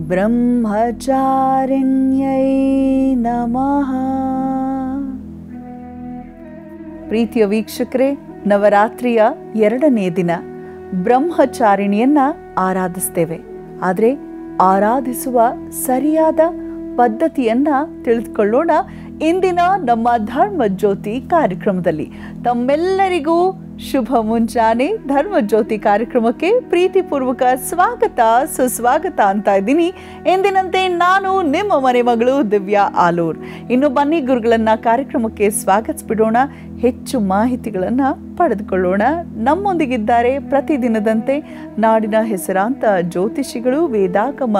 ಬ್ರಹ್ಮಚಾರಿಣ್ಯೈ ನಮಃ. ಪ್ರೀತಿಯ ವೀಕ್ಷಕರೇ, ನವರಾತ್ರಿಯ 2ನೇ ದಿನ ಬ್ರಹ್ಮಚಾರಿಣಿಯನ್ನ ಆರಾಧಿಸ್ತೇವೆ. ಆದರೆ ಆರಾಧಿಸುವ ಸರಿಯಾದ ಪದ್ಧತಿಯನ್ನ ತಿಳಿದುಕೊಳ್ಳೋಣ ಇಂದಿನ ನಮ್ಮ ಧರ್ಮ ಜ್ಯೋತಿ ಕಾರ್ಯಕ್ರಮದಲ್ಲಿ. ತಮ್ಮೆಲ್ಲರಿಗೂ ಶುಭ ಮುಂಜಾನೆ. ಧರ್ಮ ಜ್ಯೋತಿ ಕಾರ್ಯಕ್ರಮಕ್ಕೆ ಪ್ರೀತಿಪೂರ್ವಕ ಸ್ವಾಗತ, ಸುಸ್ವಾಗತ ಅಂತ ಇದ್ದೀನಿ. ಎಂದಿನಂತೆ ನಾನು ನಿಮ್ಮ ಮನೆ ಮಗಳು ದಿವ್ಯಾ ಆಲೂರ್. ಇನ್ನು ಬನ್ನಿ ಗುರುಗಳನ್ನ ಕಾರ್ಯಕ್ರಮಕ್ಕೆ ಸ್ವಾಗತಿಸ್ಬಿಡೋಣ, ಹೆಚ್ಚು ಮಾಹಿತಿಗಳನ್ನು ಪಡೆದುಕೊಳ್ಳೋಣ. ನಮ್ಮೊಂದಿಗಿದ್ದಾರೆ ಪ್ರತಿದಿನದಂತೆ ನಾಡಿನ ಹೆಸರಾಂತ ಜ್ಯೋತಿಷಿಗಳು, ವೇದಾಗಮ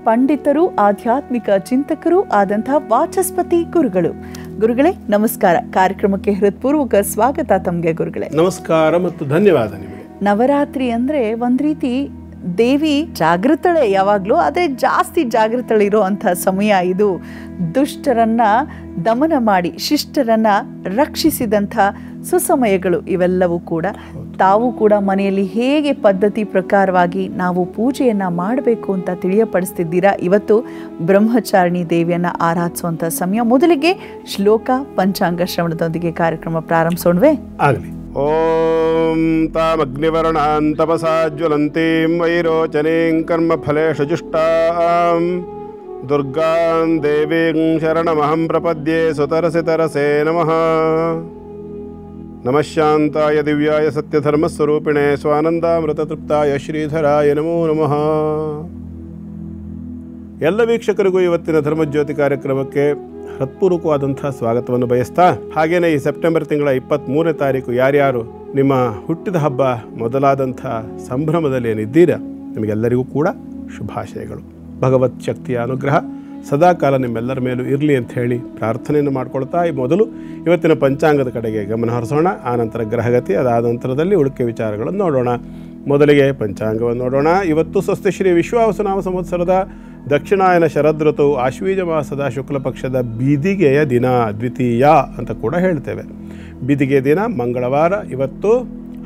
ಪಂಡಿತರು, ಆಧ್ಯಾತ್ಮಿಕ ಚಿಂತಕರು ಆದಂತಹ ವಾಚಸ್ಪತಿ ಗುರುಗಳು. ಗುರುಗಳೇ ನಮಸ್ಕಾರ. ಕಾರ್ಯಕ್ರಮಕ್ಕೆ ಹೃತ್ಪೂರ್ವಕ ಸ್ವಾಗತ ತಮಗೆ ಗುರುಗಳೇ. ನಮಸ್ಕಾರ ಮತ್ತು ಧನ್ಯವಾದ ನಿಮಗೆ. ನವರಾತ್ರಿ ಅಂದ್ರೆ ಒಂದ್ ರೀತಿ ದೇವಿ ಜಾಗೃತಳೆ ಯಾವಾಗ್ಲೂ, ಆದರೆ ಜಾಸ್ತಿ ಜಾಗೃತಳೆ ಇರುವಂಥ ಸಮಯ ಇದು. ದುಷ್ಟರನ್ನ ದಮನ ಮಾಡಿ ಶಿಷ್ಟರನ್ನ ರಕ್ಷಿಸಿದಂಥ ಸುಸಮಯಗಳು ಇವೆಲ್ಲವೂ ಕೂಡ. ತಾವು ಕೂಡ ಮನೆಯಲ್ಲಿ ಹೇಗೆ ಪದ್ಧತಿ ಪ್ರಕಾರವಾಗಿ ನಾವು ಪೂಜೆಯನ್ನ ಮಾಡಬೇಕು ಅಂತ ತಿಳಿಯಪಡಿಸ್ತಿದ್ದೀರಾ. ಇವತ್ತು ಬ್ರಹ್ಮಚಾರಿಣಿ ದೇವಿಯನ್ನ ಆರಾಧಿಸುವಂಥ ಸಮಯ. ಮೊದಲಿಗೆ ಶ್ಲೋಕ ಪಂಚಾಂಗ ಶ್ರವಣದೊಂದಿಗೆ ಕಾರ್ಯಕ್ರಮ ಪ್ರಾರಂಭಿಸೋಣವೇ? ಆಗಲಿ. ಓಂ ತಾಮಗ್ನಿವರ್ಣಾಂ ತಪಸಾ ಜ್ವಲಂತೀಂ ವೈರೋಚನೀಂ ಕರ್ಮಫಲೇಷು ಜುಷ್ಟಾಂ ದುರ್ಗಾಂ ದೇವೀಂ ಶರಣಮಹಂ ಪ್ರಪದ್ಯೆ ಸುತರಸೆ ತರಸೆ ನಮಃ. ನಮಃ ಶಾಂತಾಯ ದಿವ್ಯಾಯ ಸತ್ಯಧರ್ಮಸ್ವರೂಪಿಣೆ ಸ್ವಾನಂದಾಮೃತತೃಪ್ತಾಯ ಶ್ರೀಧರಾಯ ನಮೋ ನಮಃ. ಎಲ್ಲ ವೀಕ್ಷಕರಿಗೂ ಇವತ್ತಿನ ಧರ್ಮಜ್ಯೋತಿ ಕಾರ್ಯಕ್ರಮಕ್ಕೆ ಹೃತ್ಪೂರ್ವಕವಾದಂಥ ಸ್ವಾಗತವನ್ನು ಬಯಸ್ತಾ, ಹಾಗೆಯೇ ಈ ಸೆಪ್ಟೆಂಬರ್ ತಿಂಗಳ 23ನೇ ತಾರೀಕು ಯಾರ್ಯಾರು ನಿಮ್ಮ ಹುಟ್ಟಿದ ಹಬ್ಬ ಮೊದಲಾದಂಥ ಸಂಭ್ರಮದಲ್ಲಿ ಏನಿದ್ದೀರಾ, ನಿಮಗೆಲ್ಲರಿಗೂ ಕೂಡ ಶುಭಾಶಯಗಳು. ಭಗವತ್ ಶಕ್ತಿಯ ಅನುಗ್ರಹ ಸದಾಕಾಲ ನಿಮ್ಮೆಲ್ಲರ ಮೇಲೂ ಇರಲಿ ಅಂತ ಹೇಳಿ ಪ್ರಾರ್ಥನೆಯನ್ನು ಮಾಡ್ಕೊಳ್ತಾ ಮೊದಲು ಇವತ್ತಿನ ಪಂಚಾಂಗದ ಕಡೆಗೆ ಗಮನ ಹರಿಸೋಣ. ಆನಂತರ ಗ್ರಹಗತಿ, ಅದಾದ ನಂತರದಲ್ಲಿ ಉಳಿಕೆ ವಿಚಾರಗಳನ್ನು ನೋಡೋಣ. ಮೊದಲಿಗೆ ಪಂಚಾಂಗವನ್ನು ನೋಡೋಣ. ಇವತ್ತು ಸ್ವಸ್ತಿ ಶ್ರೀ ವಿಶ್ವಾವಸುನಾಮ ಸಂವತ್ಸರದ ದಕ್ಷಿಣಾಯನ ಶರದೃತು ಆಶ್ವೀಜ ಮಾಸದ ಶುಕ್ಲ ಪಕ್ಷದ ಬೀದಿಗೆಯ ದಿನ, ದ್ವಿತೀಯ ಅಂತ ಕೂಡ ಹೇಳ್ತೇವೆ. ಬೀದಿಗೆ ದಿನ ಮಂಗಳವಾರ. ಇವತ್ತು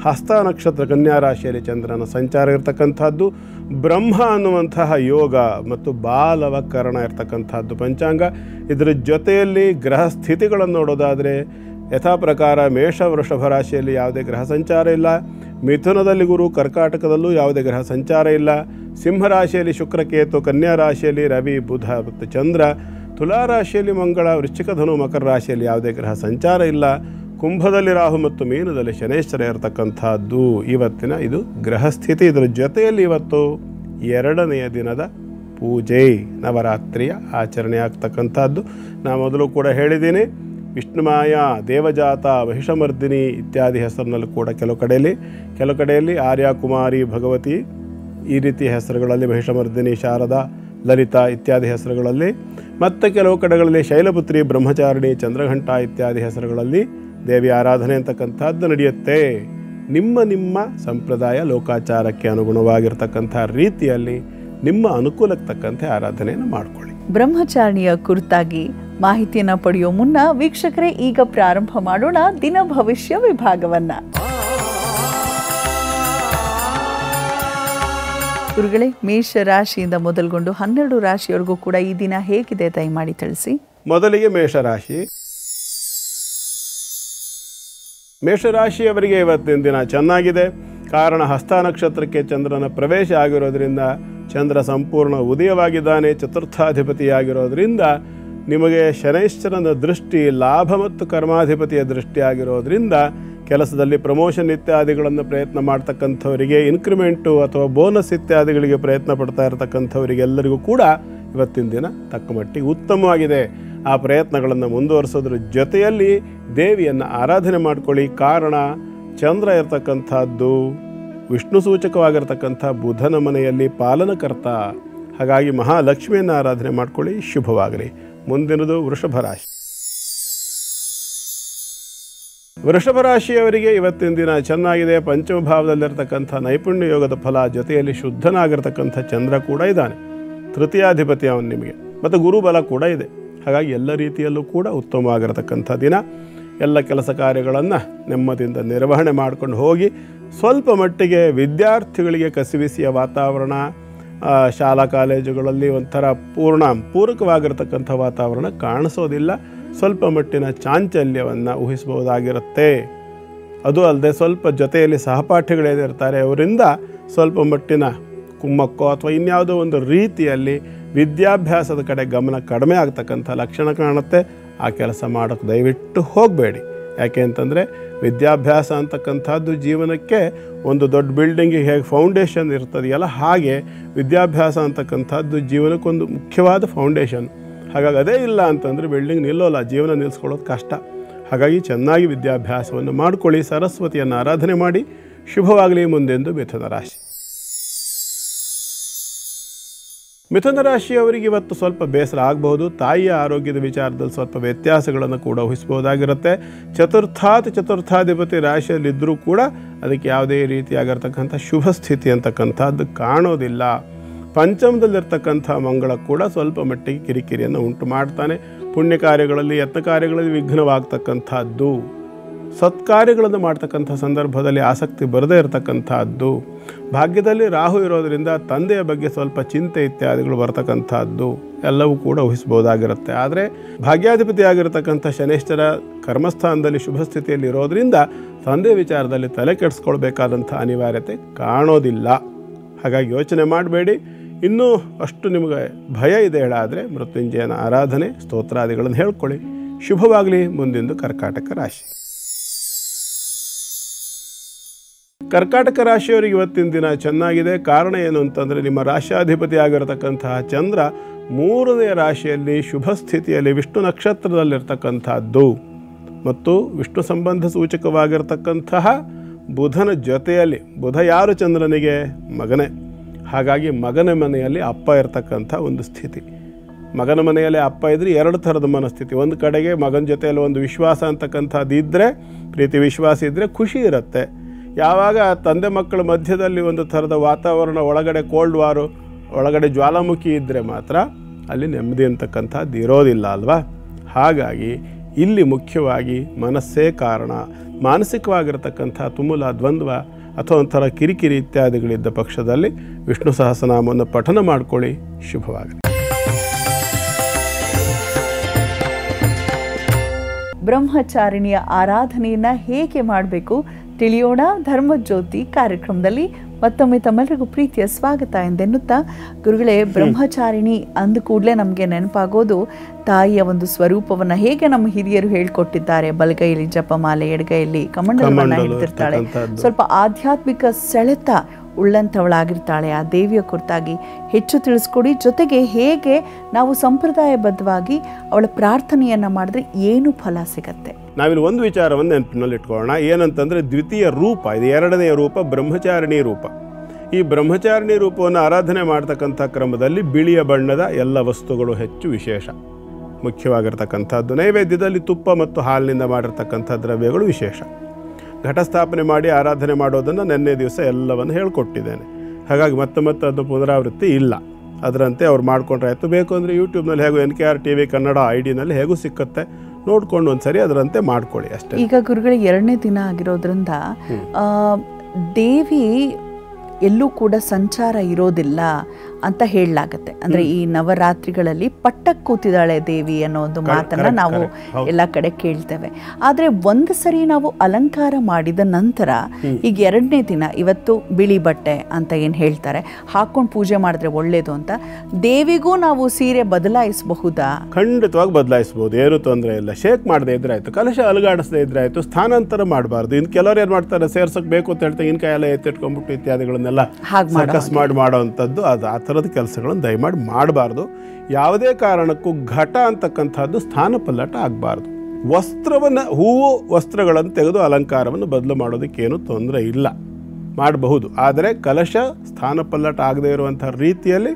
ಹಸ್ತ ನಕ್ಷತ್ರ ಕನ್ಯಾ ರಾಶಿಯಲ್ಲಿ ಚಂದ್ರನ ಸಂಚಾರ ಇರತಕ್ಕಂಥದ್ದು. ಬ್ರಹ್ಮ ಅನ್ನುವಂತಹ ಯೋಗ ಮತ್ತು ಬಾಲವಕರಣ ಇರತಕ್ಕಂಥದ್ದು ಪಂಚಾಂಗ. ಇದರ ಜೊತೆಯಲ್ಲಿ ಗ್ರಹ ಸ್ಥಿತಿಗಳನ್ನು ನೋಡೋದಾದರೆ ಯಥಾ ಪ್ರಕಾರ ಮೇಷ ವೃಷಭ ರಾಶಿಯಲ್ಲಿ ಯಾವುದೇ ಗ್ರಹ ಸಂಚಾರ ಇಲ್ಲ. ಮಿಥುನದಲ್ಲಿ ಗುರು, ಕರ್ಕಾಟಕದಲ್ಲೂ ಯಾವುದೇ ಗ್ರಹ ಸಂಚಾರ ಇಲ್ಲ. ಸಿಂಹರಾಶಿಯಲ್ಲಿ ಶುಕ್ರಕೇತು, ಕನ್ಯಾ ರಾಶಿಯಲ್ಲಿ ರವಿ, ಬುಧ ಮತ್ತು ಚಂದ್ರ, ತುಲಾ ರಾಶಿಯಲ್ಲಿ ಮಂಗಳ, ವೃಶ್ಚಿಕ ಧನು ಮಕರ ರಾಶಿಯಲ್ಲಿ ಯಾವುದೇ ಗ್ರಹ ಸಂಚಾರ ಇಲ್ಲ. ಕುಂಭದಲ್ಲಿ ರಾಹು ಮತ್ತು ಮೀನದಲ್ಲಿ ಶನೇಶ್ವರ ಇರತಕ್ಕಂಥದ್ದು ಇವತ್ತಿನ ಇದು ಗ್ರಹಸ್ಥಿತಿ. ಇದರ ಜೊತೆಯಲ್ಲಿ ಇವತ್ತು 2ನೆಯ ದಿನದ ಪೂಜೆ, ನವರಾತ್ರಿಯ ಆಚರಣೆ ಆಗ್ತಕ್ಕಂಥದ್ದು. ನಾನು ಮೊದಲು ಕೂಡ ಹೇಳಿದ್ದೀನಿ, ವಿಷ್ಣುಮಾಯ, ದೇವಜಾತ, ಮಹಿಷಮರ್ದಿನಿ ಇತ್ಯಾದಿ ಹೆಸರಿನಲ್ಲಿ ಕೂಡ ಕೆಲವು ಕಡೆಯಲ್ಲಿ ಆರ್ಯ, ಕುಮಾರಿ, ಭಗವತಿ ಈ ರೀತಿಯ ಹೆಸರುಗಳಲ್ಲಿ, ಮಹಿಷಮರ್ದಿನಿ, ಶಾರದಾ, ಲಲಿತಾ ಇತ್ಯಾದಿ ಹೆಸರುಗಳಲ್ಲಿ, ಮತ್ತು ಕೆಲವು ಕಡೆಗಳಲ್ಲಿ ಶೈಲಪುತ್ರಿ, ಬ್ರಹ್ಮಚಾರಿಣಿ, ಚಂದ್ರಘಂಟ ಇತ್ಯಾದಿ ಹೆಸರುಗಳಲ್ಲಿ ದೇವಿ ಆರಾಧನೆ ಅಂತಕ್ಕಂಥದ್ದು ನಡೆಯುತ್ತೆ. ನಿಮ್ಮ ಸಂಪ್ರದಾಯ ಲೋಕಾಚಾರಕ್ಕೆ ಅನುಗುಣವಾಗಿರ್ತಕ್ಕಂಥ ರೀತಿಯಲ್ಲಿ ನಿಮ್ಮ ಅನುಕೂಲಕ್ಕೆ ತಕ್ಕಂತೆ ಆರಾಧನೆಯನ್ನು ಮಾಡಿಕೊಳ್ಳಿ. ಬ್ರಹ್ಮಚಾರಿಣಿಯ ಕುರಿತಾಗಿ ಮಾಹಿತಿಯನ್ನು ಪಡೆಯುವ ಮುನ್ನ ವೀಕ್ಷಕರೇ ಈಗ ಪ್ರಾರಂಭ ಮಾಡೋಣ ದಿನ ಭವಿಷ್ಯ ವಿಭಾಗವನ್ನ. ಗುರುಗಳೇ, ಮೇಷ ರಾಶಿಯಿಂದ ಮೊದಲುಗೊಂಡು 12 ರಾಶಿಯವರೆಗೂ ಕೂಡ ಈ ದಿನ ಹೇಗಿದೆ ದಯಮಾಡಿ ತಿಳಿಸಿ. ಮೊದಲಿಗೆ ಮೇಷರಾಶಿ. ಮೇಷರಾಶಿಯವರಿಗೆ ಇವತ್ತಿನ ದಿನ ಚೆನ್ನಾಗಿದೆ. ಕಾರಣ ಹಸ್ತ ನಕ್ಷತ್ರಕ್ಕೆ ಚಂದ್ರನ ಪ್ರವೇಶ ಆಗಿರೋದ್ರಿಂದ, ಚಂದ್ರ ಸಂಪೂರ್ಣ ಉದಯವಾಗಿದ್ದಾನೆ, ಚತುರ್ಥಾಧಿಪತಿಯಾಗಿರೋದ್ರಿಂದ ನಿಮಗೆ ಶನೈಶ್ಚರನ ದೃಷ್ಟಿ, ಲಾಭ ಮತ್ತು ಕರ್ಮಾಧಿಪತಿಯ ದೃಷ್ಟಿ ಆಗಿರೋದ್ರಿಂದ ಕೆಲಸದಲ್ಲಿ ಪ್ರಮೋಷನ್ ಇತ್ಯಾದಿಗಳನ್ನು ಪ್ರಯತ್ನ ಮಾಡ್ತಕ್ಕಂಥವರಿಗೆ, ಇನ್ಕ್ರಿಮೆಂಟು ಅಥವಾ ಬೋನಸ್ ಇತ್ಯಾದಿಗಳಿಗೆ ಪ್ರಯತ್ನ ಪಡ್ತಾ ಇರತಕ್ಕಂಥವರಿಗೆಲ್ಲರಿಗೂ ಕೂಡ ಇವತ್ತಿನ ದಿನ ತಕ್ಕ ಮಟ್ಟಿಗೆ ಉತ್ತಮವಾಗಿದೆ. ಆ ಪ್ರಯತ್ನಗಳನ್ನು ಮುಂದುವರಿಸೋದ್ರ ಜೊತೆಯಲ್ಲಿ ದೇವಿಯನ್ನು ಆರಾಧನೆ ಮಾಡಿಕೊಳ್ಳಿ. ಕಾರಣ ಚಂದ್ರ ಇರತಕ್ಕಂಥದ್ದು ವಿಷ್ಣು ಸೂಚಕವಾಗಿರ್ತಕ್ಕಂಥ ಬುಧನ ಮನೆಯಲ್ಲಿ ಪಾಲನಕರ್ತ. ಹಾಗಾಗಿ ಮಹಾಲಕ್ಷ್ಮಿಯನ್ನು ಆರಾಧನೆ ಮಾಡಿಕೊಳ್ಳಿ, ಶುಭವಾಗಲಿ. ಮುಂದಿನದು ವೃಷಭ ರಾಶಿ. ವೃಷಭ ರಾಶಿಯವರಿಗೆ ಇವತ್ತಿನ ದಿನ ಚೆನ್ನಾಗಿದೆ. ಪಂಚಮ ಭಾವದಲ್ಲಿರ್ತಕ್ಕಂಥ ನೈಪುಣ್ಯ ಯೋಗದ ಫಲ, ಜೊತೆಯಲ್ಲಿ ಶುದ್ಧನಾಗಿರ್ತಕ್ಕಂಥ ಚಂದ್ರ ಕೂಡ ಇದ್ದಾನೆ, ತೃತೀಯಾಧಿಪತಿ ಅವನು ನಿಮಗೆ, ಮತ್ತು ಗುರುಬಲ ಕೂಡ ಇದೆ. ಹಾಗಾಗಿ ಎಲ್ಲ ರೀತಿಯಲ್ಲೂ ಕೂಡ ಉತ್ತಮವಾಗಿರತಕ್ಕಂಥ ದಿನ. ಎಲ್ಲ ಕೆಲಸ ಕಾರ್ಯಗಳನ್ನು ನೆಮ್ಮದಿಯಿಂದ ನಿರ್ವಹಣೆ ಮಾಡ್ಕೊಂಡು ಹೋಗಿ. ಸ್ವಲ್ಪ ಮಟ್ಟಿಗೆ ವಿದ್ಯಾರ್ಥಿಗಳಿಗೆ ಕಸಿವಿಸಿಯ ವಾತಾವರಣ, ಶಾಲಾ ಕಾಲೇಜುಗಳಲ್ಲಿ ಒಂಥರ ಪೂರಕವಾಗಿರ್ತಕ್ಕಂಥ ವಾತಾವರಣ ಕಾಣಿಸೋದಿಲ್ಲ. ಸ್ವಲ್ಪ ಮಟ್ಟಿನ ಚಾಂಚಲ್ಯವನ್ನು ಊಹಿಸಬಹುದಾಗಿರುತ್ತೆ. ಅದು ಅಲ್ಲದೆ ಸ್ವಲ್ಪ ಜೊತೆಯಲ್ಲಿ ಸಹಪಾಠಿಗಳೇನಿರ್ತಾರೆ ಅವರಿಂದ ಸ್ವಲ್ಪ ಮಟ್ಟಿನ ಕುಮ್ಮಕ್ಕೋ ಅಥವಾ ಇನ್ಯಾವುದೋ ಒಂದು ರೀತಿಯಲ್ಲಿ ವಿದ್ಯಾಭ್ಯಾಸದ ಕಡೆ ಗಮನ ಕಡಿಮೆ ಆಗ್ತಕ್ಕಂಥ ಲಕ್ಷಣ ಕಾಣುತ್ತೆ. ಆ ಕೆಲಸ ಮಾಡೋಕ್ಕೆ ದಯವಿಟ್ಟು ಹೋಗಬೇಡಿ. ಯಾಕೆ ಅಂತಂದರೆ ವಿದ್ಯಾಭ್ಯಾಸ ಅಂತಕ್ಕಂಥದ್ದು ಜೀವನಕ್ಕೆ ಒಂದು ದೊಡ್ಡ ಬಿಲ್ಡಿಂಗಿಗೆ ಹೇಗೆ ಫೌಂಡೇಶನ್ ಇರ್ತದೆಯಲ್ಲ, ಹಾಗೆ ವಿದ್ಯಾಭ್ಯಾಸ ಅಂತಕ್ಕಂಥದ್ದು ಜೀವನಕ್ಕೊಂದು ಮುಖ್ಯವಾದ ಫೌಂಡೇಶನ್. ಹಾಗಾಗಿ ಅದೇ ಇಲ್ಲ ಅಂತಂದರೆ ಬಿಲ್ಡಿಂಗ್ ನಿಲ್ಲೋಲ್ಲ, ಜೀವನ ನಿಲ್ಲಿಸ್ಕೊಳ್ಳೋದು ಕಷ್ಟ. ಹಾಗಾಗಿ ಚೆನ್ನಾಗಿ ವಿದ್ಯಾಭ್ಯಾಸವನ್ನು ಮಾಡಿಕೊಳ್ಳಿ, ಸರಸ್ವತಿಯನ್ನು ಆರಾಧನೆ ಮಾಡಿ. ಶುಭವಾಗಲಿ ಮುಂದೆಂದು ಮಿಥುನ ರಾಶಿ. ಮಿಥುನ ರಾಶಿಯವರಿಗೆ ಇವತ್ತು ಸ್ವಲ್ಪ ಬೇಸರ ಆಗಬಹುದು. ತಾಯಿಯ ಆರೋಗ್ಯದ ವಿಚಾರದಲ್ಲಿ ಸ್ವಲ್ಪ ವ್ಯತ್ಯಾಸಗಳನ್ನು ಕೂಡ ಊಹಿಸಬಹುದಾಗಿರುತ್ತೆ. ಚತುರ್ಥಾಧಿಪತಿ ರಾಶಿಯಲ್ಲಿದ್ದರೂ ಕೂಡ ಅದಕ್ಕೆ ಯಾವುದೇ ರೀತಿಯಾಗಿರ್ತಕ್ಕಂಥ ಶುಭ ಸ್ಥಿತಿ ಅಂತಕ್ಕಂಥದ್ದು ಕಾಣೋದಿಲ್ಲ. ಪಂಚಮದಲ್ಲಿರ್ತಕ್ಕಂಥ ಮಂಗಳ ಕೂಡ ಸ್ವಲ್ಪ ಮಟ್ಟಿಗೆ ಕಿರಿಕಿರಿಯನ್ನು ಉಂಟು ಮಾಡ್ತಾನೆ. ಪುಣ್ಯ ಕಾರ್ಯಗಳಲ್ಲಿ, ಯತ್ನ ಕಾರ್ಯಗಳಲ್ಲಿ ವಿಘ್ನವಾಗ್ತಕ್ಕಂಥದ್ದು, ಸತ್ಕಾರ್ಯಗಳನ್ನು ಮಾಡ್ತಕ್ಕಂಥ ಸಂದರ್ಭದಲ್ಲಿ ಆಸಕ್ತಿ ಬರದೇ ಇರತಕ್ಕಂಥದ್ದು, ಭಾಗ್ಯದಲ್ಲಿ ರಾಹು ಇರೋದರಿಂದ ತಂದೆಯ ಬಗ್ಗೆ ಸ್ವಲ್ಪ ಚಿಂತೆ ಇತ್ಯಾದಿಗಳು ಬರ್ತಕ್ಕಂಥದ್ದು ಎಲ್ಲವೂ ಕೂಡ ಊಹಿಸಬಹುದಾಗಿರುತ್ತೆ. ಆದರೆ ಭಾಗ್ಯಾಧಿಪತಿ ಆಗಿರತಕ್ಕಂಥ ಶನೇಶ್ವರ ಕರ್ಮಸ್ಥಾನದಲ್ಲಿ ಶುಭ ಸ್ಥಿತಿಯಲ್ಲಿ ಇರೋದರಿಂದ ತಂದೆಯ ವಿಚಾರದಲ್ಲಿ ತಲೆ ಕೆಡಿಸ್ಕೊಳ್ಬೇಕಾದಂಥ ಅನಿವಾರ್ಯತೆ ಕಾಣೋದಿಲ್ಲ. ಹಾಗಾಗಿ ಯೋಚನೆ ಮಾಡಬೇಡಿ. ಇನ್ನೂ ಅಷ್ಟು ನಿಮಗೆ ಭಯ ಇದೆ ಹೇಳಾದರೆ ಮೃತ್ಯುಂಜಯನ ಆರಾಧನೆ, ಸ್ತೋತ್ರಾದಿಗಳನ್ನು ಹೇಳ್ಕೊಳ್ಳಿ. ಶುಭವಾಗಲಿ ಮುಂದಿಂದು ಕರ್ಕಾಟಕ ರಾಶಿ. ಕರ್ಕಾಟಕ ರಾಶಿಯವರಿಗೆ ಇವತ್ತಿನ ದಿನ ಚೆನ್ನಾಗಿದೆ. ಕಾರಣ ಏನು ಅಂತಂದರೆ ನಿಮ್ಮ ರಾಶ್ಯಾಧಿಪತಿ ಆಗಿರತಕ್ಕಂತಹ ಚಂದ್ರ 3ನೇ ರಾಶಿಯಲ್ಲಿ ಶುಭ ಸ್ಥಿತಿಯಲ್ಲಿ ವಿಷ್ಣು ನಕ್ಷತ್ರದಲ್ಲಿರ್ತಕ್ಕಂಥದ್ದು ಮತ್ತು ವಿಷ್ಣು ಸಂಬಂಧ ಸೂಚಕವಾಗಿರ್ತಕ್ಕಂತಹ ಬುಧನ ಜೊತೆಯಲ್ಲಿ, ಬುಧ ಯಾರು ಚಂದ್ರನಿಗೆ? ಮಗನೇ. ಹಾಗಾಗಿ ಮಗನ ಮನೆಯಲ್ಲಿ ಅಪ್ಪ ಇರ್ತಕ್ಕಂಥ ಒಂದು ಸ್ಥಿತಿ. ಮಗನ ಮನೆಯಲ್ಲಿ ಅಪ್ಪ ಇದ್ದರೆ 2 ಥರದ ಮನಸ್ಥಿತಿ. ಒಂದು ಕಡೆಗೆ ಮಗನ ಜೊತೆಯಲ್ಲಿ ಒಂದು ವಿಶ್ವಾಸ ಅಂತಕ್ಕಂಥದ್ದು ಇದ್ದರೆ, ಪ್ರೀತಿ ವಿಶ್ವಾಸ ಇದ್ದರೆ ಖುಷಿ ಇರುತ್ತೆ. ಯಾವಾಗ ತಂದೆ ಮಕ್ಕಳ ಮಧ್ಯದಲ್ಲಿ ಒಂದು ಥರದ ವಾತಾವರಣ, ಒಳಗಡೆ ಕೋಲ್ಡ್ ವಾರು, ಒಳಗಡೆ ಜ್ವಾಲಾಮುಖಿ ಇದ್ದರೆ ಮಾತ್ರ ಅಲ್ಲಿ ನೆಮ್ಮದಿ ಅಂತಕ್ಕಂಥದ್ದು ಇರೋದಿಲ್ಲ ಅಲ್ವಾ? ಹಾಗಾಗಿ ಇಲ್ಲಿ ಮುಖ್ಯವಾಗಿ ಮನಸ್ಸೇ ಕಾರಣ. ಮಾನಸಿಕವಾಗಿರತಕ್ಕಂಥ ತುಮುಲ, ದ್ವಂದ್ವ ಅಥವಾ ಒಂಥರ ಕಿರಿಕಿರಿ ಇತ್ಯಾದಿಗಳಿದ್ದ ಪಕ್ಷದಲ್ಲಿ ವಿಷ್ಣು ಸಹಸ್ರನಾಮವನ್ನು ಪಠನ ಮಾಡಿಕೊಳ್ಳಿ. ಶುಭವಾಗಲಿ. ಬ್ರಹ್ಮಚಾರಿಣಿಯ ಆರಾಧನೆಯನ್ನು ಹೇಗೆ ಮಾಡಬೇಕು ತಿಳಿಯೋಣ ಧರ್ಮಜ್ಯೋತಿ ಕಾರ್ಯಕ್ರಮದಲ್ಲಿ. ಮತ್ತೊಮ್ಮೆ ತಮ್ಮೆಲ್ಲರಿಗೂ ಪ್ರೀತಿಯ ಸ್ವಾಗತ ಎಂದೆನ್ನುತ್ತಾ, ಗುರುಗಳೇ, ಬ್ರಹ್ಮಚಾರಿಣಿ ಅಂದ ಕೂಡಲೇ ನಮಗೆ ನೆನಪಾಗೋದು ತಾಯಿಯ ಒಂದು ಸ್ವರೂಪವನ್ನು ಹೇಗೆ ನಮ್ಮ ಹಿರಿಯರು ಹೇಳ್ಕೊಟ್ಟಿದ್ದಾರೆ. ಬಲಗೈಯಲ್ಲಿ ಜಪಮಾಲೆ, ಎಡಗೈಯಲ್ಲಿ ಕಮಂಡಲವನ್ನು ಹಿಡಿದಿರ್ತಾಳೆ. ಸ್ವಲ್ಪ ಆಧ್ಯಾತ್ಮಿಕ ಸೆಳೆತ ಉಳ್ಳಂಥವಳಾಗಿರ್ತಾಳೆ. ಆ ದೇವಿಯ ಕುರಿತಾಗಿ ಹೆಚ್ಚು ತಿಳಿಸ್ಕೊಡಿ. ಜೊತೆಗೆ ಹೇಗೆ ನಾವು ಸಂಪ್ರದಾಯಬದ್ಧವಾಗಿ ಅವಳ ಪ್ರಾರ್ಥನೆಯನ್ನು ಮಾಡಿದ್ರೆ ಏನು ಫಲ ಸಿಗತ್ತೆ? ನಾವಿಲ್ಲಿ ಒಂದು ವಿಚಾರವನ್ನು ನೆನಪಿನಲ್ಲಿ ಇಟ್ಕೊಳ್ಳೋಣ. ಏನಂತಂದರೆ ದ್ವಿತೀಯ ರೂಪ, ಇದು 2ನೆಯ ರೂಪ ಬ್ರಹ್ಮಚಾರಿಣಿ ರೂಪ. ಈ ಬ್ರಹ್ಮಚಾರಿಣಿ ರೂಪವನ್ನು ಆರಾಧನೆ ಮಾಡ್ತಕ್ಕಂಥ ಕ್ರಮದಲ್ಲಿ ಬಿಳಿಯ ಬಣ್ಣದ ಎಲ್ಲ ವಸ್ತುಗಳು ಹೆಚ್ಚು ವಿಶೇಷ, ಮುಖ್ಯವಾಗಿರ್ತಕ್ಕಂಥದ್ದು. ನೈವೇದ್ಯದಲ್ಲಿ ತುಪ್ಪ ಮತ್ತು ಹಾಲಿನಿಂದ ಮಾಡಿರ್ತಕ್ಕಂಥ ದ್ರವ್ಯಗಳು ವಿಶೇಷ. ಘಟಸ್ಥಾಪನೆ ಮಾಡಿ ಆರಾಧನೆ ಮಾಡೋದನ್ನು ನಿನ್ನೆ ದಿವಸ ಎಲ್ಲವನ್ನು ಹೇಳ್ಕೊಟ್ಟಿದ್ದೇನೆ. ಹಾಗಾಗಿ ಮತ್ತೆ ಅದನ್ನು ಪುನರಾವೃತ್ತಿ ಇಲ್ಲ. ಅದರಂತೆ ಅವ್ರು ಮಾಡ್ಕೊಂಡ್ರೆ ಆಯಿತು. ಬೇಕು ಅಂದರೆ ಯೂಟ್ಯೂಬ್ನಲ್ಲಿ ಹೇಗೂ NKR TV ಕನ್ನಡ ID-ನಲ್ಲಿ ಹೇಗೂ ಸಿಕ್ಕತ್ತೆ, ನೋಡ್ಕೊಂಡು ಒಂದ್ಸರಿ ಅದರಂತೆ ಮಾಡ್ಕೊಳ್ಳಿ ಅಷ್ಟೇ. ಈಗ ಗುರುಗಳ 2ನೇ ದಿನ ಆಗಿರೋದ್ರಿಂದ ದೇವಿ ಎಲ್ಲೂ ಕೂಡ ಸಂಚಾರ ಇರೋದಿಲ್ಲ ಅಂತ ಹೇಳಲಾಗತ್ತೆ. ಅಂದರೆ ಈ ನವರಾತ್ರಿಗಳಲ್ಲಿ ಪಟ್ಟಕ್ಕೆ ಕೂತಿದ್ದಾಳೆ ದೇವಿ ಅನ್ನೋ ಒಂದು ಮಾತನ್ನು ನಾವು ಎಲ್ಲ ಕಡೆ ಕೇಳ್ತೇವೆ. ಆದರೆ ಒಂದು ಸರಿ ನಾವು ಅಲಂಕಾರ ಮಾಡಿದ ನಂತರ, ಈಗ 2ನೇ ದಿನ ಇವತ್ತು ಬಿಳಿ ಬಟ್ಟೆ ಅಂತ ಏನು ಹೇಳ್ತಾರೆ, ಹಾಕೊಂಡು ಪೂಜೆ ಮಾಡಿದ್ರೆ ಒಳ್ಳೇದು ಅಂತ, ದೇವಿಗೂ ನಾವು ಸೀರೆ ಬದಲಾಯಿಸಬಹುದಾ? ಖಂಡಿತವಾಗಿ ಬದಲಾಯಿಸಬಹುದು, ಏನು ತೊಂದರೆ ಇಲ್ಲ. ಶೇಕ್ ಮಾಡದೇ ಇದ್ರೆ ಆಯಿತು, ಕಲಶ ಅಲುಗಾಡಿಸದೇ ಇದ್ರೆ ಆಯಿತು, ಸ್ಥಾನಾಂತರ ಮಾಡಬಾರ್ದು. ಇನ್ನು ಕೆಲವರು ಏನು ಮಾಡ್ತಾರೆ, ಸೇರ್ಸಕ್ಕೆ ಬೇಕು ಅಂತ ಹೇಳ್ತಾರೆ, ಇನ್ನು ಕೈಯೆಲ್ಲ ಎತ್ತಿಟ್ಕೊಂಡ್ಬಿಟ್ಟು ಇತ್ಯಾದಿಗಳನ್ನೆಲ್ಲ ಸರ್ಕಸ್ ಮಾಡೋವಂಥದ್ದು. ಅದು ಆ ಥರದ ಕೆಲಸಗಳನ್ನು ದಯಮಾಡಿ ಮಾಡಬಾರ್ದು. ಯಾವುದೇ ಕಾರಣಕ್ಕೂ ಘಟ ಅಂತಕ್ಕಂಥದ್ದು ಸ್ಥಾನ ಪಲ್ಲಟ ಆಗಬಾರ್ದು. ಹೂವು ವಸ್ತ್ರಗಳನ್ನು ತೆಗೆದು ಅಲಂಕಾರವನ್ನು ಬದಲು ಮಾಡೋದಕ್ಕೇನು ತೊಂದರೆ ಇಲ್ಲ, ಮಾಡಬಹುದು. ಆದರೆ ಕಲಶ ಸ್ಥಾನ ಪಲ್ಲಟ ಆಗದೇ ಇರುವಂಥ ರೀತಿಯಲ್ಲಿ,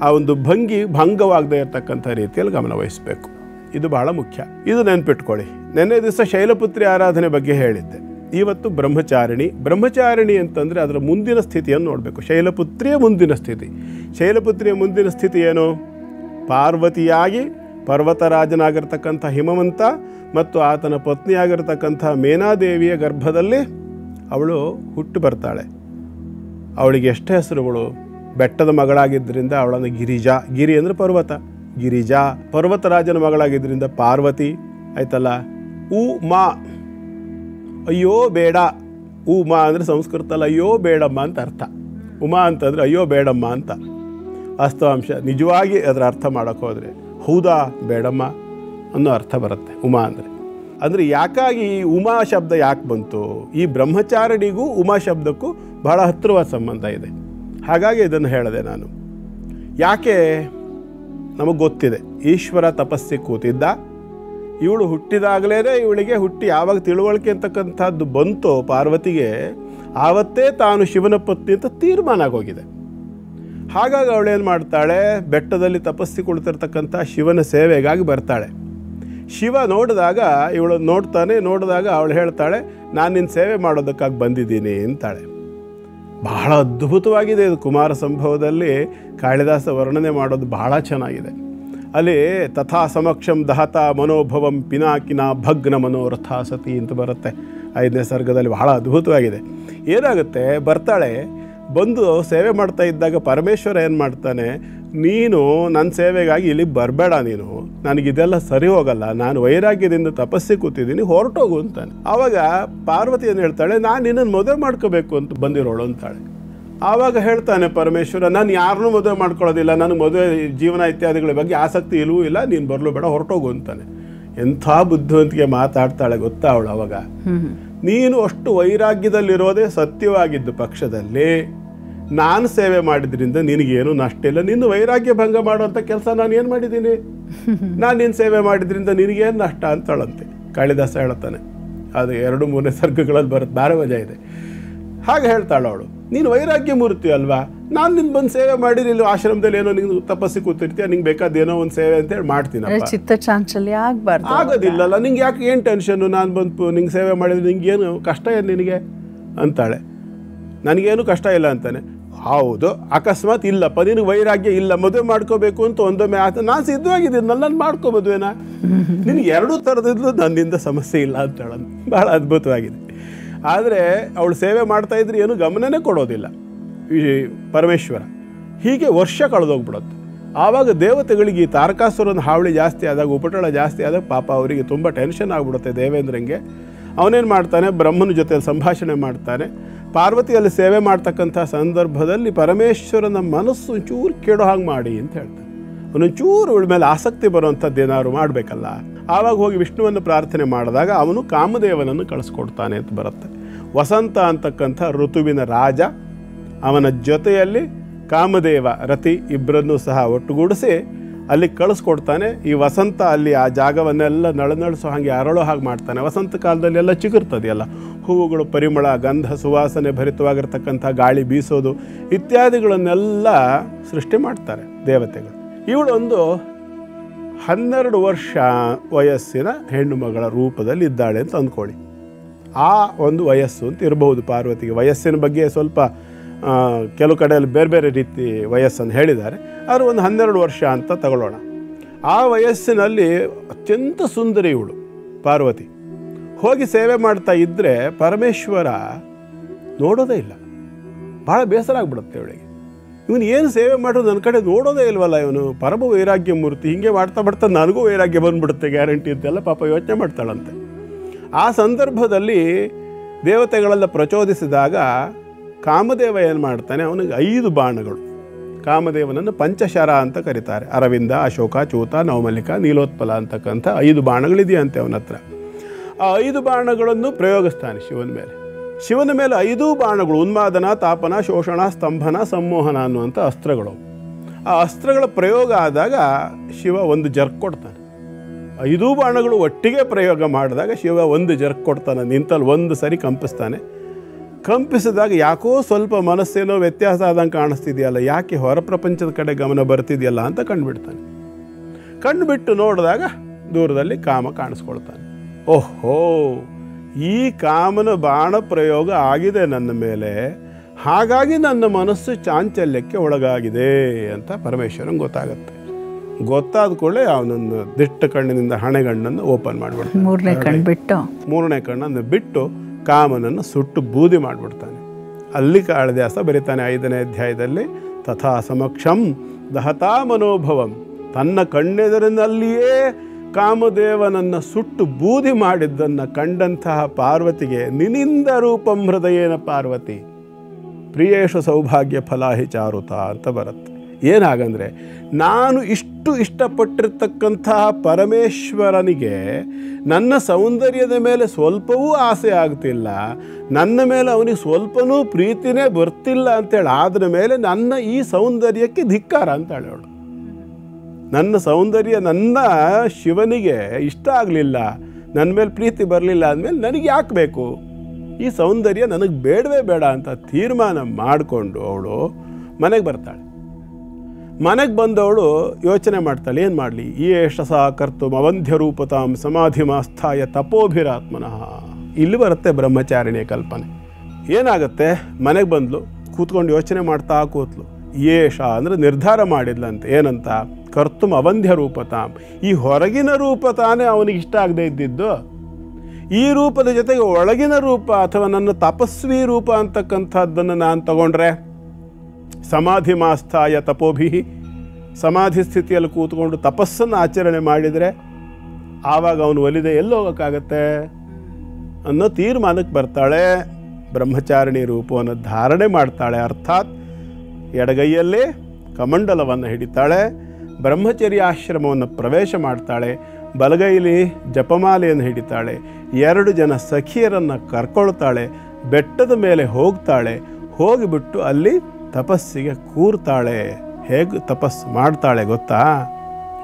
ಆ ಒಂದು ಭಂಗವಾಗದೇ ಇರತಕ್ಕಂಥ ರೀತಿಯಲ್ಲಿ ಗಮನ ವಹಿಸಬೇಕು. ಇದು ಬಹಳ ಮುಖ್ಯ. ಇದು ನೆನ್ಪಿಟ್ಕೊಳ್ಳಿ. ನಿನ್ನೆ ದಿವಸ ಶೈಲಪುತ್ರಿ ಆರಾಧನೆ ಬಗ್ಗೆ ಹೇಳಿದ್ದೆ. ಇವತ್ತು ಬ್ರಹ್ಮಚಾರಿಣಿ ಅಂತಂದರೆ ಅದರ ಮುಂದಿನ ಸ್ಥಿತಿಯನ್ನು ನೋಡಬೇಕು. ಶೈಲಪುತ್ರಿಯ ಮುಂದಿನ ಸ್ಥಿತಿ. ಶೈಲಪುತ್ರಿಯ ಮುಂದಿನ ಸ್ಥಿತಿ ಏನು? ಪಾರ್ವತಿಯಾಗಿ ಪರ್ವತರಾಜನಾಗಿರ್ತಕ್ಕಂಥ ಹಿಮವಂತ ಮತ್ತು ಆತನ ಪತ್ನಿಯಾಗಿರ್ತಕ್ಕಂಥ ಮೇನಾದೇವಿಯ ಗರ್ಭದಲ್ಲಿ ಅವಳು ಹುಟ್ಟು ಬರ್ತಾಳೆ. ಅವಳಿಗೆ ಎಷ್ಟು ಹೆಸರುಗಳು? ಬೆಟ್ಟದ ಮಗಳಾಗಿದ್ದರಿಂದ ಅವಳನ್ನು ಗಿರಿಜಾ, ಗಿರಿ ಅಂದರೆ ಪರ್ವತ, ಗಿರಿಜಾ. ಪರ್ವತರಾಜನ ಮಗಳಾಗಿದ್ದರಿಂದ ಪಾರ್ವತಿ ಆಯ್ತಲ್ಲ. ಉಮಾ, ಅಯ್ಯೋ ಬೇಡ. ಉಮಾ ಅಂದರೆ ಸಂಸ್ಕೃತಲ್ಲ ಅಯ್ಯೋ ಬೇಡಮ್ಮ ಅಂತ ಅರ್ಥ. ಉಮಾ ಅಂತಂದರೆ ಅಯ್ಯೋ ಬೇಡಮ್ಮ ಅಂತ ವಾಸ್ತವಾಂಶ. ನಿಜವಾಗಿ ಅದರ ಅರ್ಥ ಮಾಡೋಕ್ಕೆ ಹೋದರೆ ಹೌದಾ ಬೇಡಮ್ಮ ಅನ್ನೋ ಅರ್ಥ ಬರುತ್ತೆ ಉಮಾ ಅಂದರೆ. ಅಂದರೆ ಯಾಕಾಗಿ ಈ ಉಮಾ ಶಬ್ದ ಯಾಕೆ ಬಂತು? ಈ ಬ್ರಹ್ಮಚಾರಿಣಿಗೂ ಉಮಾ ಶಬ್ದಕ್ಕೂ ಬಹಳ ಹತ್ತಿರವಾದ ಸಂಬಂಧ ಇದೆ. ಹಾಗಾಗಿ ಇದನ್ನು ಹೇಳಿದೆ ನಾನು. ಯಾಕೆ? ನಮಗೆ ಗೊತ್ತಿದೆ, ಈಶ್ವರ ತಪಸ್ಸಿಗೆ ಕೂತಿದ್ದ. ಇವಳು ಹುಟ್ಟಿದಾಗಲೇ ಇವಳಿಗೆ ಯಾವಾಗ ತಿಳುವಳಿಕೆ ಅಂತಕ್ಕಂಥದ್ದು ಬಂತೋ ಪಾರ್ವತಿಗೆ, ಆವತ್ತೇ ತಾನು ಶಿವನ ಪತ್ನಿ ಅಂತ ತೀರ್ಮಾನ ಆಗೋಗಿದೆ. ಹಾಗಾಗಿ ಅವಳೇನು ಮಾಡ್ತಾಳೆ, ಬೆಟ್ಟದಲ್ಲಿ ತಪಸ್ಸಿ ಕುಳಿತಿರ್ತಕ್ಕಂಥ ಶಿವನ ಸೇವೆಗಾಗಿ ಬರ್ತಾಳೆ. ಶಿವ ನೋಡಿದಾಗ ಇವಳು ನೋಡಿದಾಗ ಅವಳು ಹೇಳ್ತಾಳೆ, ನಾನು ನಿನ್ನ ಸೇವೆ ಮಾಡೋದಕ್ಕಾಗಿ ಬಂದಿದ್ದೀನಿ ಅಂತಾಳೆ. ಬಹಳ ಅದ್ಭುತವಾಗಿದೆ ಇದು. ಕುಮಾರ ಸಂಭವದಲ್ಲಿ ಕಾಳಿದಾಸ ವರ್ಣನೆ ಮಾಡೋದು ಬಹಳ ಚೆನ್ನಾಗಿದೆ. ಅಲ್ಲಿ ತಥಾ ಸಮಕ್ಷಂ ದಹತ ಮನೋಭವಂ ಪಿನಾಕಿನ ಭಗ್ನ ಮನೋರಥ ಸತಿ ಅಂತ ಬರುತ್ತೆ 5ನೇ ಸರ್ಗದಲ್ಲಿ. ಬಹಳ ಅದ್ಭುತವಾಗಿದೆ. ಏನಾಗುತ್ತೆ, ಬರ್ತಾಳೆ, ಬಂದು ಸೇವೆ ಮಾಡ್ತಾ ಇದ್ದಾಗ ಪರಮೇಶ್ವರ ಏನು ಮಾಡ್ತಾನೆ, ನೀನು ನನ್ನ ಸೇವೆಗಾಗಿ ಇಲ್ಲಿಗೆ ಬರಬೇಡ, ನೀನು ನನಗಿದೆಲ್ಲ ಸರಿ ಹೋಗಲ್ಲ, ನಾನು ವೈರಾಗ್ಯದಿಂದ ತಪಸ್ಸಿಗೆ ಕೂತಿದ್ದೀನಿ, ಹೊರಟೋಗು ಅಂತಾನೆ. ಆವಾಗ ಪಾರ್ವತಿ ಏನು ಹೇಳ್ತಾಳೆ, ನಾನು ನಿನ್ನನ್ನು ಮದುವೆ ಮಾಡ್ಕೋಬೇಕು ಅಂತ ಬಂದಿರೋಳು ಅಂತಾಳೆ. ಆವಾಗ ಹೇಳ್ತಾನೆ ಪರಮೇಶ್ವರ, ನಾನು ಯಾರನ್ನೂ ಮದುವೆ ಮಾಡ್ಕೊಳ್ಳೋದಿಲ್ಲ, ನನಗೆ ಮದುವೆ ಜೀವನ ಇತ್ಯಾದಿಗಳ ಬಗ್ಗೆ ಆಸಕ್ತಿ ಇಲ್ಲವೂ ಇಲ್ಲ, ನೀನು ಬರಲು ಬೇಡ, ಹೊರಟೋಗು ಅಂತಾನೆ. ಎಂಥ ಬುದ್ಧಿವಂತಿಗೆ ಮಾತಾಡ್ತಾಳೆ ಗೊತ್ತಾ ಅವಳು. ಅವಾಗ ನೀನು ಅಷ್ಟು ವೈರಾಗ್ಯದಲ್ಲಿರೋದೇ ಸತ್ಯವಾಗಿದ್ದು ಪಕ್ಷದಲ್ಲಿ ನಾನು ಸೇವೆ ಮಾಡಿದ್ರಿಂದ ನಿನಗೇನು ನಷ್ಟ ಇಲ್ಲ, ನಿನ್ನ ವೈರಾಗ್ಯ ಭಂಗ ಮಾಡುವಂಥ ಕೆಲಸ ನಾನು ಏನು ಮಾಡಿದ್ದೀನಿ, ನಾನು ನಿನ್ನ ಸೇವೆ ಮಾಡಿದ್ರಿಂದ ನಿನಗೇನು ನಷ್ಟ ಅಂತಾಳಂತೆ. ಕಾಳಿದಾಸ ಹೇಳ್ತಾನೆ, ಅದು 2-3 ಸರ್ಗಗಳಲ್ಲಿ ಬರುತ್ತೆ, ಬಾರ ಮಜಾ ಇದೆ. ಹಾಗೆ ಹೇಳ್ತಾಳೆ ಅವಳು, ನೀನು ವೈರಾಗ್ಯ ಮೂರ್ತಿ ಅಲ್ವಾ, ನಾನು ನಿನ್ನ ಬಂದು ಸೇವೆ ಮಾಡಿ ಇಲ್ಲಿ ಆಶ್ರಮದಲ್ಲಿ ಏನೋ ನಿಂಗೆ ತಪಸ್ಸಿ ಕೂತಿರ್ತೀಯ, ನಿಂಗೆ ಬೇಕಾದೇನೋ ಒಂದು ಸೇವೆ ಅಂತೇಳಿ ಮಾಡ್ತೀನಪ್ಪ, ಚಿತ್ತಚಾಂಚಲ್ಯ ಆಗಬಾರ್ದು. ಆಗೋದಿಲ್ಲಲ್ಲ, ನಿಂಗೆ ಯಾಕೆ ಏನು ಟೆನ್ಷನ್ನು, ನಾನು ಬಂದು ನಿಂಗೆ ಸೇವೆ ಮಾಡಿದ್ರೆ ನಿಂಗೇನು ಕಷ್ಟ ಏನು ನಿನಗೆ ಅಂತಾಳೆ. ನನಗೇನು ಕಷ್ಟ ಇಲ್ಲ ಅಂತಾನೆ. ಹೌದು, ಅಕಸ್ಮಾತ್ ಇಲ್ಲಪ್ಪ ನಿನಗೆ ವೈರಾಗ್ಯ ಇಲ್ಲ, ಮದುವೆ ಮಾಡ್ಕೋಬೇಕು ಅಂತ ಒಂದೊಮ್ಮೆ ಆತ, ನಾನು ಸಿದ್ಧವಾಗಿದ್ದೀನಿ, ನನ್ನನ್ನು ಮಾಡ್ಕೋ ಮದುವೆನಾ, ನಿನಗೆ 2 ಥರದಿದ್ಲು ನನ್ನಿಂದ ಸಮಸ್ಯೆ ಇಲ್ಲ ಅಂತಾಳ. ಭಾಳ ಅದ್ಭುತವಾಗಿದೆ. ಆದರೆ ಅವಳು ಸೇವೆ ಮಾಡ್ತಾಯಿದ್ರೆ ಏನು ಗಮನನೇ ಕೊಡೋದಿಲ್ಲ ಈ ಪರಮೇಶ್ವರ. ಹೀಗೆ ವರ್ಷ ಕಳೆದೋಗ್ಬಿಡುತ್ತೆ. ಆವಾಗ ದೇವತೆಗಳಿಗೆ ಈ ತಾರಕಾಸುರನ ಹಾವಳಿ ಜಾಸ್ತಿ ಆದಾಗ, ಉಪಟಳ ಜಾಸ್ತಿ ಆದಾಗ ಪಾಪ ಅವರಿಗೆ ತುಂಬ ಟೆನ್ಷನ್ ಆಗಿಬಿಡುತ್ತೆ ದೇವೇಂದ್ರಂಗೆ. ಅವನೇನು ಮಾಡ್ತಾನೆ, ಬ್ರಹ್ಮನ ಜೊತೆ ಸಂಭಾಷಣೆ ಮಾಡ್ತಾನೆ. ಪಾರ್ವತಿಯಲ್ಲಿ ಸೇವೆ ಮಾಡ್ತಕ್ಕಂಥ ಸಂದರ್ಭದಲ್ಲಿ ಪರಮೇಶ್ವರನ ಮನಸ್ಸು ಒಂಚೂರು ಕೆಡೋ ಹಾಗೆ ಮಾಡಿ ಅಂತ ಹೇಳ್ತಾನೆ. ಅವನೊಂಚೂರು ಇವಳ ಮೇಲೆ ಆಸಕ್ತಿ ಬರುವಂಥದ್ದು ಏನಾದ್ರು ಮಾಡಬೇಕಲ್ಲ. ಆವಾಗ ಹೋಗಿ ವಿಷ್ಣುವನ್ನು ಪ್ರಾರ್ಥನೆ ಮಾಡಿದಾಗ ಅವನು ಕಾಮದೇವನನ್ನು ಕಳಿಸ್ಕೊಡ್ತಾನೆ ಅಂತ ಬರುತ್ತೆ. ವಸಂತ ಅಂತಕ್ಕಂಥ ಋತುವಿನ ರಾಜ, ಅವನ ಜೊತೆಯಲ್ಲಿ ಕಾಮದೇವ ರತಿ ಇಬ್ಬರನ್ನೂ ಸಹ ಒಟ್ಟುಗೂಡಿಸಿ ಅಲ್ಲಿ ಕಳಿಸ್ಕೊಡ್ತಾನೆ. ಈ ವಸಂತ ಅಲ್ಲಿ ಆ ಜಾಗವನ್ನೆಲ್ಲ ನಳನಳಿಸೋ ಹಾಗೆ ಅರಳೋ ಹಾಗೆ ಮಾಡ್ತಾನೆ. ವಸಂತ ಕಾಲದಲ್ಲಿ ಎಲ್ಲ ಚಿಗುರ್ತದೆಯಲ್ಲ, ಹೂವುಗಳು ಪರಿಮಳ, ಗಂಧ, ಸುವಾಸನೆ ಭರಿತವಾಗಿರ್ತಕ್ಕಂಥ ಗಾಳಿ ಬೀಸೋದು ಇತ್ಯಾದಿಗಳನ್ನೆಲ್ಲ ಸೃಷ್ಟಿ ಮಾಡ್ತಾರೆ ದೇವತೆಗಳು. ಇವಳೊಂದು 12 ವರ್ಷ ವಯಸ್ಸಿನ ಹೆಣ್ಣು ಮಗಳ ರೂಪದಲ್ಲಿ ಇದ್ದಾಳೆ ಅಂತ ಅಂದ್ಕೊಳ್ಳಿ. ಆ ಒಂದು ವಯಸ್ಸು ಅಂತ ಇರಬಹುದು ಪಾರ್ವತಿಗೆ. ವಯಸ್ಸಿನ ಬಗ್ಗೆ ಸ್ವಲ್ಪ ಕೆಲವು ಕಡೆಯಲ್ಲಿ ಬೇರೆ ಬೇರೆ ರೀತಿ ವಯಸ್ಸನ್ನು ಹೇಳಿದ್ದಾರೆ. ಆದರೆ ಒಂದು 12 ವರ್ಷ ಅಂತ ತಗೊಳ್ಳೋಣ. ಆ ವಯಸ್ಸಿನಲ್ಲಿ ಅತ್ಯಂತ ಸುಂದರಿ ಇವಳು ಪಾರ್ವತಿ. ಹೋಗಿ ಸೇವೆ ಮಾಡ್ತಾ ಇದ್ದರೆ ಪರಮೇಶ್ವರ ನೋಡೋದೇ ಇಲ್ಲ. ಭಾಳ ಬೇಸರ ಆಗಿಬಿಡುತ್ತೆ ಇವಳಿಗೆ. ಇವನು ಏನು ಸೇವೆ ಮಾಡೋದು, ನನ್ನ ಕಡೆ ನೋಡೋದೇ ಇಲ್ವಲ್ಲ, ಇವನು ಪರಮ ವೈರಾಗ್ಯ ಮೂರ್ತಿ, ಹೀಗೆ ಮಾಡ್ತಾ ನನಗೂ ವೈರಾಗ್ಯ ಬಂದುಬಿಡುತ್ತೆ ಗ್ಯಾರಂಟಿ ಅಂತೆಲ್ಲ ಪಾಪ ಯೋಚನೆ ಮಾಡ್ತಾಳಂತೆ. ಆ ಸಂದರ್ಭದಲ್ಲಿ ದೇವತೆಗಳೆಲ್ಲ ಪ್ರಚೋದಿಸಿದಾಗ ಕಾಮದೇವ ಏನು ಮಾಡ್ತಾನೆ, ಅವನಿಗೆ 5 ಬಾಣಗಳು, ಕಾಮದೇವನನ್ನು ಪಂಚಶರ ಅಂತ ಕರೀತಾರೆ. ಅರವಿಂದ, ಅಶೋಕ, ಚೂತ, ನವಮಲ್ಲಿಕ, ನೀಲೋತ್ಪಲ ಅಂತಕ್ಕಂಥ 5 ಬಾಣಗಳಿದೆಯಂತೆ ಅವನ ಹತ್ರ. ಆ 5 ಬಾಣಗಳನ್ನು ಪ್ರಯೋಗಿಸ್ತಾನೆ ಶಿವನ ಮೇಲೆ 5 ಬಾಣಗಳು, ಉನ್ಮಾದನ, ತಾಪನ, ಶೋಷಣ, ಸ್ತಂಭನ, ಸಂಮೋಹನ ಅನ್ನುವಂಥ ಅಸ್ತ್ರಗಳು. ಆ ಅಸ್ತ್ರಗಳ ಪ್ರಯೋಗ ಆದಾಗ ಶಿವ ಒಂದು ಜರ್ಕ್ ಕೊಡ್ತಾನೆ. 5 ಬಾಣಗಳು ಒಟ್ಟಿಗೆ ಪ್ರಯೋಗ ಮಾಡಿದಾಗ ಶಿವ ಒಂದು ಜರ್ಕ್ ಕೊಡ್ತಾನೆ. ನಿಂತಲ್ಲಿ ಒಂದು ಸರಿ ಕಂಪಿಸ್ತಾನೆ. ಕಂಪಿಸಿದಾಗ ಯಾಕೋ ಸ್ವಲ್ಪ ಮನಸ್ಸೇನೋ ವ್ಯತ್ಯಾಸ ಆದಂಗೆ ಕಾಣಿಸ್ತಿದೆಯಲ್ಲ, ಯಾಕೆ ಹೊರ ಪ್ರಪಂಚದ ಕಡೆ ಗಮನ ಬರ್ತಿದೆಯಲ್ಲ ಅಂತ ಕಂಡುಬಿಡ್ತಾನೆ. ಕಂಡುಬಿಟ್ಟು ನೋಡಿದಾಗ ದೂರದಲ್ಲಿ ಕಾಮ ಕಾಣಿಸ್ಕೊಳ್ತಾನೆ. ಓಹೋ, ಈ ಕಾಮನ ಬಾಣ ಪ್ರಯೋಗ ಆಗಿದೆ ನನ್ನ ಮೇಲೆ, ಹಾಗಾಗಿ ನನ್ನ ಮನಸ್ಸು ಚಾಂಚಲ್ಯಕ್ಕೆ ಒಳಗಾಗಿದೆ ಅಂತ ಪರಮೇಶ್ವರನ್ ಗೊತ್ತಾಗುತ್ತೆ. ಗೊತ್ತಾದ ಕೂಡಲೇ ಅವನನ್ನು ದಿಟ್ಟ ಕಣ್ಣಿನಿಂದ ಹಣೆಗಣ್ಣನ್ನು ಓಪನ್ ಮಾಡಿಬಿಡ್ತಾನೆ. 3ನೇ ಕಣ್ಣನ್ನು ಬಿಟ್ಟು ಕಾಮನನ್ನು ಸುಟ್ಟು ಬೂದಿ ಮಾಡಿಬಿಡ್ತಾನೆ. ಅಲ್ಲಿ ಕಾಳಿದಾಸ ಬರೀತಾನೆ 5ನೇ ಅಧ್ಯಾಯದಲ್ಲಿ, ತಥಾ ಸಮಕ್ಷಂ ದಹತಾ ಮನೋಭವಂ. ತನ್ನ ಕಣ್ಣೆದುರಿನಲ್ಲಿಯೇ ಕಾಮದೇವನನ್ನು ಸುಟ್ಟು ಬೂದಿ ಮಾಡಿದ್ದನ್ನು ಕಂಡಂತಹ ಪಾರ್ವತಿಗೆ ನಿನಿಂದ ರೂಪಂ ಹೃದಯೇನ ಪಾರ್ವತಿ ಪ್ರಿಯೇಶು ಸೌಭಾಗ್ಯ ಫಲಾಹಿ ಚಾರುತ ಅಂತ ಬರುತ್ತೆ. ಏನಾಗಂದರೆ, ನಾನು ಇಷ್ಟು ಇಷ್ಟಪಟ್ಟಿರ್ತಕ್ಕಂತಹ ಪರಮೇಶ್ವರನಿಗೆ ನನ್ನ ಸೌಂದರ್ಯದ ಮೇಲೆ ಸ್ವಲ್ಪವೂ ಆಸೆ ಆಗ್ತಿಲ್ಲ, ನನ್ನ ಮೇಲೆ ಅವನಿಗೆ ಸ್ವಲ್ಪನೂ ಪ್ರೀತಿನೇ ಬರ್ತಿಲ್ಲ ಅಂತೇಳಿ ಆದ್ರ ಮೇಲೆ ನನ್ನ ಈ ಸೌಂದರ್ಯಕ್ಕೆ ಧಿಕ್ಕಾರ ಅಂತೇಳಿ ಅವಳು. ನನ್ನ ಸೌಂದರ್ಯ ನನ್ನ ಶಿವನಿಗೆ ಇಷ್ಟ ಆಗಲಿಲ್ಲ, ನನ್ನ ಮೇಲೆ ಪ್ರೀತಿ ಬರಲಿಲ್ಲ ಅಂದಮೇಲೆ ನನಗೆ ಯಾಕೆ ಬೇಕು, ಈ ಸೌಂದರ್ಯ ನನಗೆ ಬೇಡವೇ ಬೇಡ ಅಂತ ತೀರ್ಮಾನ ಮಾಡಿಕೊಂಡು ಅವಳು ಮನೆಗೆ ಬರ್ತಾಳೆ. ಮನೆಗೆ ಬಂದವಳು ಯೋಚನೆ ಮಾಡ್ತಾಳೆ, ಏನು ಮಾಡಲಿ, ಈ ಯಶಸ ಕರ್ತು ಅವಂಧ್ಯ ರೂಪತಾಂ ಸಮಾಧಿ ಮಾಸ್ಥಾಯ ತಪೋಭಿರಾತ್ಮನಃ. ಇಲ್ಲಿ ಬರುತ್ತೆ ಬ್ರಹ್ಮಚಾರಿಣಿಯ ಕಲ್ಪನೆ. ಏನಾಗುತ್ತೆ, ಮನೆಗೆ ಬಂದ್ಲು, ಕೂತ್ಕೊಂಡು ಯೋಚನೆ ಮಾಡ್ತಾ ಕೂತ್ಲು. ಯೇಷ ಅಂದರೆ ನಿರ್ಧಾರ ಮಾಡಿದ್ಲಂತೆ, ಏನಂತ, ಕರ್ತುಂ ಅವಂಧ್ಯ ರೂಪತಾಂ, ಈ ಹೊರಗಿನ ರೂಪ ತಾನೇ ಅವನಿಗೆ ಇಷ್ಟ ಆಗದೆ ಇದ್ದಿದ್ದು, ಈ ರೂಪದ ಜೊತೆಗೆ ಒಳಗಿನ ರೂಪ ಅಥವಾ ನನ್ನ ತಪಸ್ವಿ ರೂಪ ಅಂತಕ್ಕಂಥದ್ದನ್ನು ನಾನು ತಗೊಂಡ್ರೆ, ಸಮಾಧಿ ಮಾಸ್ಥಾಯ ತಪೋಭಿ, ಸಮಾಧಿ ಸ್ಥಿತಿಯಲ್ಲಿ ಕೂತ್ಕೊಂಡು ತಪಸ್ಸನ್ನು ಆಚರಣೆ ಮಾಡಿದರೆ ಆವಾಗ ಅವನು ಒಲಿದೆ ಎಲ್ಲಿ ಹೋಗೋಕ್ಕಾಗತ್ತೆ ಅನ್ನೋ ತೀರ್ಮಾನಕ್ಕೆ ಬರ್ತಾಳೆ. ಬ್ರಹ್ಮಚಾರಿಣಿ ರೂಪವನ್ನು ಧಾರಣೆ ಮಾಡ್ತಾಳೆ. ಅರ್ಥಾತ್ ಎಡಗೈಯಲ್ಲೇ ಕಮಂಡಲವನ್ನು ಹಿಡಿತಾಳೆ, ಬ್ರಹ್ಮಚರ್ಯಾಶ್ರಮವನ್ನು ಪ್ರವೇಶ ಮಾಡ್ತಾಳೆ, ಬಲಗೈಲಿ ಜಪಮಾಲೆಯನ್ನು ಹಿಡಿತಾಳೆ, 2 ಜನ ಸಖಿಯರನ್ನು ಕರ್ಕೊಳ್ತಾಳೆ, ಬೆಟ್ಟದ ಮೇಲೆ ಹೋಗ್ತಾಳೆ, ಹೋಗಿಬಿಟ್ಟು ಅಲ್ಲಿ ತಪಸ್ಸಿಗೆ ಕೂರ್ತಾಳೆ. ಹೇಗೆ ತಪಸ್ಸು ಮಾಡ್ತಾಳೆ ಗೊತ್ತಾ?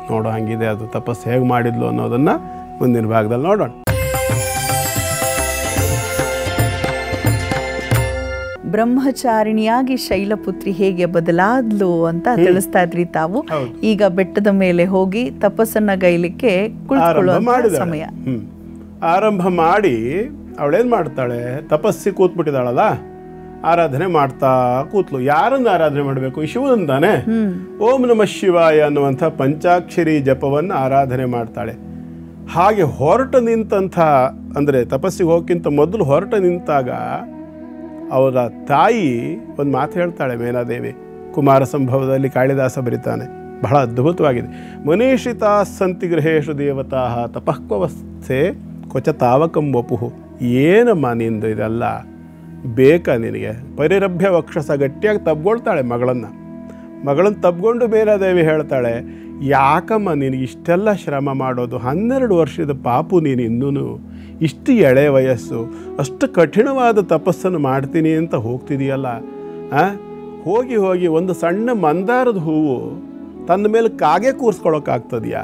ನೋಡೋ ಹಂಗಿದೆ ಅದು ತಪಸ್ಸು ಹೇಗೆ ಮಾಡಿದ್ಲು ಅನ್ನೋದನ್ನು ಮುಂದಿನ ಭಾಗದಲ್ಲಿ ನೋಡೋಣ. ಬ್ರಹ್ಮಚಾರಿಣಿಯಾಗಿ ಶೈಲಪುತ್ರಿ ಹೇಗೆ ಬದಲಾದ್ಲು ಅಂತ ತಿಳಿಸ್ತಾ ಇದ್ರಿ ತಾವು. ಈಗ ಬೆಟ್ಟದ ಮೇಲೆ ಹೋಗಿ ತಪಸ್ಸನ್ನ ಗೈಲಿಕ್ಕೆ ಕುಳಿತುಕೊಳ್ಳುವ ಸಮಯ. ಆರಂಭ ಮಾಡಿ ಅವಳೇನು ಮಾಡ್ತಾಳೆ, ತಪಸ್ಸಿ ಕೂತ್ಬಿಟ್ಟಿದ್ದಾಳಲ್ಲ, ಆರಾಧನೆ ಮಾಡ್ತಾ ಕೂತ್ಲು. ಯಾರನ್ನು ಆರಾಧನೆ ಮಾಡಬೇಕು? ಶಿವನನ್ನು ತಾನೆ. ಓಂ ನಮಃ ಶಿವಾಯ ಅನ್ನುವಂಥ ಪಂಚಾಕ್ಷರಿ ಜಪವನ್ನು ಆರಾಧನೆ ಮಾಡ್ತಾಳೆ. ಹಾಗೆ ಹೊರಟು ನಿಂತಹ, ಅಂದರೆ ತಪಸ್ಸಿಗೆ ಹೋಗಕ್ಕಿಂತ ಮೊದಲು ಹೊರಟು ನಿಂತಾಗ ಅವರ ತಾಯಿ ಒಂದು ಮಾತು ಹೇಳ್ತಾಳೆ, ಮೇನಾದೇವಿ. ಕುಮಾರ ಸಂಭವದಲ್ಲಿ ಕಾಳಿದಾಸ ಬರಿತಾನೆ, ಬಹಳ ಅದ್ಭುತವಾಗಿದೆ. ಮನೀಷಿತಾ ಸಂತಿ ಗೃಹೇಶು ದೇವತಾ ತಪಃಕ್ವವಸ್ಥೆ ಕೊಚ ತಾವಕಂ ವಪುಹು. ಏನಮ್ಮ ನಿಂದು ಇದೆಲ್ಲ ಬೇಕಾ ನಿನಗೆ? ಪರಿರಭ್ಯ ವಕ್ಷಸ, ಗಟ್ಟಿಯಾಗಿ ತಬ್ಕೊಳ್ತಾಳೆ ಮಗಳನ್ನು ತಬ್ಕೊಂಡು ಮೇನಾದೇವಿ ಹೇಳ್ತಾಳೆ, ಯಾಕಮ್ಮ ನಿನಗೆ ಇಷ್ಟೆಲ್ಲ ಶ್ರಮ ಮಾಡೋದು? 12 ವರ್ಷದ ಪಾಪು ನೀನು, ಇನ್ನೂ ಇಷ್ಟು ಎಳೆ ವಯಸ್ಸು, ಅಷ್ಟು ಕಠಿಣವಾದ ತಪಸ್ಸನ್ನು ಮಾಡ್ತೀನಿ ಅಂತ ಹೋಗ್ತಿದೆಯಲ್ಲ. ಹೋಗಿ ಹೋಗಿ ಒಂದು ಸಣ್ಣ ಮಂದಾರದ ಹೂವು ತನ್ನ ಮೇಲೆ ಕಾಗೆ ಕೂರಿಸ್ಕೊಳ್ಳೋಕ್ಕಾಗ್ತದೆಯಾ?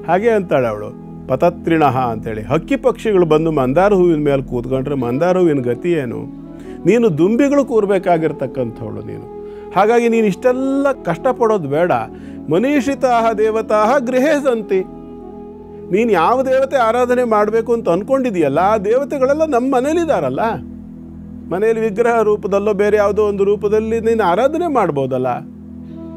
ಹಾಗೆ ಅಂತಾಳೆ ಅವಳು. ಪತತ್ರಿಣಃ ಅಂತೇಳಿ ಹಕ್ಕಿ ಪಕ್ಷಿಗಳು ಬಂದು ಮಂದಾರ ಹೂವಿನ ಮೇಲೆ ಕೂತ್ಕೊಂಡ್ರೆ ಮಂದಾರ ಹೂವಿನ ಗತಿ ಏನು? ನೀನು ದುಂಬಿಗಳು ಕೂರ್ಬೇಕಾಗಿರ್ತಕ್ಕಂಥವಳು ನೀನು. ಹಾಗಾಗಿ ನೀನು ಇಷ್ಟೆಲ್ಲ ಕಷ್ಟಪಡೋದು ಬೇಡ. ಮನೀಷಿತಾ ದೇವತಾ ಗೃಹೇ ಸಂತಿ. ನೀನು ಯಾವ ದೇವತೆ ಆರಾಧನೆ ಮಾಡಬೇಕು ಅಂತ ಅಂದ್ಕೊಂಡಿದೆಯಲ್ಲ, ಆ ದೇವತೆಗಳೆಲ್ಲ ನಮ್ಮ ಮನೇಲಿದ್ದಾರಲ್ಲ. ಮನೆಯಲ್ಲಿ ವಿಗ್ರಹ ರೂಪದಲ್ಲೋ ಬೇರೆ ಯಾವುದೋ ಒಂದು ರೂಪದಲ್ಲಿ ನೀನು ಆರಾಧನೆ ಮಾಡ್ಬೋದಲ್ಲ.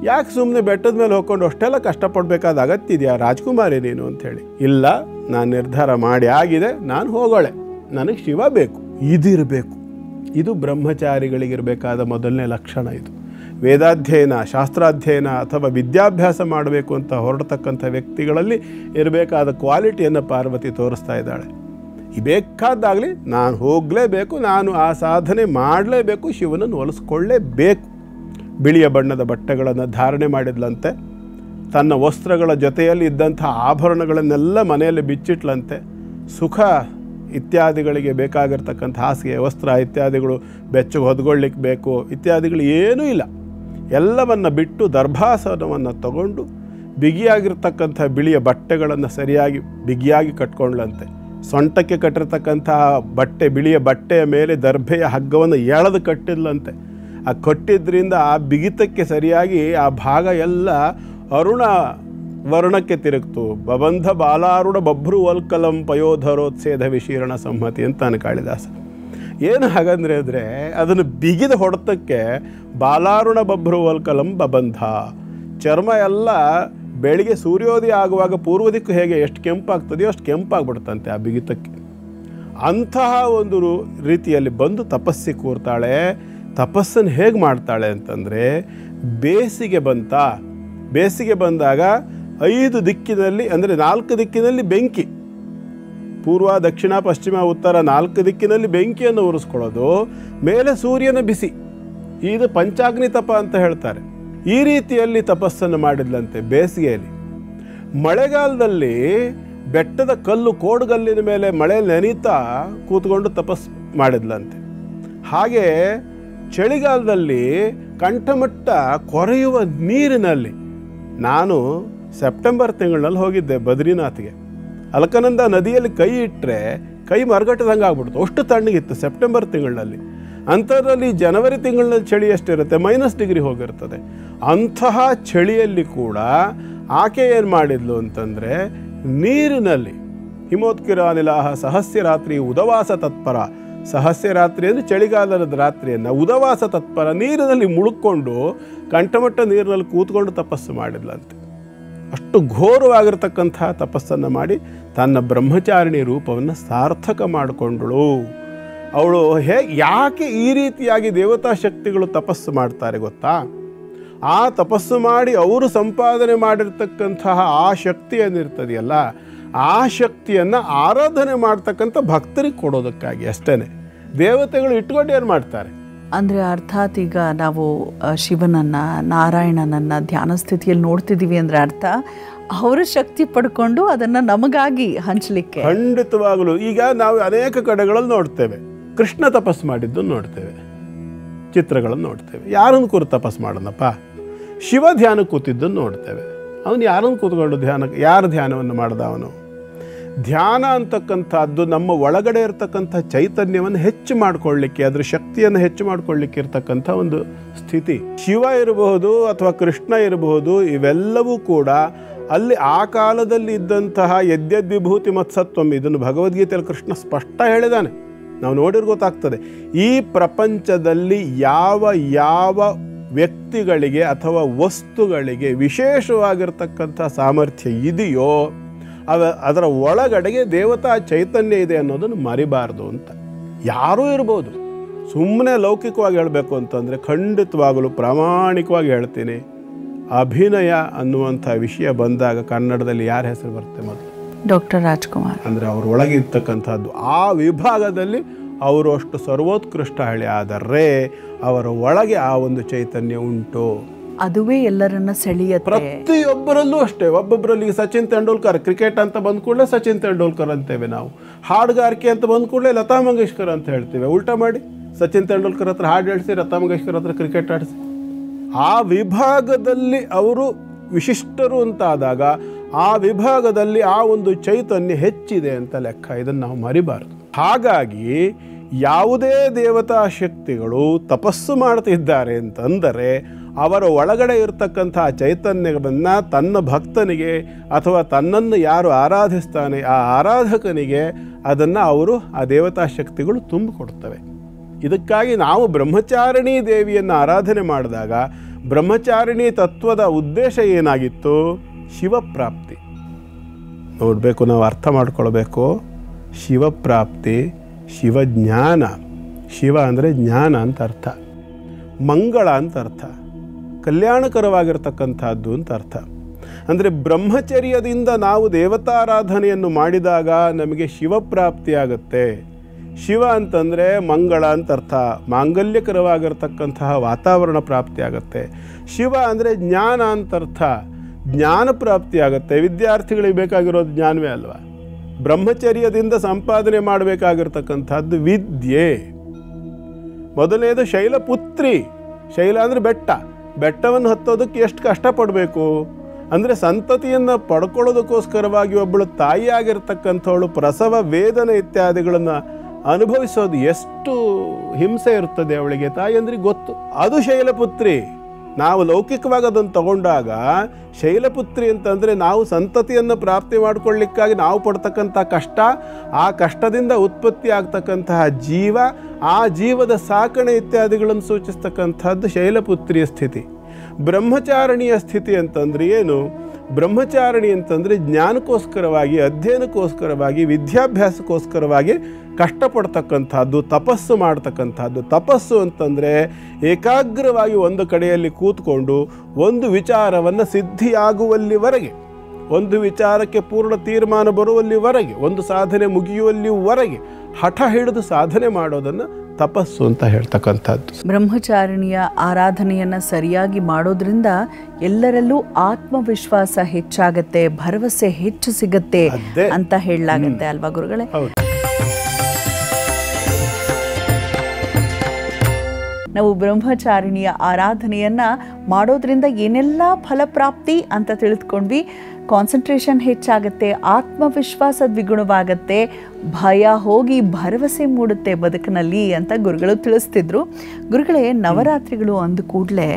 ಯಾಕೆ ಸುಮ್ಮನೆ ಬೆಟ್ಟದ ಮೇಲೆ ಹೋಗ್ಕೊಂಡು ಅಷ್ಟೆಲ್ಲ ಕಷ್ಟಪಡಬೇಕಾದ ಅಗತ್ಯ ಇದೆಯಾ ರಾಜ್ಕುಮಾರಿ ನೀನು ಅಂಥೇಳಿ. ಇಲ್ಲ, ನಾನು ನಿರ್ಧಾರ ಮಾಡಿ ಆಗಿದೆ, ನಾನು ಹೋಗೋಳೆ, ನನಗೆ ಶಿವ ಬೇಕು, ಇದಿರಬೇಕು. ಇದು ಬ್ರಹ್ಮಚಾರಿಗಳಿಗಿರಬೇಕಾದ ಮೊದಲನೇ ಲಕ್ಷಣ. ಇದು ವೇದಾಧ್ಯಯನ, ಶಾಸ್ತ್ರಾಧ್ಯಯನ ಅಥವಾ ವಿದ್ಯಾಭ್ಯಾಸ ಮಾಡಬೇಕು ಅಂತ ಹೊರಡತಕ್ಕಂಥ ವ್ಯಕ್ತಿಗಳಲ್ಲಿ ಇರಬೇಕಾದ ಕ್ವಾಲಿಟಿಯನ್ನು ಪಾರ್ವತಿ ತೋರಿಸ್ತಾ ಇದ್ದಾಳೆ. ಈ ಬೇಕಾದಾಗಲಿ ನಾನು ಹೋಗಲೇಬೇಕು, ನಾನು ಆ ಸಾಧನೆ ಮಾಡಲೇಬೇಕು, ಶಿವನನ್ನು ಒಲಿಸ್ಕೊಳ್ಳೇಬೇಕು. ಬಿಳಿಯ ಬಣ್ಣದ ಬಟ್ಟೆಗಳನ್ನು ಧಾರಣೆ ಮಾಡಿದ್ಲಂತೆ, ತನ್ನ ವಸ್ತ್ರಗಳ ಜೊತೆಯಲ್ಲಿ ಇದ್ದಂಥ ಆಭರಣಗಳನ್ನೆಲ್ಲ ಮನೆಯಲ್ಲಿ ಬಿಚ್ಚಿಟ್ಲಂತೆ. ಸುಖ ಇತ್ಯಾದಿಗಳಿಗೆ ಬೇಕಾಗಿರ್ತಕ್ಕಂಥ ಹಾಸಿಗೆ, ವಸ್ತ್ರ ಇತ್ಯಾದಿಗಳು ಬೆಚ್ಚಗೆ ಹೊದ್ಕೊಳ್ಳಿಕ್ಕೆ ಬೇಕು ಇತ್ಯಾದಿಗಳು ಏನೂ ಇಲ್ಲ. ಎಲ್ಲವನ್ನು ಬಿಟ್ಟು ದರ್ಭಾಸನವನ್ನು ತಗೊಂಡು ಬಿಗಿಯಾಗಿರ್ತಕ್ಕಂಥ ಬಿಳಿಯ ಬಟ್ಟೆಗಳನ್ನು ಸರಿಯಾಗಿ ಬಿಗಿಯಾಗಿ ಕಟ್ಕೊಂಡ್ಲಂತೆ. ಸೊಂಟಕ್ಕೆ ಕಟ್ಟಿರ್ತಕ್ಕಂಥ ಬಟ್ಟೆ, ಬಿಳಿಯ ಬಟ್ಟೆಯ ಮೇಲೆ ದರ್ಭೆಯ ಹಗ್ಗವನ್ನು ಎಳೆದು ಕಟ್ಟಿದ್ಲಂತೆ. ಆ ಕಟ್ಟಿದ್ರಿಂದ ಆ ಬಿಗಿತಕ್ಕೆ ಸರಿಯಾಗಿ ಆ ಭಾಗ ಎಲ್ಲ ಅರುಣ ವರ್ಣಕ್ಕೆ ತಿರುಗ್ತು. ಬಬಂಧ ಬಾಲಾರುಣ ಬಭ್ರುವಲ್ಕಲಂ ಪಯೋಧರೋತ್ಸೇಧ ವಿಶೀರ್ಣ ಸಂಹತಿ ಅಂತಾನೆ ಕಾಳಿದಾಸ. ಏನು ಹಾಗಂದ್ರೆ ಅಂದರೆ ಅದನ್ನು ಬಿಗಿದ ಹೊಡೆತಕ್ಕೆ ಬಾಲಾರುಣ ಬಭ್ರುವಲ್ಕಲಂ ಬಬಂಧ, ಚರ್ಮ ಎಲ್ಲ ಬೆಳಿಗ್ಗೆ ಸೂರ್ಯೋದಯ ಆಗುವಾಗ ಪೂರ್ವ ದಿಕ್ಕು ಹೇಗೆ ಎಷ್ಟು ಕೆಂಪಾಗ್ತದೆಯೋ ಅಷ್ಟು ಕೆಂಪಾಗ್ಬಿಡ್ತಂತೆ ಆ ಬಿಗಿತಕ್ಕೆ. ಅಂತಹ ಒಂದು ರೀತಿಯಲ್ಲಿ ಬಂದು ತಪಸ್ಸಿಗೆ ಕೂರ್ತಾಳೆ. ತಪಸ್ಸನ್ನು ಹೇಗೆ ಮಾಡ್ತಾಳೆ ಅಂತಂದರೆ, ಬೇಸಿಗೆ ಬಂದಾಗ 5 ದಿಕ್ಕಿನಲ್ಲಿ, ಅಂದರೆ 4 ದಿಕ್ಕಿನಲ್ಲಿ ಬೆಂಕಿ, ಪೂರ್ವ ದಕ್ಷಿಣ ಪಶ್ಚಿಮ ಉತ್ತರ 4 ದಿಕ್ಕಿನಲ್ಲಿ ಬೆಂಕಿಯನ್ನು ಉರಿಸ್ಕೊಳ್ಳೋದು, ಮೇಲೆ ಸೂರ್ಯನ ಬಿಸಿ, ಇದು ಪಂಚಾಗ್ನಿ ತಪ ಅಂತ ಹೇಳ್ತಾರೆ. ಈ ರೀತಿಯಲ್ಲಿ ತಪಸ್ಸನ್ನು ಮಾಡಿದ್ಲಂತೆ ಬೇಸಿಗೆಯಲ್ಲಿ. ಮಳೆಗಾಲದಲ್ಲಿ ಬೆಟ್ಟದ ಕಲ್ಲು, ಕೋಡುಗಲ್ಲಿನ ಮೇಲೆ ಮಳೆ ನೆನೀತಾ ಕೂತ್ಕೊಂಡು ತಪಸ್ಸು ಮಾಡಿದ್ಲಂತೆ. ಹಾಗೆ ಚಳಿಗಾಲದಲ್ಲಿ ಕಂಠಮಟ್ಟ ಕೊರೆಯುವ ನೀರಿನಲ್ಲಿ, ನಾನು ಸೆಪ್ಟೆಂಬರ್ ತಿಂಗಳಲ್ಲಿ ಹೋಗಿದ್ದೆ ಬದ್ರಿನಾಥ್ಗೆ. ಅಲಕನಂದ ನದಿಯಲ್ಲಿ ಕೈ ಇಟ್ಟರೆ ಕೈ ಮರಗಟ್ಟದಂಗೆ ಆಗ್ಬಿಡ್ತು, ಅಷ್ಟು ತಣ್ಣಗಿತ್ತು ಸೆಪ್ಟೆಂಬರ್ ತಿಂಗಳಲ್ಲಿ. ಅಂಥದ್ರಲ್ಲಿ ಜನವರಿ ತಿಂಗಳಲ್ಲಿ ಚಳಿ ಎಷ್ಟಿರುತ್ತೆ, -ಡಿಗ್ರಿ ಹೋಗಿರ್ತದೆ. ಅಂತಹ ಚಳಿಯಲ್ಲಿ ಕೂಡ ಆಕೆ ಏನು ಮಾಡಿದ್ಲು ಅಂತಂದರೆ, ನೀರಿನಲ್ಲಿ ಹಿಮೋತ್ಕಿರಾನಿಲಾಹ ಸಹಸ್ಯ ರಾತ್ರಿ ಉದವಾಸ ತತ್ಪರ, ಸಹಸ್ಯ ರಾತ್ರಿ ಅಂದರೆ ಚಳಿಗಾಲದ ರಾತ್ರಿಯನ್ನು, ಉದವಾಸ ತತ್ಪರ, ನೀರಿನಲ್ಲಿ ಮುಳುಕೊಂಡು ಕಂಠಮಟ್ಟ ನೀರಿನಲ್ಲಿ ಕೂತ್ಕೊಂಡು ತಪಸ್ಸು ಮಾಡಿದ್ಲಂತೆ. ಅಷ್ಟು ಘೋರವಾಗಿರ್ತಕ್ಕಂಥ ತಪಸ್ಸನ್ನು ಮಾಡಿ ತನ್ನ ಬ್ರಹ್ಮಚಾರಿಣಿ ರೂಪವನ್ನು ಸಾರ್ಥಕ ಮಾಡಿಕೊಂಡಳು. ಅವಳು ಯಾಕೆ ಈ ರೀತಿಯಾಗಿ ದೇವತಾ ಶಕ್ತಿಗಳು ತಪಸ್ಸು ಮಾಡ್ತಾರೆ ಗೊತ್ತಾ? ಆ ತಪಸ್ಸು ಮಾಡಿ ಅವರು ಸಂಪಾದನೆ ಮಾಡಿರ್ತಕ್ಕಂತಹ ಆ ಶಕ್ತಿ ಏನಿರ್ತದೆಯಲ್ಲ, ಆ ಶಕ್ತಿಯನ್ನು ಆರಾಧನೆ ಮಾಡ್ತಕ್ಕಂಥ ಭಕ್ತರಿಗೆ ಕೊಡೋದಕ್ಕಾಗಿ ಅಷ್ಟೇ. ದೇವತೆಗಳು ಇಟ್ಕೊಂಡು ಏನು ಮಾಡ್ತಾರೆ ಅಂದರೆ, ಅರ್ಥಾತ್ ಈಗ ನಾವು ಶಿವನನ್ನು, ನಾರಾಯಣನನ್ನು ಧ್ಯಾನ ಸ್ಥಿತಿಯಲ್ಲಿ ನೋಡ್ತಿದ್ದೀವಿ ಅಂದರೆ ಅರ್ಥ ಅವರ ಶಕ್ತಿ ಪಡ್ಕೊಂಡು ಅದನ್ನು ನಮಗಾಗಿ ಹಂಚಲಿಕ್ಕೆ. ಖಂಡಿತವಾಗಲೂ. ಈಗ ನಾವು ಅನೇಕ ಕಡೆಗಳಲ್ಲಿ ನೋಡ್ತೇವೆ, ಕೃಷ್ಣ ತಪಸ್ಸು ಮಾಡಿದ್ದು ನೋಡ್ತೇವೆ, ಚಿತ್ರಗಳನ್ನು ನೋಡ್ತೇವೆ. ಯಾರನ್ನು ಕೂತು ತಪಸ್ಸು ಮಾಡೋಣಪ್ಪ? ಶಿವ ಧ್ಯಾನ ಕೂತಿದ್ದನ್ನು ನೋಡ್ತೇವೆ. ಅವನು ಯಾರನ್ನು ಕೂತ್ಕೊಂಡು ಯಾರ ಧ್ಯಾನವನ್ನು ಮಾಡ್ದ? ಅವನು ಧ್ಯಾನ ಅಂತಕ್ಕಂಥದ್ದು ನಮ್ಮ ಒಳಗಡೆ ಇರತಕ್ಕಂಥ ಚೈತನ್ಯವನ್ನು ಹೆಚ್ಚು ಮಾಡಿಕೊಳ್ಳಿಕ್ಕೆ, ಅದರ ಶಕ್ತಿಯನ್ನು ಹೆಚ್ಚು ಮಾಡಿಕೊಳ್ಳಿಕ್ಕೆ ಇರ್ತಕ್ಕಂಥ ಒಂದು ಸ್ಥಿತಿ. ಶಿವ ಇರಬಹುದು ಅಥವಾ ಕೃಷ್ಣ ಇರಬಹುದು, ಇವೆಲ್ಲವೂ ಕೂಡ ಅಲ್ಲಿ ಆ ಕಾಲದಲ್ಲಿ ಇದ್ದಂತಹ ಯದ್ಯದ್ವಿಭೂತಿ ಮತ್ಸತ್ವಂ, ಇದನ್ನು ಭಗವದ್ಗೀತೆಯಲ್ಲಿ ಕೃಷ್ಣ ಸ್ಪಷ್ಟ ಹೇಳಿದ್ದಾನೆ, ನಾವು ನೋಡಿದ್ರೆ ಗೊತ್ತಾಗ್ತದೆ. ಈ ಪ್ರಪಂಚದಲ್ಲಿ ಯಾವ ವ್ಯಕ್ತಿಗಳಿಗೆ ಅಥವಾ ವಸ್ತುಗಳಿಗೆ ವಿಶೇಷವಾಗಿರ್ತಕ್ಕಂಥ ಸಾಮರ್ಥ್ಯ ಇದೆಯೋ ಅದರ ಒಳಗಡೆಗೆ ದೇವತಾ ಚೈತನ್ಯ ಇದೆ ಅನ್ನೋದನ್ನು ಮರಿಬಾರ್ದು ಅಂತ. ಯಾರೂ ಇರ್ಬೋದು. ಸುಮ್ಮನೆ ಲೌಕಿಕವಾಗಿ ಹೇಳಬೇಕು ಅಂತಂದರೆ ಖಂಡಿತವಾಗಲೂ ಪ್ರಾಮಾಣಿಕವಾಗಿ ಹೇಳ್ತೀನಿ, ಅಭಿನಯ ಅನ್ನುವಂಥ ವಿಷಯ ಬಂದಾಗ ಕನ್ನಡದಲ್ಲಿ ಯಾರ ಹೆಸರು ಬರುತ್ತೆ? ಮೊದಲು ಡಾಕ್ಟರ್ ರಾಜ್ಕುಮಾರ್. ಅಂದರೆ ಅವ್ರ ಒಳಗೆ ಇರ್ತಕ್ಕಂಥದ್ದು ಆ ವಿಭಾಗದಲ್ಲಿ ಅವರು ಅಷ್ಟು ಸರ್ವೋತ್ಕೃಷ್ಟ ಹೇಳಿ, ಆದರೆ ಅವರ ಒಳಗೆ ಆ ಒಂದು ಚೈತನ್ಯ ಉಂಟು, ಅದುವೇ ಎಲ್ಲರನ್ನ ಸೆಳೆಯುತ್ತೆ. ಪ್ರತಿಯೊಬ್ಬರಲ್ಲೂ ಅಷ್ಟೇ. ಒಬ್ಬೊಬ್ಬರಲ್ಲಿ ಸಚಿನ್ ತೆಂಡೂಲ್ಕರ್, ಕ್ರಿಕೆಟ್ ಅಂತ ಬಂದ ಕೂಡಲೇ ಸಚಿನ್ ತೆಂಡೂಲ್ಕರ್ ಅಂತೇವೆ ನಾವು. ಹಾಡುಗಾರಿಕೆ ಅಂತ ಬಂದ ಕೂಡಲೇ ಲತಾ ಮಂಗೇಶ್ಕರ್ ಅಂತ ಹೇಳ್ತೇವೆ. ಉಲ್ಟಾ ಮಾಡಿ, ಸಚಿನ್ ತೆಂಡೂಲ್ಕರ್ ಹತ್ರ ಹಾಡು ಹೇಳಿಸಿ, ಲತಾ ಮಂಗೇಶ್ಕರ್ ಹತ್ರ ಕ್ರಿಕೆಟ್ ಆಡಿಸಿ. ಆ ವಿಭಾಗದಲ್ಲಿ ಅವರು ವಿಶಿಷ್ಟರು ಅಂತಾದಾಗ ಆ ವಿಭಾಗದಲ್ಲಿ ಆ ಒಂದು ಚೈತನ್ಯ ಹೆಚ್ಚಿದೆ ಅಂತ ಲೆಕ್ಕ. ಇದನ್ನು ನಾವು ಮರಿಬಾರದು. ಹಾಗಾಗಿ ಯಾವುದೇ ದೇವತಾ ಶಕ್ತಿಗಳು ತಪಸ್ಸು ಮಾಡ್ತಿದ್ದಾರೆ ಅಂತಂದರೆ ಅವರ ಒಳಗಡೆ ಇರತಕ್ಕಂಥ ಚೈತನ್ಯವನ್ನು ತನ್ನ ಭಕ್ತನಿಗೆ ಅಥವಾ ತನ್ನನ್ನು ಯಾರು ಆರಾಧಿಸ್ತಾನೆ ಆ ಆರಾಧಕನಿಗೆ ಅದನ್ನು ಅವರು ಆ ದೇವತಾ ಶಕ್ತಿಗಳು ತುಂಬಿಕೊಡ್ತವೆ. ಇದಕ್ಕಾಗಿ ನಾವು ಬ್ರಹ್ಮಚಾರಿಣಿ ದೇವಿಯನ್ನು ಆರಾಧನೆ ಮಾಡಿದಾಗ ಬ್ರಹ್ಮಚಾರಿಣಿ ತತ್ವದ ಉದ್ದೇಶ ಏನಾಗಿತ್ತು? ಶಿವಪ್ರಾಪ್ತಿ. ನೋಡಬೇಕು, ನಾವು ಅರ್ಥ ಮಾಡ್ಕೊಳ್ಬೇಕು. ಶಿವಪ್ರಾಪ್ತಿ, ಶಿವಜ್ಞಾನ. ಶಿವ ಅಂದರೆ ಜ್ಞಾನ ಅಂತ ಅರ್ಥ, ಮಂಗಳ ಅಂತ ಅರ್ಥ, ಕಲ್ಯಾಣಕರವಾಗಿರ್ತಕ್ಕಂಥದ್ದು ಅಂತ ಅರ್ಥ. ಅಂದರೆ ಬ್ರಹ್ಮಚರ್ಯದಿಂದ ನಾವು ದೇವತಾರಾಧನೆಯನ್ನು ಮಾಡಿದಾಗ ನಮಗೆ ಶಿವಪ್ರಾಪ್ತಿಯಾಗತ್ತೆ. ಶಿವ ಅಂತಂದರೆ ಮಂಗಳ ಅಂತ ಅರ್ಥ, ಮಾಂಗಲ್ಯಕರವಾಗಿರ್ತಕ್ಕಂತಹ ವಾತಾವರಣ ಪ್ರಾಪ್ತಿಯಾಗತ್ತೆ. ಶಿವ ಅಂದರೆ ಜ್ಞಾನ ಅಂತ ಅರ್ಥ, ಜ್ಞಾನ ಪ್ರಾಪ್ತಿಯಾಗತ್ತೆ. ವಿದ್ಯಾರ್ಥಿಗಳಿಗೆ ಬೇಕಾಗಿರೋದು ಜ್ಞಾನವೇ ಅಲ್ವಾ? ಬ್ರಹ್ಮಚರ್ಯದಿಂದ ಸಂಪಾದನೆ ಮಾಡಬೇಕಾಗಿರ್ತಕ್ಕಂಥದ್ದು ವಿದ್ಯೆ. ಮೊದಲನೇದು ಶೈಲಪುತ್ರಿ. ಶೈಲ ಅಂದರೆ ಬೆಟ್ಟ. ಬೆಟ್ಟವನ್ನು ಹತ್ತೋದಕ್ಕೆ ಎಷ್ಟು ಕಷ್ಟಪಡಬೇಕು ಅಂದರೆ ಸಂತತಿಯನ್ನು ಪಡ್ಕೊಳ್ಳೋದಕ್ಕೋಸ್ಕರವಾಗಿ ಒಬ್ಬಳು ತಾಯಿಯಾಗಿರ್ತಕ್ಕಂಥವಳು ಪ್ರಸವ ವೇದನೆ ಇತ್ಯಾದಿಗಳನ್ನು ಅನುಭವಿಸೋದು ಎಷ್ಟು ಹಿಂಸೆ ಇರ್ತದೆ ಅವಳಿಗೆ. ತಾಯಿ ಅಂದರೆ ಗೊತ್ತು. ಅದು ಶೈಲಪುತ್ರಿ. ನಾವು ಲೌಕಿಕವಾಗಿ ಅದನ್ನು ತಗೊಂಡಾಗ ಶೈಲಪುತ್ರಿ ಅಂತಂದರೆ ನಾವು ಸಂತತಿಯನ್ನು ಪ್ರಾಪ್ತಿ ಮಾಡಿಕೊಳ್ಳಿಕ್ಕಾಗಿ ನಾವು ಪಡ್ತಕ್ಕಂಥ ಕಷ್ಟ, ಆ ಕಷ್ಟದಿಂದ ಉತ್ಪತ್ತಿ ಆಗ್ತಕ್ಕಂತಹ ಜೀವ, ಆ ಜೀವದ ಸಾಕಣೆ ಇತ್ಯಾದಿಗಳನ್ನು ಸೂಚಿಸ್ತಕ್ಕಂಥದ್ದು ಶೈಲಪುತ್ರಿಯ ಸ್ಥಿತಿ. ಬ್ರಹ್ಮಚಾರಿಣಿಯ ಸ್ಥಿತಿ ಅಂತಂದರೆ ಏನು? ಬ್ರಹ್ಮಚಾರಿಣಿ ಅಂತಂದರೆ ಜ್ಞಾನಕ್ಕೋಸ್ಕರವಾಗಿ, ಅಧ್ಯಯನಕ್ಕೋಸ್ಕರವಾಗಿ, ವಿದ್ಯಾಭ್ಯಾಸಕ್ಕೋಸ್ಕರವಾಗಿ ಕಷ್ಟಪಡ್ತಕ್ಕಂಥದ್ದು, ತಪಸ್ಸು ಮಾಡ್ತಕ್ಕಂಥದ್ದು. ತಪಸ್ಸು ಅಂತಂದರೆ ಏಕಾಗ್ರವಾಗಿ ಒಂದು ಕಡೆಯಲ್ಲಿ ಕೂತ್ಕೊಂಡು ಒಂದು ವಿಚಾರವನ್ನು ಸಿದ್ಧಿಯಾಗುವಲ್ಲಿವರೆಗೆ, ಒಂದು ವಿಚಾರಕ್ಕೆ ಪೂರ್ಣ ತೀರ್ಮಾನ ಬರುವಲ್ಲಿವರೆಗೆ, ಒಂದು ಸಾಧನೆ ಮುಗಿಯುವಲ್ಲಿವರೆಗೆ ಹಠ ಹಿಡಿದು ಸಾಧನೆ ಮಾಡೋದನ್ನು ತಪಸ್ಸು ಅಂತ ಹೇಳ್ತಕ್ಕಂಥದ್ದು. ಬ್ರಹ್ಮಚಾರಿಣಿಯ ಆರಾಧನೆಯನ್ನು ಸರಿಯಾಗಿ ಮಾಡೋದ್ರಿಂದ ಎಲ್ಲರಲ್ಲೂ ಆತ್ಮವಿಶ್ವಾಸ ಹೆಚ್ಚಾಗತ್ತೆ, ಭರವಸೆ ಹೆಚ್ಚು ಸಿಗತ್ತೆ ಅಂತ ಹೇಳಲಾಗತ್ತೆ ಅಲ್ವಾ ಗುರುಗಳೇ? ನಾವು ಬ್ರಹ್ಮಚಾರಿಣಿಯ ಆರಾಧನೆಯನ್ನ ಮಾಡೋದ್ರಿಂದ ಏನೆಲ್ಲ ಫಲಪ್ರಾಪ್ತಿ ಅಂತ ತಿಳಿದುಕೊಂಡ್ವಿ. ಕಾನ್ಸಂಟ್ರೇಷನ್ ಹೆಚ್ಚಾಗತ್ತೆ, ಆತ್ಮವಿಶ್ವಾಸ ದ್ವಿಗುಣವಾಗತ್ತೆ, ಭಯ ಹೋಗಿ ಭರವಸೆ ಮೂಡುತ್ತೆ ಬದುಕಿನಲ್ಲಿ ಅಂತ ಗುರುಗಳು ತಿಳಿಸ್ತಿದ್ರು. ಗುರುಗಳೇ, ನವರಾತ್ರಿಗಳು ಅಂದ ಕೂಡಲೇ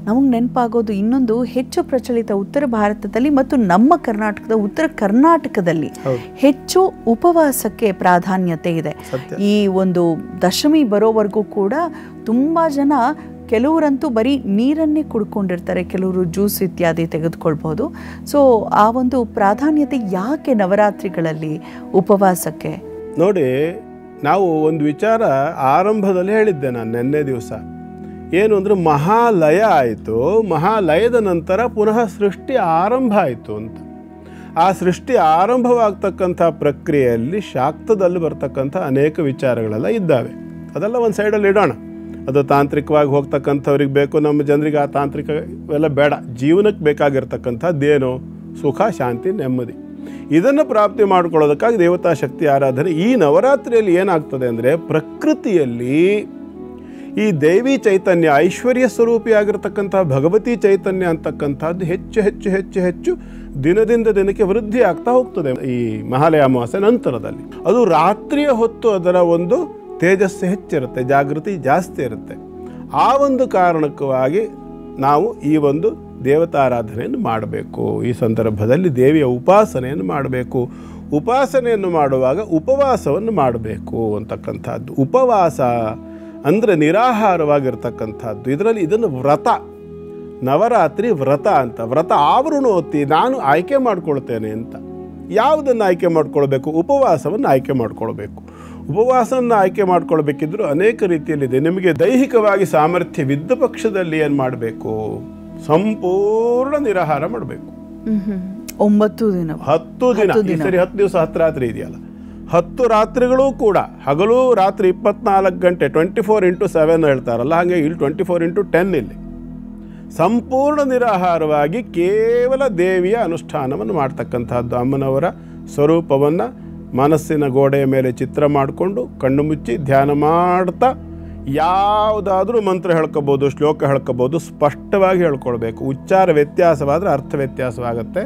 ನಮಗೆ ನೆನಪಾಗೋದು ಇನ್ನೊಂದು ಹೆಚ್ಚು ಪ್ರಚಲಿತ ಉತ್ತರ ಭಾರತದಲ್ಲಿ ಮತ್ತು ನಮ್ಮ ಕರ್ನಾಟಕದ ಉತ್ತರ ಕರ್ನಾಟಕದಲ್ಲಿ ಹೆಚ್ಚು ಉಪವಾಸಕ್ಕೆ ಪ್ರಾಧಾನ್ಯತೆ ಇದೆ. ಈ ಒಂದು ದಶಮಿ ಬರೋವರೆಗೂ ಕೂಡ ತುಂಬ ಜನ, ಕೆಲವರಂತೂ ಬರೀ ನೀರನ್ನೇ ಕುಡ್ಕೊಂಡಿರ್ತಾರೆ, ಕೆಲವರು ಜ್ಯೂಸ್ ಇತ್ಯಾದಿ ತೆಗೆದುಕೊಳ್ಬೋದು. ಸೊ ಆ ಒಂದು ಪ್ರಾಧಾನ್ಯತೆ ಯಾಕೆ ನವರಾತ್ರಿಗಳಲ್ಲಿ ಉಪವಾಸಕ್ಕೆ? ನೋಡಿ, ನಾವು ಒಂದು ವಿಚಾರ ಆರಂಭದಲ್ಲಿ ಹೇಳಿದ್ದೆ ನಾನು ನಿನ್ನೆ ದಿವಸ. ಏನು ಅಂದರೆ ಮಹಾಲಯ ಆಯಿತು, ಮಹಾಲಯದ ನಂತರ ಪುನಃ ಸೃಷ್ಟಿ ಆರಂಭ ಆಯಿತು ಅಂತ. ಆ ಸೃಷ್ಟಿ ಆರಂಭವಾಗ್ತಕ್ಕಂಥ ಪ್ರಕ್ರಿಯೆಯಲ್ಲಿ ಶಾಕ್ತದಲ್ಲಿ ಬರ್ತಕ್ಕಂಥ ಅನೇಕ ವಿಚಾರಗಳೆಲ್ಲ ಇದ್ದಾವೆ. ಅದೆಲ್ಲ ಒಂದು ಸೈಡಲ್ಲಿ ಇಡೋಣ. ಅದು ತಾಂತ್ರಿಕವಾಗಿ ಹೋಗ್ತಕ್ಕಂಥವ್ರಿಗೆ ಬೇಕು, ನಮ್ಮ ಜನರಿಗೆ ಆ ತಾಂತ್ರಿಕವೆಲ್ಲ ಬೇಡ. ಜೀವನಕ್ಕೆ ಬೇಕಾಗಿರ್ತಕ್ಕಂಥದ್ದೇನು? ಸುಖ, ಶಾಂತಿ, ನೆಮ್ಮದಿ. ಇದನ್ನು ಪ್ರಾಪ್ತಿ ಮಾಡ್ಕೊಳ್ಳೋದಕ್ಕಾಗಿ ದೇವತಾ ಶಕ್ತಿ ಆರಾಧನೆ. ಈ ನವರಾತ್ರಿಯಲ್ಲಿ ಏನಾಗ್ತದೆ ಅಂದರೆ, ಪ್ರಕೃತಿಯಲ್ಲಿ ಈ ದೇವಿ ಚೈತನ್ಯ, ಐಶ್ವರ್ಯ ಸ್ವರೂಪಿಯಾಗಿರ್ತಕ್ಕಂಥ ಭಗವತಿ ಚೈತನ್ಯ ಅಂತಕ್ಕಂಥದ್ದು ಹೆಚ್ಚು ಹೆಚ್ಚು ಹೆಚ್ಚು ಹೆಚ್ಚು ದಿನದಿಂದ ದಿನಕ್ಕೆ ವೃದ್ಧಿ ಆಗ್ತಾ ಹೋಗ್ತದೆ. ಈ ಮಹಾಲಯ ಅಮಾವಾಸ್ಯೆ ನಂತರದಲ್ಲಿ ಅದು ರಾತ್ರಿಯ ಹೊತ್ತು ಅದರ ಒಂದು ತೇಜಸ್ಸು ಹೆಚ್ಚಿರುತ್ತೆ, ಜಾಗೃತಿ ಜಾಸ್ತಿ ಇರುತ್ತೆ. ಆ ಒಂದು ಕಾರಣಕ್ಕಾಗಿ ನಾವು ಈ ಒಂದು ದೇವತಾರಾಧನೆಯನ್ನು ಮಾಡಬೇಕು. ಈ ಸಂದರ್ಭದಲ್ಲಿ ದೇವಿಯ ಉಪಾಸನೆಯನ್ನು ಮಾಡಬೇಕು. ಉಪಾಸನೆಯನ್ನು ಮಾಡುವಾಗ ಉಪವಾಸವನ್ನು ಮಾಡಬೇಕು ಅಂತಕ್ಕಂಥದ್ದು. ಉಪವಾಸ ಅಂದರೆ ನಿರಾಹಾರವಾಗಿರ್ತಕ್ಕಂಥದ್ದು. ಇದನ್ನು ವ್ರತ, ನವರಾತ್ರಿ ವ್ರತ ಅಂತ. ವ್ರತ ಆವೃಣೋತಿ, ನಾನು ಆಯ್ಕೆ ಮಾಡ್ಕೊಳ್ತೇನೆ ಅಂತ. ಯಾವುದನ್ನು ಆಯ್ಕೆ ಮಾಡ್ಕೊಳ್ಬೇಕು? ಉಪವಾಸವನ್ನು ಆಯ್ಕೆ ಮಾಡ್ಕೊಳ್ಬೇಕು. ಉಪವಾಸವನ್ನು ಆಯ್ಕೆ ಮಾಡ್ಕೊಳ್ಬೇಕಿದ್ರೂ ಅನೇಕ ರೀತಿಯಲ್ಲಿದೆ. ನಿಮಗೆ ದೈಹಿಕವಾಗಿ ಸಾಮರ್ಥ್ಯವಿದ್ದ ಪಕ್ಷದಲ್ಲಿ ಏನು ಮಾಡಬೇಕು? ಸಂಪೂರ್ಣ ನಿರಾಹಾರ ಮಾಡಬೇಕು. 9 ದಿನ, 10 ದಿನ. ಈ ಸರಿ 10 ದಿವಸ 10 ರಾತ್ರಿ ಇದೆಯಲ್ಲ, 10 ರಾತ್ರಿಗಳೂ ಕೂಡ, ಹಗಲು ರಾತ್ರಿ 24 ಗಂಟೆ, 24x7 ಹೇಳ್ತಾರಲ್ಲ, ಹಾಗೆ ಇಲ್ಲಿ 24x10 ಇಲ್ಲಿ ಸಂಪೂರ್ಣ ನಿರಾಹಾರವಾಗಿ ಕೇವಲ ದೇವಿಯ ಅನುಷ್ಠಾನವನ್ನು ಮಾಡ್ತಕ್ಕಂಥದ್ದು. ಅಮ್ಮನವರ ಸ್ವರೂಪವನ್ನು ಮನಸ್ಸಿನ ಗೋಡೆಯ ಮೇಲೆ ಚಿತ್ರ ಮಾಡಿಕೊಂಡು ಕಣ್ಣು ಮುಚ್ಚಿ ಧ್ಯಾನ ಮಾಡ್ತಾ ಯಾವುದಾದ್ರೂ ಮಂತ್ರ ಹೇಳ್ಕೋಬೋದು, ಶ್ಲೋಕ ಹೇಳ್ಕೋಬೋದು, ಸ್ಪಷ್ಟವಾಗಿ ಹೇಳ್ಕೊಳ್ಬೇಕು. ಉಚ್ಚಾರ ವ್ಯತ್ಯಾಸವಾದರೆ ಅರ್ಥ ವ್ಯತ್ಯಾಸವಾಗುತ್ತೆ,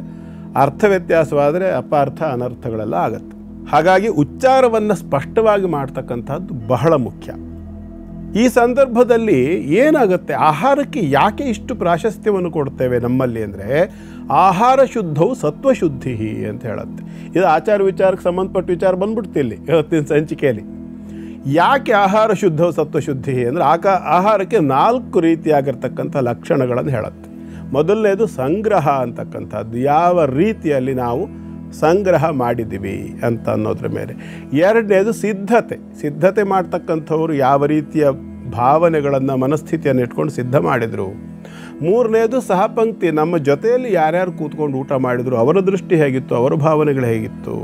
ಅರ್ಥ ವ್ಯತ್ಯಾಸವಾದರೆ ಅಪಾರ್ಥ ಅನರ್ಥಗಳೆಲ್ಲ ಆಗುತ್ತೆ. ಹಾಗಾಗಿ ಉಚ್ಚಾರವನ್ನು ಸ್ಪಷ್ಟವಾಗಿ ಮಾಡ್ತಕ್ಕಂಥದ್ದು ಬಹಳ ಮುಖ್ಯ. ಈ ಸಂದರ್ಭದಲ್ಲಿ ಏನಾಗುತ್ತೆ, ಆಹಾರಕ್ಕೆ ಯಾಕೆ ಇಷ್ಟು ಪ್ರಾಶಸ್ತ್ಯವನ್ನು ಕೊಡ್ತೇವೆ ನಮ್ಮಲ್ಲಿ ಅಂದರೆ, ಆಹಾರ ಶುದ್ಧವು ಸತ್ವಶುದ್ಧಿ ಅಂತ ಹೇಳುತ್ತೆ. ಇದು ಆಚಾರ ವಿಚಾರಕ್ಕೆ ಸಂಬಂಧಪಟ್ಟ ವಿಚಾರ ಬಂದ್ಬಿಡ್ತಿಲ್ಲಿ ಇವತ್ತಿನ ಸಂಚಿಕೆಯಲ್ಲಿ. ಯಾಕೆ ಆಹಾರ ಶುದ್ಧವು ಸತ್ವಶುದ್ಧಿ ಅಂದರೆ, ಆಹಾರಕ್ಕೆ 4 ರೀತಿಯಾಗಿರ್ತಕ್ಕಂಥ ಲಕ್ಷಣಗಳನ್ನು ಹೇಳುತ್ತೆ. ಮೊದಲನೇದು ಸಂಗ್ರಹ ಅಂತಕ್ಕಂಥದ್ದು, ಯಾವ ರೀತಿಯಲ್ಲಿ ನಾವು ಸಂಗ್ರಹ ಮಾಡಿದ್ದೀವಿ ಅಂತ ಅನ್ನೋದ್ರ ಮೇಲೆ. ಎರಡನೇದು ಸಿದ್ಧತೆ ಮಾಡ್ತಕ್ಕಂಥವ್ರು ಯಾವ ರೀತಿಯ ಭಾವನೆಗಳನ್ನು, ಮನಸ್ಥಿತಿಯನ್ನು ಇಟ್ಕೊಂಡು ಸಿದ್ಧ ಮಾಡಿದರು. ಮೂರನೇದು ಸಹಪಂಕ್ತಿ, ನಮ್ಮ ಜೊತೆಯಲ್ಲಿ ಯಾರ್ಯಾರು ಕೂತ್ಕೊಂಡು ಊಟ ಮಾಡಿದ್ರು ಅವರ ದೃಷ್ಟಿ ಹೇಗಿತ್ತು, ಅವರ ಭಾವನೆಗಳು ಹೇಗಿತ್ತು.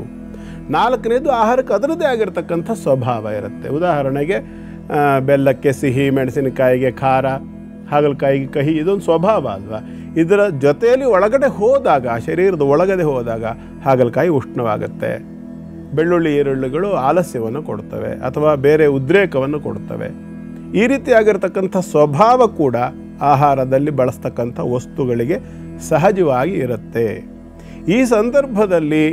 ನಾಲ್ಕನೇದು ಆಹಾರಕ್ಕೆ ಅದರದ್ದೇ ಆಗಿರ್ತಕ್ಕಂಥ ಸ್ವಭಾವ ಇರುತ್ತೆ. ಉದಾಹರಣೆಗೆ ಬೆಲ್ಲಕ್ಕೆ ಸಿಹಿ, ಮೆಣಸಿನಕಾಯಿಗೆ ಖಾರ, ಹಾಗಲಕಾಯಿಗೆ ಕಹಿ, ಇದೊಂದು ಸ್ವಭಾವ ಅಲ್ವಾ. ಇದರ ಜೊತೆಯಲ್ಲಿ ಒಳಗಡೆ ಹೋದಾಗ, ಶರೀರದ ಒಳಗಡೆ ಹೋದಾಗ ಹಾಗಲಕಾಯಿ ಉಷ್ಣವಾಗುತ್ತೆ, ಬೆಳ್ಳುಳ್ಳಿ ಈರುಳ್ಳಿಗಳು ಆಲಸ್ಯವನ್ನು ಕೊಡ್ತವೆ ಅಥವಾ ಬೇರೆ ಉದ್ರೇಕವನ್ನು ಕೊಡ್ತವೆ. ಈ ರೀತಿಯಾಗಿರ್ತಕ್ಕಂಥ ಸ್ವಭಾವ ಕೂಡ ಆಹಾರದಲ್ಲಿ ಬಳಸ್ತಕ್ಕಂಥ ವಸ್ತುಗಳಿಗೆ ಸಹಜವಾಗಿ ಇರುತ್ತೆ. ಈ ಸಂದರ್ಭದಲ್ಲಿ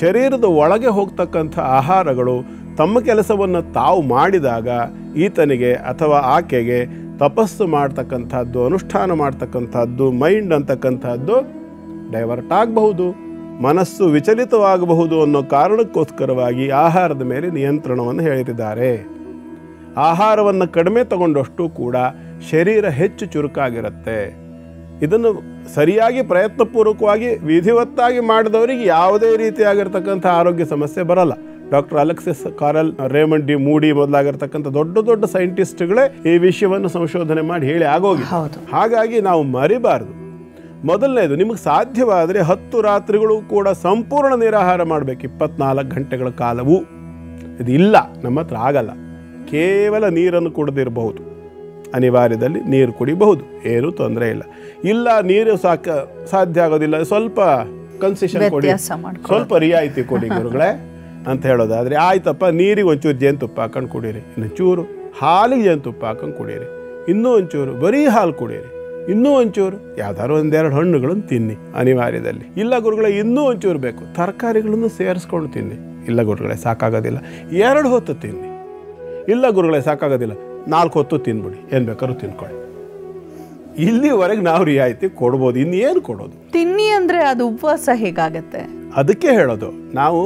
ಶರೀರದ ಒಳಗೆ ಹೋಗ್ತಕ್ಕಂಥ ಆಹಾರಗಳು ತಮ್ಮ ಕೆಲಸವನ್ನು ತಾವು ಮಾಡಿದಾಗ ಈತನಿಗೆ ಅಥವಾ ಆಕೆಗೆ ತಪಸ್ಸು ಮಾಡ್ತಕ್ಕಂಥದ್ದು, ಅನುಷ್ಠಾನ ಮಾಡ್ತಕ್ಕಂಥದ್ದು, ಮೈಂಡ್ ಅಂತಕ್ಕಂಥದ್ದು ಡೈವರ್ಟ್ ಆಗಬಹುದು, ಮನಸ್ಸು ವಿಚಲಿತವಾಗಬಹುದು ಅನ್ನೋ ಕಾರಣಕ್ಕೋಸ್ಕರವಾಗಿ ಆಹಾರದ ಮೇಲೆ ನಿಯಂತ್ರಣವನ್ನು ಹೇಳಿದ್ದಾರೆ. ಆಹಾರವನ್ನು ಕಡಿಮೆ ತಗೊಂಡಷ್ಟು ಕೂಡ ಶರೀರ ಹೆಚ್ಚು ಚುರುಕಾಗಿರುತ್ತೆ. ಇದನ್ನು ಸರಿಯಾಗಿ ಪ್ರಯತ್ನಪೂರ್ವಕವಾಗಿ ವಿಧಿವತ್ತಾಗಿ ಮಾಡಿದವರಿಗೆ ಯಾವುದೇ ರೀತಿಯಾಗಿರ್ತಕ್ಕಂಥ ಆರೋಗ್ಯ ಸಮಸ್ಯೆ ಬರಲ್ಲ. Doctor Alexis Carrel, Raymond D Moody ಮೊದಲಾಗಿರ್ತಕ್ಕಂಥ ದೊಡ್ಡ ದೊಡ್ಡ ಸೈಂಟಿಸ್ಟ್ಗಳೇ ಈ ವಿಷಯವನ್ನು ಸಂಶೋಧನೆ ಮಾಡಿ ಹೇಳಿ ಆಗೋಗಿ. ಹಾಗಾಗಿ ನಾವು ಮರಿಬಾರ್ದು. ಮೊದಲನೇದು, ನಿಮಗೆ ಸಾಧ್ಯವಾದರೆ 10 ರಾತ್ರಿಗಳು ಕೂಡ ಸಂಪೂರ್ಣ ನಿರಾಹಾರ ಮಾಡಬೇಕು, 24 ಗಂಟೆಗಳ ಕಾಲವೂ. ಇದು ಇಲ್ಲ, ನಮ್ಮ ಹತ್ರ ಆಗಲ್ಲ. ಕೇವಲ ನೀರನ್ನು ಕುಡಿದಿರಬಹುದು, ಅನಿವಾರ್ಯದಲ್ಲಿ ನೀರು ಕುಡಿಬಹುದು, ಏನೂ ತೊಂದರೆ ಇಲ್ಲ. ಇಲ್ಲ ನೀರು ಸಾಧ್ಯ ಆಗೋದಿಲ್ಲ, ಸ್ವಲ್ಪ ಕನ್ಸೆಷನ್ ಕೊಡಿ, ಸ್ವಲ್ಪ ರಿಯಾಯಿತಿ ಕೊಡಿ ಗುರುಗಳೇ ಅಂತ ಹೇಳೋದಾದರೆ, ಆಯ್ತಪ್ಪ ನೀರಿಗೆ ಒಂಚೂರು ಜೇನುತುಪ್ಪ ಹಾಕೊಂಡು ಕುಡೀರಿ, ಇನ್ನು ಚೂರು ಹಾಲಿಗೆ ಜೇನುತುಪ್ಪ ಹಾಕೊಂಡು ಕುಡೀರಿ, ಇನ್ನೂ ಒಂಚೂರು ಬರೀ ಹಾಲು ಕುಡೀರಿ, ಇನ್ನೂ ಒಂಚೂರು ಯಾವ್ದಾದ್ರು 1-2 ಹಣ್ಣುಗಳನ್ನು ತಿನ್ನಿ ಅನಿವಾರ್ಯದಲ್ಲಿ. ಇಲ್ಲ ಗುರುಗಳೇ ಇನ್ನೂ ಒಂಚೂರು ಬೇಕು, ತರಕಾರಿಗಳನ್ನು ಸೇರಿಸ್ಕೊಂಡು ತಿನ್ನಿ. ಇಲ್ಲ ಗುರುಗಳೇ ಸಾಕಾಗೋದಿಲ್ಲ, 2 ಹೊತ್ತು ತಿನ್ನಿ. ಇಲ್ಲ ಗುರುಗಳೇ ಸಾಕಾಗೋದಿಲ್ಲ, 4 ಹೊತ್ತು ತಿನ್ಬಿಡಿ, ಏನು ಬೇಕಾದ್ರೂ ತಿನ್ಕೊಳ್ಳಿ. ಇಲ್ಲಿವರೆಗೆ ನಾವು ರಿಯಾಯಿತಿ ಕೊಡ್ಬೋದು, ಇನ್ನೇನು ಕೊಡೋದು? ತಿನ್ನಿ ಅಂದರೆ ಅದು ಉಪವಾಸ ಹೇಗಾಗತ್ತೆ? ಅದಕ್ಕೆ ಹೇಳೋದು ನಾವು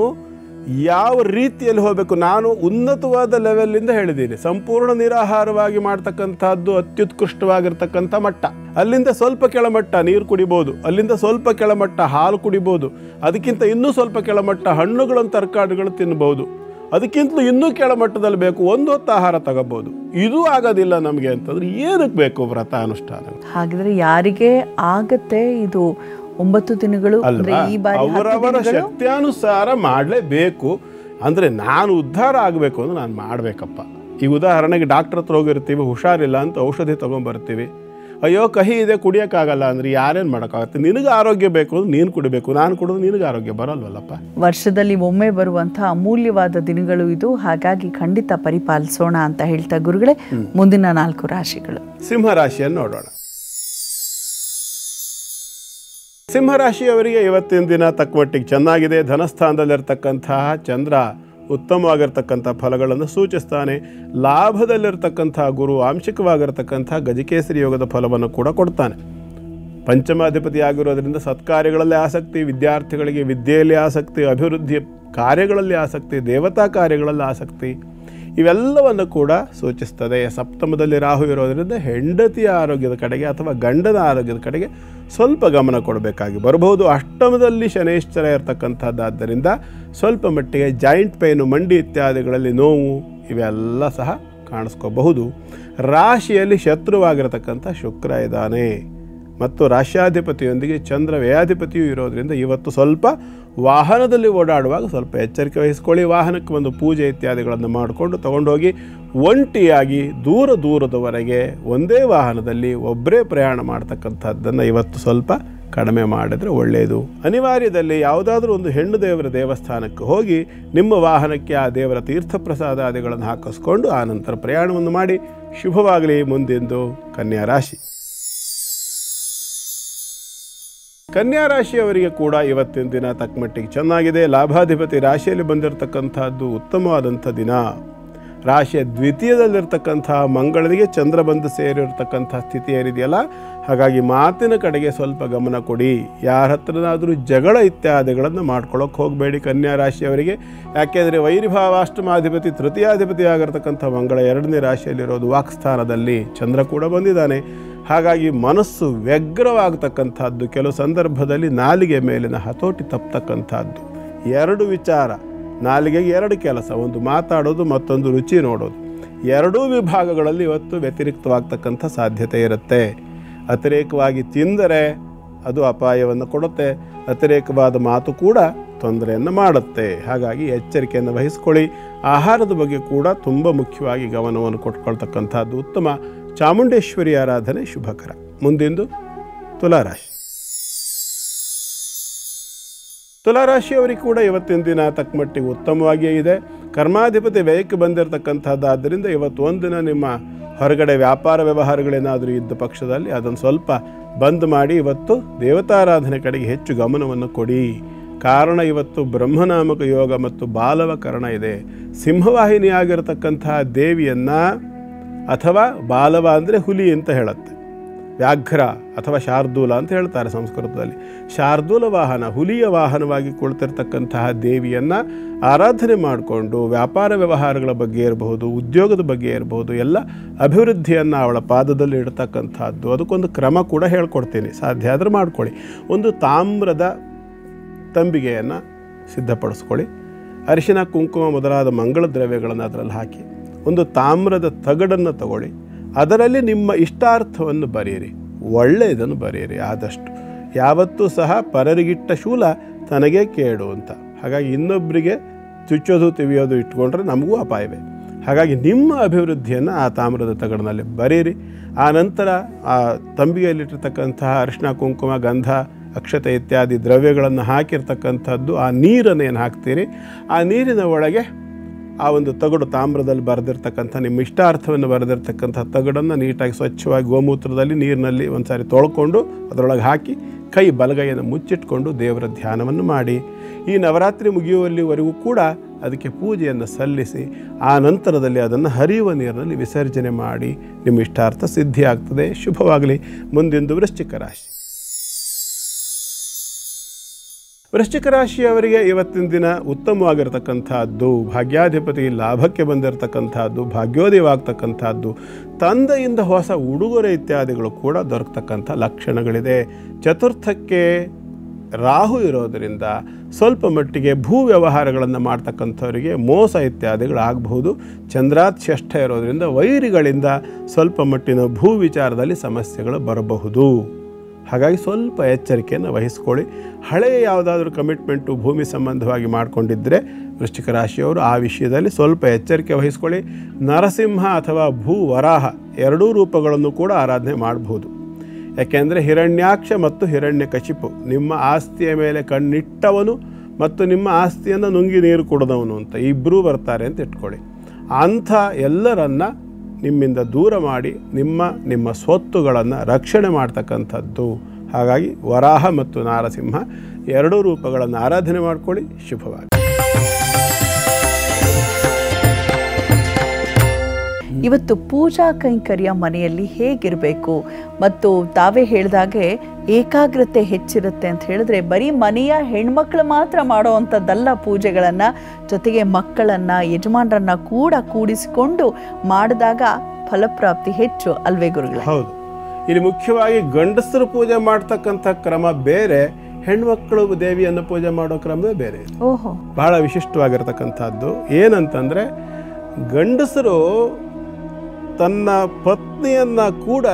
ಯಾವ ರೀತಿಯಲ್ಲಿ ಹೋಗಬೇಕು. ನಾನು ಉನ್ನತವಾದ ಲೆವೆಲ್ಲಿಂದ ಹೇಳಿದ್ದೀನಿ, ಸಂಪೂರ್ಣ ನಿರಾಹಾರವಾಗಿ ಮಾಡ್ತಕ್ಕಂಥದ್ದು ಅತ್ಯುತ್ಕೃಷ್ಟವಾಗಿರ್ತಕ್ಕಂಥ ಮಟ್ಟ. ಅಲ್ಲಿಂದ ಸ್ವಲ್ಪ ಕೆಳಮಟ್ಟ ನೀರು ಕುಡಿಬೋದು, ಅಲ್ಲಿಂದ ಸ್ವಲ್ಪ ಕೆಳಮಟ್ಟ ಹಾಲು ಕುಡಿಬೋದು, ಅದಕ್ಕಿಂತ ಇನ್ನೂ ಸ್ವಲ್ಪ ಕೆಳಮಟ್ಟ ಹಣ್ಣುಗಳನ್ನು ತರಕಾರಿಗಳು ತಿನ್ಬೋದು, ಅದಕ್ಕಿಂತಲೂ ಇನ್ನೂ ಕೆಳಮಟ್ಟದಲ್ಲಿ ಬೇಕು 1 ಹೊತ್ತು ಆಹಾರ ತಗೋಬಹುದು. ಇದು ಆಗೋದಿಲ್ಲ ನಮಗೆ ಅಂತಂದ್ರೆ ಏನಕ್ಕೆ ಬೇಕು ವ್ರತ ಅನುಷ್ಠಾನ? ಹಾಗಿದ್ರೆ ಯಾರಿಗೆ ಆಗತ್ತೆ ಇದು 9 ದಿನಗಳು? ಅವರವರ ಶಕ್ತಿಯಾನುಸಾರ ಮಾಡಲೇಬೇಕು. ಅಂದರೆ ನಾನು ಉದ್ಧಾರ ಆಗಬೇಕು ಅಂದ್ರೆ ನಾನು ಮಾಡಬೇಕಪ್ಪ. ಈಗ ಉದಾಹರಣೆಗೆ ಡಾಕ್ಟರ್ ಹತ್ರ ಹೋಗಿರ್ತೀವಿ, ಹುಷಾರಿಲ್ಲ ಅಂತ ಔಷಧಿ ತೊಗೊಂಬರ್ತೀವಿ. ಅಯ್ಯೋ ಕಹಿ ಇದೆ ಕುಡಿಯೋಕ್ಕಾಗಲ್ಲ ಅಂದರೆ ಯಾರೇನು ಮಾಡೋಕ್ಕಾಗತ್ತೆ? ನಿನಗೆ ಆರೋಗ್ಯ ಬೇಕು ಅಂದ್ರೆ ನೀನು ಕುಡಿಬೇಕು, ನಾನು ಕುಡಿದು ನಿನಗೆ ಆರೋಗ್ಯ ಬರಲ್ವಲ್ಲಪ್ಪ. ವರ್ಷದಲ್ಲಿ ಒಮ್ಮೆ ಬರುವಂಥ ಅಮೂಲ್ಯವಾದ ದಿನಗಳು ಇದು, ಹಾಗಾಗಿ ಖಂಡಿತ ಪರಿಪಾಲಿಸೋಣ ಅಂತ ಹೇಳ್ತಾ ಗುರುಗಳೇ, ಮುಂದಿನ 4 ರಾಶಿಗಳು. ಸಿಂಹರಾಶಿಯನ್ನು ನೋಡೋಣ. ಸಿಂಹರಾಶಿಯವರಿಗೆ ಇವತ್ತಿನ ದಿನ ತಕ್ಕಮಟ್ಟಿಗೆ ಚೆನ್ನಾಗಿದೆ. ಧನಸ್ಥಾನದಲ್ಲಿರ್ತಕ್ಕಂತಹ ಚಂದ್ರ ಉತ್ತಮವಾಗಿರ್ತಕ್ಕಂಥ ಫಲಗಳನ್ನು ಸೂಚಿಸ್ತಾನೆ. ಲಾಭದಲ್ಲಿರ್ತಕ್ಕಂಥ ಗುರು ಆಂಶಿಕವಾಗಿರ್ತಕ್ಕಂಥ ಗಜಕೇಸರಿ ಯೋಗದ ಫಲವನ್ನು ಕೂಡ ಕೊಡ್ತಾನೆ. ಪಂಚಮಾಧಿಪತಿ ಆಗಿರೋದ್ರಿಂದ ಸತ್ಕಾರ್ಯಗಳಲ್ಲಿ ಆಸಕ್ತಿ, ವಿದ್ಯಾರ್ಥಿಗಳಿಗೆ ವಿದ್ಯೆಯಲ್ಲಿ ಆಸಕ್ತಿ, ಅಭಿವೃದ್ಧಿ ಕಾರ್ಯಗಳಲ್ಲಿ ಆಸಕ್ತಿ, ದೇವತಾ ಕಾರ್ಯಗಳಲ್ಲಿ ಆಸಕ್ತಿ, ಇವೆಲ್ಲವನ್ನು ಕೂಡ ಸೂಚಿಸ್ತದೆ. ಸಪ್ತಮದಲ್ಲಿ ರಾಹು ಇರೋದರಿಂದ ಹೆಂಡತಿಯ ಆರೋಗ್ಯದ ಕಡೆಗೆ ಅಥವಾ ಗಂಡನ ಆರೋಗ್ಯದ ಕಡೆಗೆ ಸ್ವಲ್ಪ ಗಮನ ಕೊಡಬೇಕಾಗಿ ಬರಬಹುದು. ಅಷ್ಟಮದಲ್ಲಿ ಶನೇಶ್ವರ ಇರತಕ್ಕಂಥದ್ದಾದ್ದರಿಂದ ಸ್ವಲ್ಪ ಮಟ್ಟಿಗೆ ಜಾಯಿಂಟ್ ಪೇನು, ಮಂಡಿ ಇತ್ಯಾದಿಗಳಲ್ಲಿ ನೋವು ಇವೆಲ್ಲ ಸಹ ಕಾಣಿಸ್ಕೋಬಹುದು. ರಾಶಿಯಲ್ಲಿ ಶತ್ರುವಾಗಿರತಕ್ಕಂಥ ಶುಕ್ರ ಇದ್ದಾನೆ ಮತ್ತು ರಾಶ್ಯಾಧಿಪತಿಯೊಂದಿಗೆ ಚಂದ್ರ ವ್ಯಯಾಧಿಪತಿಯೂ ಇರೋದರಿಂದ ಇವತ್ತು ಸ್ವಲ್ಪ ವಾಹನದಲ್ಲಿ ಓಡಾಡುವಾಗ ಸ್ವಲ್ಪ ಎಚ್ಚರಿಕೆ ವಹಿಸ್ಕೊಳ್ಳಿ. ವಾಹನಕ್ಕೆ ಒಂದು ಪೂಜೆ ಇತ್ಯಾದಿಗಳನ್ನು ಮಾಡಿಕೊಂಡು ತಗೊಂಡೋಗಿ ಒಂಟಿಯಾಗಿ ದೂರದವರೆಗೆ ಒಂದೇ ವಾಹನದಲ್ಲಿ ಒಬ್ಬರೇ ಪ್ರಯಾಣ ಮಾಡ್ತಕ್ಕಂಥದ್ದನ್ನು ಇವತ್ತು ಸ್ವಲ್ಪ ಕಡಿಮೆ ಮಾಡಿದರೆ ಒಳ್ಳೆಯದು. ಅನಿವಾರ್ಯದಲ್ಲಿ ಯಾವುದಾದ್ರೂ ಒಂದು ಹೆಣ್ಣು ದೇವರ ದೇವಸ್ಥಾನಕ್ಕೆ ಹೋಗಿ ನಿಮ್ಮ ವಾಹನಕ್ಕೆ ಆ ದೇವರ ತೀರ್ಥ ಪ್ರಸಾದಾದಿಗಳನ್ನು ಹಾಕಿಸ್ಕೊಂಡು ಆನಂತರ ಪ್ರಯಾಣವನ್ನು ಮಾಡಿ. ಶುಭವಾಗಲಿ. ಮುಂದಿಂದು ಕನ್ಯಾ ರಾಶಿ. ಕನ್ಯಾ ರಾಶಿಯವರಿಗೆ ಕೂಡ ಇವತ್ತಿನ ದಿನ ತಕ್ಕಮಟ್ಟಿಗೆ ಚೆನ್ನಾಗಿದೆ. ಲಾಭಾಧಿಪತಿ ರಾಶಿಯಲ್ಲಿ ಬಂದಿರತಕ್ಕಂಥದ್ದು ಉತ್ತಮವಾದಂಥ ದಿನ. ರಾಶಿಯ ದ್ವಿತೀಯದಲ್ಲಿರ್ತಕ್ಕಂಥ ಮಂಗಳನಿಗೆ ಚಂದ್ರ ಬಂದು ಸೇರಿರ್ತಕ್ಕಂಥ ಸ್ಥಿತಿ ಏನಿದೆಯಲ್ಲ, ಹಾಗಾಗಿ ಮಾತಿನ ಕಡೆಗೆ ಸ್ವಲ್ಪ ಗಮನ ಕೊಡಿ. ಯಾರ ಹತ್ರನಾದರೂ ಜಗಳ ಇತ್ಯಾದಿಗಳನ್ನು ಮಾಡ್ಕೊಳ್ಳೋಕೆ ಹೋಗಬೇಡಿ ಕನ್ಯಾ ರಾಶಿಯವರಿಗೆ. ಯಾಕೆಂದರೆ ವೈರಿಭಾವಾಷ್ಟಮಾಧಿಪತಿ ತೃತೀಯಾಧಿಪತಿ ಆಗಿರ್ತಕ್ಕಂಥ ಮಂಗಳ 2ನೇ ರಾಶಿಯಲ್ಲಿರೋದು ವಾಕ್ಸ್ಥಾನದಲ್ಲಿ, ಚಂದ್ರ ಕೂಡ ಬಂದಿದ್ದಾನೆ. ಹಾಗಾಗಿ ಮನಸ್ಸು ವ್ಯಗ್ರವಾಗತಕ್ಕಂಥದ್ದು, ಕೆಲವು ಸಂದರ್ಭದಲ್ಲಿ ನಾಲಿಗೆ ಮೇಲಿನ ಹತೋಟಿ ತಪ್ಪತಕ್ಕಂಥದ್ದು. 2 ವಿಚಾರ, ನಾಲಿಗೆಗೆ 2 ಕೆಲಸ, ಒಂದು ಮಾತಾಡೋದು ಮತ್ತೊಂದು ರುಚಿ ನೋಡೋದು. 2 ವಿಭಾಗಗಳಲ್ಲಿ ಇವತ್ತು ವ್ಯತಿರಿಕ್ತವಾಗ್ತಕ್ಕಂಥ ಸಾಧ್ಯತೆ ಇರುತ್ತೆ. ಅತಿರೇಕವಾಗಿ ತಿಂದರೆ ಅದು ಅಪಾಯವನ್ನು ಕೊಡುತ್ತೆ, ಅತಿರೇಕವಾದ ಮಾತು ಕೂಡ ತೊಂದರೆಯನ್ನು ಮಾಡುತ್ತೆ. ಹಾಗಾಗಿ ಎಚ್ಚರಿಕೆಯನ್ನು ವಹಿಸ್ಕೊಳ್ಳಿ. ಆಹಾರದ ಬಗ್ಗೆ ಕೂಡ ತುಂಬ ಮುಖ್ಯವಾಗಿ ಗಮನವನ್ನು ಕೊಟ್ಕೊಳ್ತಕ್ಕಂಥದ್ದು ಉತ್ತಮ. ಚಾಮುಂಡೇಶ್ವರಿ ಆರಾಧನೆ ಶುಭಕರ. ಮುಂದಿಂದು ತುಲಾರಾಶಿ. ತುಲಾರಾಶಿಯವರಿಗೆ ಕೂಡ ಇವತ್ತಿನ ದಿನ ತಕ್ಕಮಟ್ಟಿಗೆ ಉತ್ತಮವಾಗಿಯೇ ಇದೆ. ಕರ್ಮಾಧಿಪತಿ ವ್ಯಯಕ್ಕೆ ಬಂದಿರತಕ್ಕಂಥದ್ದಾದ್ದರಿಂದ ಇವತ್ತು ಒಂದಿನ ನಿಮ್ಮ ಹೊರಗಡೆ ವ್ಯಾಪಾರ ವ್ಯವಹಾರಗಳೇನಾದರೂ ಇದ್ದ ಪಕ್ಷದಲ್ಲಿ ಅದನ್ನು ಸ್ವಲ್ಪ ಬಂದ್ ಮಾಡಿ ಇವತ್ತು ದೇವತಾರಾಧನೆ ಕಡೆಗೆ ಹೆಚ್ಚು ಗಮನವನ್ನು ಕೊಡಿ. ಕಾರಣ ಇವತ್ತು ಬ್ರಹ್ಮನಾಮಕ ಯೋಗ ಮತ್ತು ಬಾಲವಕರಣ ಇದೆ. ಸಿಂಹವಾಹಿನಿಯಾಗಿರತಕ್ಕಂತಹ ದೇವಿಯನ್ನು, ಅಥವಾ ಬಾಲವ ಅಂದರೆ ಹುಲಿ ಅಂತ ಹೇಳುತ್ತೆ, ವ್ಯಾಘ್ರ ಅಥವಾ ಶಾರ್ದೂಲ ಅಂತ ಹೇಳ್ತಾರೆ ಸಂಸ್ಕೃತದಲ್ಲಿ. ಶಾರ್ದೂಲ ವಾಹನ, ಹುಲಿಯ ವಾಹನವಾಗಿ ಕುಳಿತಿರ್ತಕ್ಕಂತಹ ದೇವಿಯನ್ನು ಆರಾಧನೆ ಮಾಡಿಕೊಂಡು ವ್ಯಾಪಾರ ವ್ಯವಹಾರಗಳ ಬಗ್ಗೆ ಇರಬಹುದು, ಉದ್ಯೋಗದ ಬಗ್ಗೆ ಇರಬಹುದು, ಎಲ್ಲ ಅಭಿವೃದ್ಧಿಯನ್ನು ಅವಳ ಪಾದದಲ್ಲಿ ಇಡ್ತಕ್ಕಂಥದ್ದು. ಅದಕ್ಕೊಂದು ಕ್ರಮ ಕೂಡ ಹೇಳ್ಕೊಡ್ತೀನಿ, ಸಾಧ್ಯ ಆದರೆ ಮಾಡ್ಕೊಳ್ಳಿ. ಒಂದು ತಾಮ್ರದ ತಂಬಿಗೆಯನ್ನು ಸಿದ್ಧಪಡಿಸ್ಕೊಳ್ಳಿ. ಅರಿಶಿನ, ಕುಂಕುಮ ಮೊದಲಾದ ಮಂಗಳ ದ್ರವ್ಯಗಳನ್ನು ಅದರಲ್ಲಿ ಹಾಕಿ ಒಂದು ತಾಮ್ರದ ತಗಡನ್ನು ತಗೊಳ್ಳಿ. ಅದರಲ್ಲಿ ನಿಮ್ಮ ಇಷ್ಟಾರ್ಥವನ್ನು ಬರೆಯಿರಿ, ಒಳ್ಳೆಯದನ್ನು ಬರೆಯಿರಿ. ಆದಷ್ಟು ಯಾವತ್ತೂ ಸಹ ಪರರಿಗಿಟ್ಟ ಶೂಲ ತನಗೆ ಕೇಡು ಅಂತ. ಹಾಗಾಗಿ ಇನ್ನೊಬ್ಬರಿಗೆ ಚುಚ್ಚೋದು ತಿವಿಯೋದು ಇಟ್ಕೊಂಡ್ರೆ ನಮಗೂ ಅಪಾಯವೇ. ಹಾಗಾಗಿ ನಿಮ್ಮ ಅಭಿವೃದ್ಧಿಯನ್ನು ಆ ತಾಮ್ರದ ತಗಡಿನಲ್ಲಿ ಬರೀರಿ. ಆ ನಂತರ ಆ ತಂಬಿಗೆಯಲ್ಲಿಟ್ಟಿರ್ತಕ್ಕಂತಹ ಅರಿಶಿನ, ಕುಂಕುಮ, ಗಂಧ, ಅಕ್ಷತೆ ಇತ್ಯಾದಿ ದ್ರವ್ಯಗಳನ್ನು ಹಾಕಿರ್ತಕ್ಕಂಥದ್ದು, ಆ ನೀರನ್ನು ಏನು ಹಾಕ್ತೀರಿ, ಆ ನೀರಿನ ಒಳಗೆ ಆ ಒಂದು ತಗಡು ತಾಮ್ರದಲ್ಲಿ ಬರೆದಿರ್ತಕ್ಕಂಥ ನಿಮ್ಮ ಇಷ್ಟಾರ್ಥವನ್ನು ಬರೆದಿರ್ತಕ್ಕಂಥ ತಗಡನ್ನು ನೀಟಾಗಿ ಸ್ವಚ್ಛವಾಗಿ ಗೋಮೂತ್ರದಲ್ಲಿ ನೀರಿನಲ್ಲಿ ಒಂದು ಸಾರಿ ತೊಳ್ಕೊಂಡು ಅದರೊಳಗೆ ಹಾಕಿ ಕೈ ಬಲಗೈಯನ್ನು ಮುಚ್ಚಿಟ್ಕೊಂಡು ದೇವರ ಧ್ಯಾನವನ್ನು ಮಾಡಿ ಈ ನವರಾತ್ರಿ ಮುಗಿಯುವಲ್ಲಿವರೆಗೂ ಕೂಡ ಅದಕ್ಕೆ ಪೂಜೆಯನ್ನು ಸಲ್ಲಿಸಿ ಆ ನಂತರದಲ್ಲಿ ಅದನ್ನು ಹರಿಯುವ ನೀರಿನಲ್ಲಿ ವಿಸರ್ಜನೆ ಮಾಡಿ ನಿಮ್ಮ ಇಷ್ಟಾರ್ಥ ಸಿದ್ಧಿಯಾಗ್ತದೆ. ಶುಭವಾಗಲಿ. ಮುಂದಿಂದು ವೃಶ್ಚಿಕ ರಾಶಿ. ವೃಶ್ಚಿಕ ರಾಶಿಯವರಿಗೆ ಇವತ್ತಿನ ದಿನ ಉತ್ತಮವಾಗಿರ್ತಕ್ಕಂಥದ್ದು, ಭಾಗ್ಯಾಧಿಪತಿ ಲಾಭಕ್ಕೆ ಬಂದಿರತಕ್ಕಂಥದ್ದು, ಭಾಗ್ಯೋದಯವಾಗ್ತಕ್ಕಂಥದ್ದು, ತಂದೆಯಿಂದ ಹೊಸ ಉಡುಗೊರೆ ಇತ್ಯಾದಿಗಳು ಕೂಡ ದೊರಕತಕ್ಕಂಥ ಲಕ್ಷಣಗಳಿದೆ. ಚತುರ್ಥಕ್ಕೆ ರಾಹು ಇರೋದರಿಂದ ಸ್ವಲ್ಪ ಮಟ್ಟಿಗೆ ಭೂ ವ್ಯವಹಾರಗಳನ್ನು ಮಾಡ್ತಕ್ಕಂಥವರಿಗೆ ಮೋಸ ಇತ್ಯಾದಿಗಳಾಗಬಹುದು. ಚಂದ್ರಾತ್ ಷಷ್ಠ ಇರೋದರಿಂದ ವೈರಿಗಳಿಂದ ಸ್ವಲ್ಪ ಮಟ್ಟಿನ ಭೂ ವಿಚಾರದಲ್ಲಿ ಸಮಸ್ಯೆಗಳು ಬರಬಹುದು. ಹಾಗಾಗಿ ಸ್ವಲ್ಪ ಎಚ್ಚರಿಕೆಯನ್ನು ವಹಿಸ್ಕೊಳ್ಳಿ. ಹಳೆಯ ಯಾವುದಾದ್ರೂ ಕಮಿಟ್ಮೆಂಟು ಭೂಮಿ ಸಂಬಂಧವಾಗಿ ಮಾಡಿಕೊಂಡಿದ್ದರೆ ವೃಶ್ಚಿಕ ರಾಶಿಯವರು ಆ ವಿಷಯದಲ್ಲಿ ಸ್ವಲ್ಪ ಎಚ್ಚರಿಕೆ ವಹಿಸ್ಕೊಳ್ಳಿ. ನರಸಿಂಹ ಅಥವಾ ಭೂವರಾಹ ಎರಡೂ ರೂಪಗಳನ್ನು ಕೂಡ ಆರಾಧನೆ ಮಾಡಬಹುದು. ಯಾಕೆಂದರೆ ಹಿರಣ್ಯಾಕ್ಷ ಮತ್ತು ಹಿರಣ್ಯಕಶಿಪು ನಿಮ್ಮ ಆಸ್ತಿಯ ಮೇಲೆ ಕಣ್ಣಿಟ್ಟವನು ಮತ್ತು ನಿಮ್ಮ ಆಸ್ತಿಯನ್ನು ನುಂಗಿ ನೀರು ಕುಡಿದವನು ಅಂತ ಇಬ್ಬರೂ ಬರ್ತಾರೆ ಅಂತ ಇಟ್ಕೊಳ್ಳಿ. ಅಂಥ ಎಲ್ಲರನ್ನ ನಿಮ್ಮಿಂದ ದೂರ ಮಾಡಿ ನಿಮ್ಮ ಸ್ವತ್ತುಗಳನ್ನು ರಕ್ಷಣೆ ಮಾಡ್ತಕ್ಕಂಥದ್ದು. ಹಾಗಾಗಿ ವರಾಹ ಮತ್ತು ನಾರಸಿಂಹ ಎರಡೂ ರೂಪಗಳನ್ನು ಆರಾಧನೆ ಮಾಡಿಕೊಳ್ಳಿ. ಶುಭವಾಗಿ. ಇವತ್ತು ಪೂಜಾ ಕೈಂಕರ್ಯ ಮನೆಯಲ್ಲಿ ಹೇಗಿರಬೇಕು ಮತ್ತು ತಾವೇ ಹೇಳಿದಾಗೆ ಏಕಾಗ್ರತೆ ಹೆಚ್ಚಿರುತ್ತೆ ಅಂತ ಹೇಳಿದ್ರೆ ಬರೀ ಮನೆಯ ಹೆಣ್ಮಕ್ಳು ಮಾತ್ರ ಮಾಡೋ ಅಂಥದ್ದಲ್ಲ ಪೂಜೆಗಳನ್ನು, ಜೊತೆಗೆ ಮಕ್ಕಳನ್ನು, ಯಜಮಾನರನ್ನ ಕೂಡ ಕೂಡಿಸಿಕೊಂಡು ಮಾಡಿದಾಗ ಫಲಪ್ರಾಪ್ತಿ ಹೆಚ್ಚು ಅಲ್ವೇ ಗುರುಗಳೇ? ಹೌದು. ಇಲ್ಲಿ ಮುಖ್ಯವಾಗಿ ಗಂಡಸರು ಪೂಜೆ ಮಾಡ್ತಕ್ಕಂಥ ಕ್ರಮ ಬೇರೆ, ಹೆಣ್ಮಕ್ಳು ದೇವಿಯನ್ನು ಪೂಜೆ ಮಾಡೋ ಕ್ರಮವೇ ಬೇರೆ. ಓಹೋ, ಬಹಳ ವಿಶಿಷ್ಟವಾಗಿರ್ತಕ್ಕಂಥದ್ದು. ಏನಂತಂದರೆ ಗಂಡಸರು ತನ್ನ ಪತ್ನಿಯನ್ನು ಕೂಡ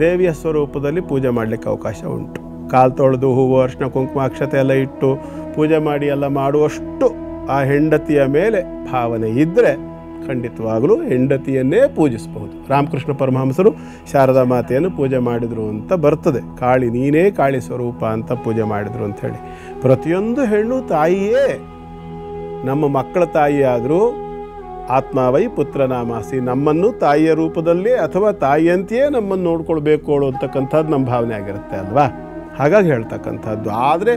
ದೇವಿಯ ಸ್ವರೂಪದಲ್ಲಿ ಪೂಜೆ ಮಾಡಲಿಕ್ಕೆ ಅವಕಾಶ ಉಂಟು. ಕಾಲು ತೊಳೆದು ಹೂವು, ಅರಿಶಿನ, ಕುಂಕುಮ, ಅಕ್ಷತೆ ಎಲ್ಲ ಇಟ್ಟು ಪೂಜೆ ಮಾಡಿ ಎಲ್ಲ ಮಾಡುವಷ್ಟು ಆ ಹೆಂಡತಿಯ ಮೇಲೆ ಭಾವನೆ ಇದ್ದರೆ ಖಂಡಿತವಾಗಲೂ ಹೆಂಡತಿಯನ್ನೇ ಪೂಜಿಸಬಹುದು. ರಾಮಕೃಷ್ಣ ಪರಮಹಂಸರು ಶಾರದಾ ಮಾತೆಯನ್ನು ಪೂಜೆ ಮಾಡಿದರು ಅಂತ ಬರ್ತದೆ. ಕಾಳಿ ನೀನೇ ಕಾಳಿ ಸ್ವರೂಪ ಅಂತ ಪೂಜೆ ಮಾಡಿದರು ಅಂಥೇಳಿ. ಪ್ರತಿಯೊಂದು ಹೆಣ್ಣು ತಾಯಿಯೇ, ನಮ್ಮ ಮಕ್ಕಳ ತಾಯಿ ಆದರೂ ಆತ್ಮಾವೈ ಪುತ್ರನಾಮಾಸಿ, ನಮ್ಮನ್ನು ತಾಯಿಯ ರೂಪದಲ್ಲೇ ಅಥವಾ ತಾಯಿಯಂತೆಯೇ ನಮ್ಮನ್ನು ನೋಡ್ಕೊಳ್ಬೇಕು ಅಂತಕ್ಕಂಥದ್ದು ನಮ್ಮ ಭಾವನೆ ಆಗಿರುತ್ತೆ ಅಲ್ವಾ? ಹಾಗಾಗಿ ಹೇಳ್ತಕ್ಕಂಥದ್ದು. ಆದರೆ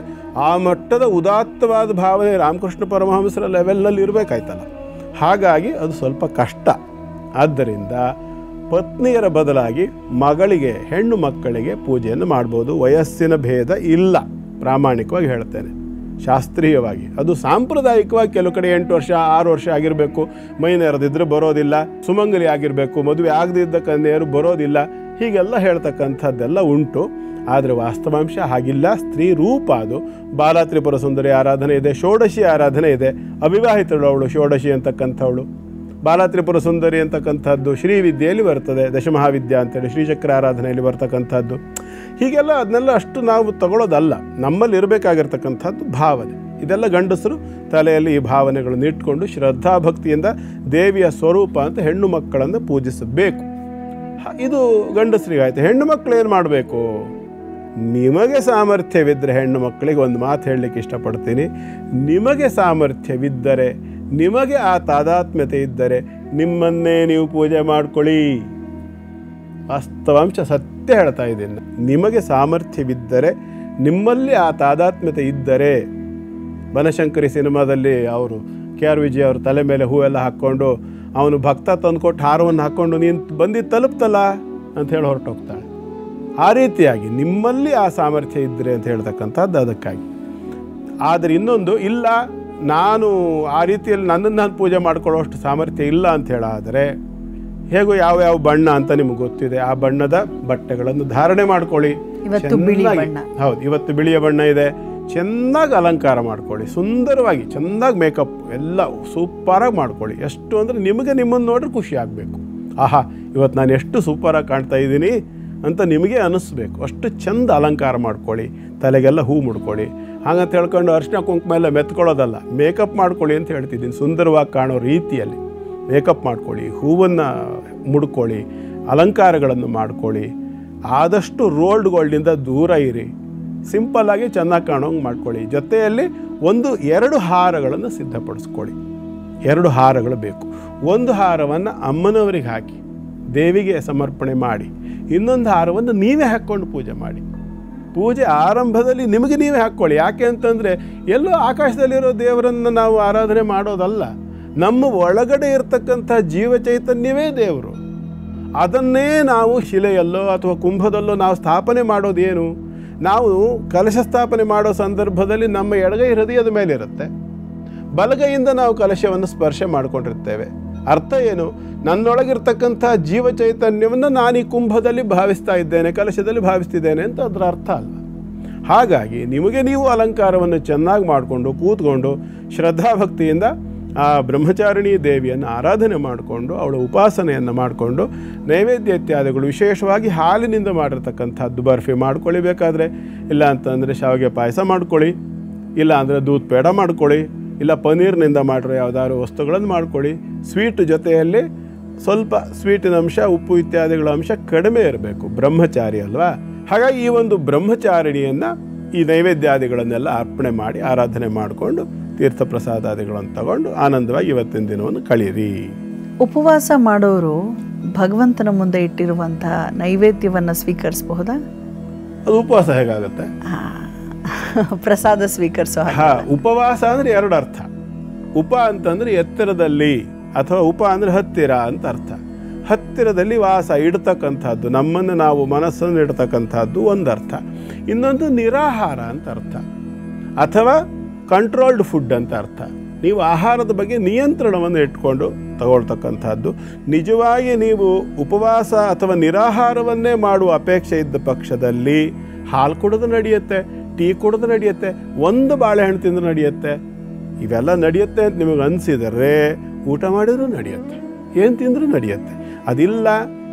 ಆ ಮಟ್ಟದ ಉದಾತ್ತವಾದ ಭಾವನೆ ರಾಮಕೃಷ್ಣ ಪರಮಹಂಸರ ಲೆವೆಲ್ನಲ್ಲಿ ಇರಬೇಕಾಯ್ತಲ್ಲ. ಹಾಗಾಗಿ ಅದು ಸ್ವಲ್ಪ ಕಷ್ಟ. ಆದ್ದರಿಂದ ಪತ್ನಿಯರ ಬದಲಾಗಿ ಮಗಳಿಗೆ, ಹೆಣ್ಣು ಮಕ್ಕಳಿಗೆ ಪೂಜೆಯನ್ನು ಮಾಡ್ಬೋದು. ವಯಸ್ಸಿನ ಭೇದ ಇಲ್ಲ, ಪ್ರಾಮಾಣಿಕವಾಗಿ ಹೇಳ್ತೇನೆ. ಶಾಸ್ತ್ರೀಯವಾಗಿ ಅದು ಸಾಂಪ್ರದಾಯಿಕವಾಗಿ ಕೆಲವು ಕಡೆ 8 ವರ್ಷ 6 ವರ್ಷ ಆಗಿರಬೇಕು, ಮೈ ನೆರೆದಿದ್ರೆ ಬರೋದಿಲ್ಲ, ಸುಮಂಗಲಿ ಆಗಿರಬೇಕು, ಮದುವೆ ಆಗದಿದ್ದ ಕನ್ಯೆಯರು ಬರೋದಿಲ್ಲ, ಹೀಗೆಲ್ಲ ಹೇಳ್ತಕ್ಕಂಥದ್ದೆಲ್ಲ ಉಂಟು. ಆದರೆ ವಾಸ್ತವಾಂಶ ಹಾಗಿಲ್ಲ. ಸ್ತ್ರೀ ರೂಪ ಅದು. ಬಾಲ ತ್ರಿಪುರ ಸುಂದರಿ ಆರಾಧನೆ ಇದೆ, ಷೋಡಶಿ ಆರಾಧನೆ ಇದೆ. ಅವಿವಾಹಿತಳು ಅವಳು ಷೋಡಶಿ ಅಂತಕ್ಕಂಥವಳು. ಬಾಲ ತ್ರಿಪುರ ಸುಂದರಿ ಅಂತಕ್ಕಂಥದ್ದು ಶ್ರೀವಿದ್ಯೆಯಲ್ಲಿ ಬರ್ತದೆ, ದಶಮಹಾವಿದ್ಯಾ ಅಂತೇಳಿ ಶ್ರೀಚಕ್ರ ಆರಾಧನೆಯಲ್ಲಿ ಬರ್ತಕ್ಕಂಥದ್ದು. ಹೀಗೆಲ್ಲ ಅದನ್ನೆಲ್ಲ ಅಷ್ಟು ನಾವು ತಗೊಳ್ಳೋದಲ್ಲ. ನಮ್ಮಲ್ಲಿ ಇರಬೇಕಾಗಿರ್ತಕ್ಕಂಥದ್ದು ಭಾವನೆ. ಇದೆಲ್ಲ ಗಂಡಸರು ತಲೆಯಲ್ಲಿ ಈ ಭಾವನೆಗಳನ್ನು ಇಟ್ಕೊಂಡು ಶ್ರದ್ಧಾಭಕ್ತಿಯಿಂದ ದೇವಿಯ ಸ್ವರೂಪ ಅಂತ ಹೆಣ್ಣು ಮಕ್ಕಳನ್ನು ಪೂಜಿಸಬೇಕು. ಇದು ಗಂಡಸರಿಗಾಯ್ತು. ಹೆಣ್ಣು ಮಕ್ಕಳು ಏನು ಮಾಡಬೇಕು? ನಿಮಗೆ ಸಾಮರ್ಥ್ಯವಿದ್ದರೆ, ಹೆಣ್ಣು ಮಕ್ಕಳಿಗೆ ಒಂದು ಮಾತು ಹೇಳಲಿಕ್ಕೆ ಇಷ್ಟಪಡ್ತೀನಿ, ನಿಮಗೆ ಸಾಮರ್ಥ್ಯವಿದ್ದರೆ, ನಿಮಗೆ ಆ ತಾದಾತ್ಮ್ಯತೆ ಇದ್ದರೆ ನಿಮ್ಮನ್ನೇ ನೀವು ಪೂಜೆ ಮಾಡ್ಕೊಳ್ಳಿ. ವಾಸ್ತವಾಂಶ ಸತ್ಯ ಹೇಳ್ತಾ ಇದ್ದೀನಿ. ನಿಮಗೆ ಸಾಮರ್ಥ್ಯವಿದ್ದರೆ, ನಿಮ್ಮಲ್ಲಿ ಆ ತಾದಾತ್ಮ್ಯತೆ ಇದ್ದರೆ, ಬನಶಂಕರಿ ಸಿನಿಮಾದಲ್ಲಿ ಅವರು KR ವಿಜಯ್ ಅವ್ರ ತಲೆ ಮೇಲೆ ಹೂವೆಲ್ಲ ಹಾಕ್ಕೊಂಡು ಅವನು ಭಕ್ತ ತಂದುಕೊಟ್ಟು ಹಾರವನ್ನು ಹಾಕ್ಕೊಂಡು ನೀನು ಬಂದಿದ್ದು ತಲುಪ್ತಲ್ಲ ಅಂತ ಹೇಳಿ ಹೊರಟೋಗ್ತಾಳೆ. ಆ ರೀತಿಯಾಗಿ ನಿಮ್ಮಲ್ಲಿ ಆ ಸಾಮರ್ಥ್ಯ ಇದ್ದರೆ ಅಂತ ಹೇಳ್ತಕ್ಕಂಥದ್ದು ಅದಕ್ಕಾಗಿ. ಆದರೆ ಇನ್ನೊಂದು, ಇಲ್ಲ ನಾನು ಆ ರೀತಿಯಲ್ಲಿ ನನ್ನನ್ನು ನಾನು ಪೂಜೆ ಮಾಡ್ಕೊಳ್ಳೋಷ್ಟು ಸಾಮರ್ಥ್ಯ ಇಲ್ಲ ಅಂತ ಹೇಳಾದರೆ, ಹೇಗೂ ಯಾವ ಬಣ್ಣ ಅಂತ ನಿಮಗೆ ಗೊತ್ತಿದೆ, ಆ ಬಣ್ಣದ ಬಟ್ಟೆಗಳನ್ನು ಧಾರಣೆ ಮಾಡ್ಕೊಳ್ಳಿ. ಹೌದು, ಇವತ್ತು ಬಿಳಿಯ ಬಣ್ಣ ಇದೆ, ಚೆನ್ನಾಗಿ ಅಲಂಕಾರ ಮಾಡ್ಕೊಳ್ಳಿ, ಸುಂದರವಾಗಿ ಚೆನ್ನಾಗಿ ಮೇಕಪ್ ಎಲ್ಲ ಸೂಪರಾಗಿ ಮಾಡ್ಕೊಳ್ಳಿ. ಎಷ್ಟು ಅಂದರೆ ನಿಮಗೆ ನಿಮ್ಮನ್ನು ನೋಡ್ರೆ ಖುಷಿ ಆಗಬೇಕು. ಆಹಾ, ಇವತ್ತು ನಾನು ಎಷ್ಟು ಸೂಪರಾಗಿ ಕಾಣ್ತಾ ಇದ್ದೀನಿ ಅಂತ ನಿಮಗೆ ಅನ್ನಿಸ್ಬೇಕು. ಅಷ್ಟು ಚೆಂದ ಅಲಂಕಾರ ಮಾಡ್ಕೊಳ್ಳಿ, ತಲೆಗೆಲ್ಲ ಹೂ ಮುಡ್ಕೊಳ್ಳಿ. ಹಾಗಂತ ಹೇಳ್ಕೊಂಡು ಅರಿಶಿನ ಕುಂಕುಮ ಎಲ್ಲ ಮೆತ್ಕೊಳ್ಳೋದಲ್ಲ, ಮೇಕಪ್ ಮಾಡ್ಕೊಳ್ಳಿ ಅಂತ ಹೇಳ್ತಿದ್ದೀನಿ. ಸುಂದರವಾಗಿ ಕಾಣೋ ರೀತಿಯಲ್ಲಿ ಮೇಕಪ್ ಮಾಡ್ಕೊಳ್ಳಿ, ಹೂವನ್ನು ಮುಡ್ಕೊಳ್ಳಿ, ಅಲಂಕಾರಗಳನ್ನು ಮಾಡ್ಕೊಳ್ಳಿ. ಆದಷ್ಟು ರೋಲ್ಡ್ ಗೋಲ್ಡಿಂದ ದೂರ ಇರಿ, ಸಿಂಪಲ್ಲಾಗಿ ಚೆನ್ನಾಗಿ ಕಾಣೋಂಗೆ ಮಾಡ್ಕೊಳ್ಳಿ. ಜೊತೆಯಲ್ಲಿ 1-2 ಹಾರಗಳನ್ನು ಸಿದ್ಧಪಡಿಸ್ಕೊಳ್ಳಿ. 2 ಹಾರಗಳು ಬೇಕು. ಒಂದು ಹಾರವನ್ನು ಅಮ್ಮನವರಿಗೆ ಹಾಕಿ ದೇವಿಗೆ ಸಮರ್ಪಣೆ ಮಾಡಿ, ಇನ್ನೊಂದು ಹಾರವನ್ನು ನೀವೇ ಹಾಕ್ಕೊಂಡು ಪೂಜೆ ಮಾಡಿ. ಪೂಜೆ ಆರಂಭದಲ್ಲಿ ನಿಮಗೆ ನೀವೇ ಹಾಕ್ಕೊಳ್ಳಿ. ಯಾಕೆ ಅಂತಂದರೆ ಎಲ್ಲೋ ಆಕಾಶದಲ್ಲಿರೋ ದೇವರನ್ನು ನಾವು ಆರಾಧನೆ ಮಾಡೋದಲ್ಲ, ನಮ್ಮ ಒಳಗಡೆ ಇರತಕ್ಕಂಥ ಜೀವ ಚೈತನ್ಯವೇ ದೇವರು. ಅದನ್ನೇ ನಾವು ಶಿಲೆಯಲ್ಲೋ ಅಥವಾ ಕುಂಭದಲ್ಲೋ ನಾವು ಸ್ಥಾಪನೆ ಮಾಡೋದೇನು? ನಾವು ಕಲಶ ಸ್ಥಾಪನೆ ಮಾಡೋ ಸಂದರ್ಭದಲ್ಲಿ ನಮ್ಮ ಎಡಗೈ ಹೃದಯದ ಮೇಲಿರುತ್ತೆ, ಬಲಗೈಯಿಂದ ನಾವು ಕಲಶವನ್ನು ಸ್ಪರ್ಶ ಮಾಡಿಕೊಂಡಿರ್ತೇವೆ. ಅರ್ಥ ಏನು? ನನ್ನೊಳಗಿರ್ತಕ್ಕಂಥ ಜೀವ ಚೈತನ್ಯವನ್ನು ನಾನು ಈ ಕುಂಭದಲ್ಲಿ ಭಾವಿಸ್ತಾ ಇದ್ದೇನೆ, ಕಲಶದಲ್ಲಿ ಭಾವಿಸ್ತಿದ್ದೇನೆ ಅಂತ ಅದರ ಅರ್ಥ ಅಲ್ಲ. ಹಾಗಾಗಿ ನಿಮಗೆ ನೀವು ಅಲಂಕಾರವನ್ನು ಚೆನ್ನಾಗಿ ಮಾಡಿಕೊಂಡು ಕೂತ್ಕೊಂಡು ಶ್ರದ್ಧಾಭಕ್ತಿಯಿಂದ ಆ ಬ್ರಹ್ಮಚಾರಿಣಿ ದೇವಿಯನ್ನು ಆರಾಧನೆ ಮಾಡಿಕೊಂಡು ಅವಳ ಉಪಾಸನೆಯನ್ನು ಮಾಡಿಕೊಂಡು ನೈವೇದ್ಯ ಇತ್ಯಾದಿಗಳು, ವಿಶೇಷವಾಗಿ ಹಾಲಿನಿಂದ ಮಾಡಿರ್ತಕ್ಕಂಥದ್ದು ಬರ್ಫಿ ಮಾಡ್ಕೊಳ್ಳಿ ಬೇಕಾದರೆ, ಇಲ್ಲ ಅಂತಂದರೆ ಶಾವಿಗೆ ಪಾಯಸ ಮಾಡ್ಕೊಳ್ಳಿ, ಇಲ್ಲ ಅಂದರೆ ದೂದ್ ಪೇಡ ಮಾಡ್ಕೊಳ್ಳಿ, ಇಲ್ಲ ಪನ್ನೀರ್ನಿಂದ ಮಾಡಿರೋ ಯಾವುದಾದ್ರು ವಸ್ತುಗಳನ್ನು ಮಾಡ್ಕೊಳ್ಳಿ. ಸ್ವೀಟ್ ಜೊತೆಯಲ್ಲಿ ಸ್ವಲ್ಪ ಸ್ವೀಟಿನ ಅಂಶ, ಉಪ್ಪು ಇತ್ಯಾದಿಗಳ ಅಂಶ ಕಡಿಮೆ ಇರಬೇಕು, ಬ್ರಹ್ಮಚಾರಿ ಅಲ್ವಾ. ಹಾಗಾಗಿ ಈ ಒಂದು ಬ್ರಹ್ಮಚಾರಿಣಿಯನ್ನು ಈ ನೈವೇದ್ಯಾದಿಗಳನ್ನೆಲ್ಲ ಅರ್ಪಣೆ ಮಾಡಿ ಆರಾಧನೆ ಮಾಡಿಕೊಂಡು ತೀರ್ಥ ಪ್ರಸಾದಾದಿಗಳನ್ನು ತಗೊಂಡು ಆನಂದವಾಗಿ ಇವತ್ತಿನ ದಿನವನ್ನು ಕಳೀರಿ. ಉಪವಾಸ ಮಾಡೋರು ಭಗವಂತನ ಮುಂದೆ ಇಟ್ಟಿರುವಂತಹ ನೈವೇದ್ಯವನ್ನು ಸ್ವೀಕರಿಸಬಹುದಾ? ಅದು ಉಪವಾಸ ಹೇಗಾಗುತ್ತೆ? ಪ್ರಸಾದ ಸ್ವೀಕರಿಸೋ. ಉಪವಾಸ ಅಂದರೆ 2 ಅರ್ಥ. ಉಪ ಅಂತಂದರೆ ಎತ್ತರದಲ್ಲಿ, ಅಥವಾ ಉಪ ಅಂದರೆ ಹತ್ತಿರ ಅಂತ ಅರ್ಥ. ಹತ್ತಿರದಲ್ಲಿ ವಾಸ ಇಡ್ತಕ್ಕಂಥದ್ದು, ನಮ್ಮನ್ನು ನಾವು ಮನಸ್ಸನ್ನು ಇಡ್ತಕ್ಕಂಥದ್ದು ಒಂದು ಅರ್ಥ. ಇನ್ನೊಂದು ನಿರಾಹಾರ ಅಂತ ಅರ್ಥ, ಅಥವಾ ಕಂಟ್ರೋಲ್ಡ್ ಫುಡ್ ಅಂತ ಅರ್ಥ. ನೀವು ಆಹಾರದ ಬಗ್ಗೆ ನಿಯಂತ್ರಣವನ್ನು ಇಟ್ಕೊಂಡು ತಗೊಳ್ತಕ್ಕಂಥದ್ದು. ನಿಜವಾಗಿ ನೀವು ಉಪವಾಸ ಅಥವಾ ನಿರಾಹಾರವನ್ನೇ ಮಾಡುವ ಅಪೇಕ್ಷೆ ಇದ್ದ ಪಕ್ಷದಲ್ಲಿ ಹಾಲು ಕುಡಿದು ನಡೆಯುತ್ತೆ, ಟೀ ಕುಡಿದು ನಡೆಯುತ್ತೆ, 1 ಬಾಳೆಹಣ್ಣು ತಿಂದು ನಡೆಯುತ್ತೆ. ಇವೆಲ್ಲ ನಡೆಯುತ್ತೆ ಅಂತ ನಿಮಗೆ ಅನಿಸಿದರೆ ಊಟ ಮಾಡಿದ್ರೂ ನಡೆಯುತ್ತೆ, ಏನು ತಿಂದರೂ ನಡೆಯುತ್ತೆ. ಅದಿಲ್ಲ,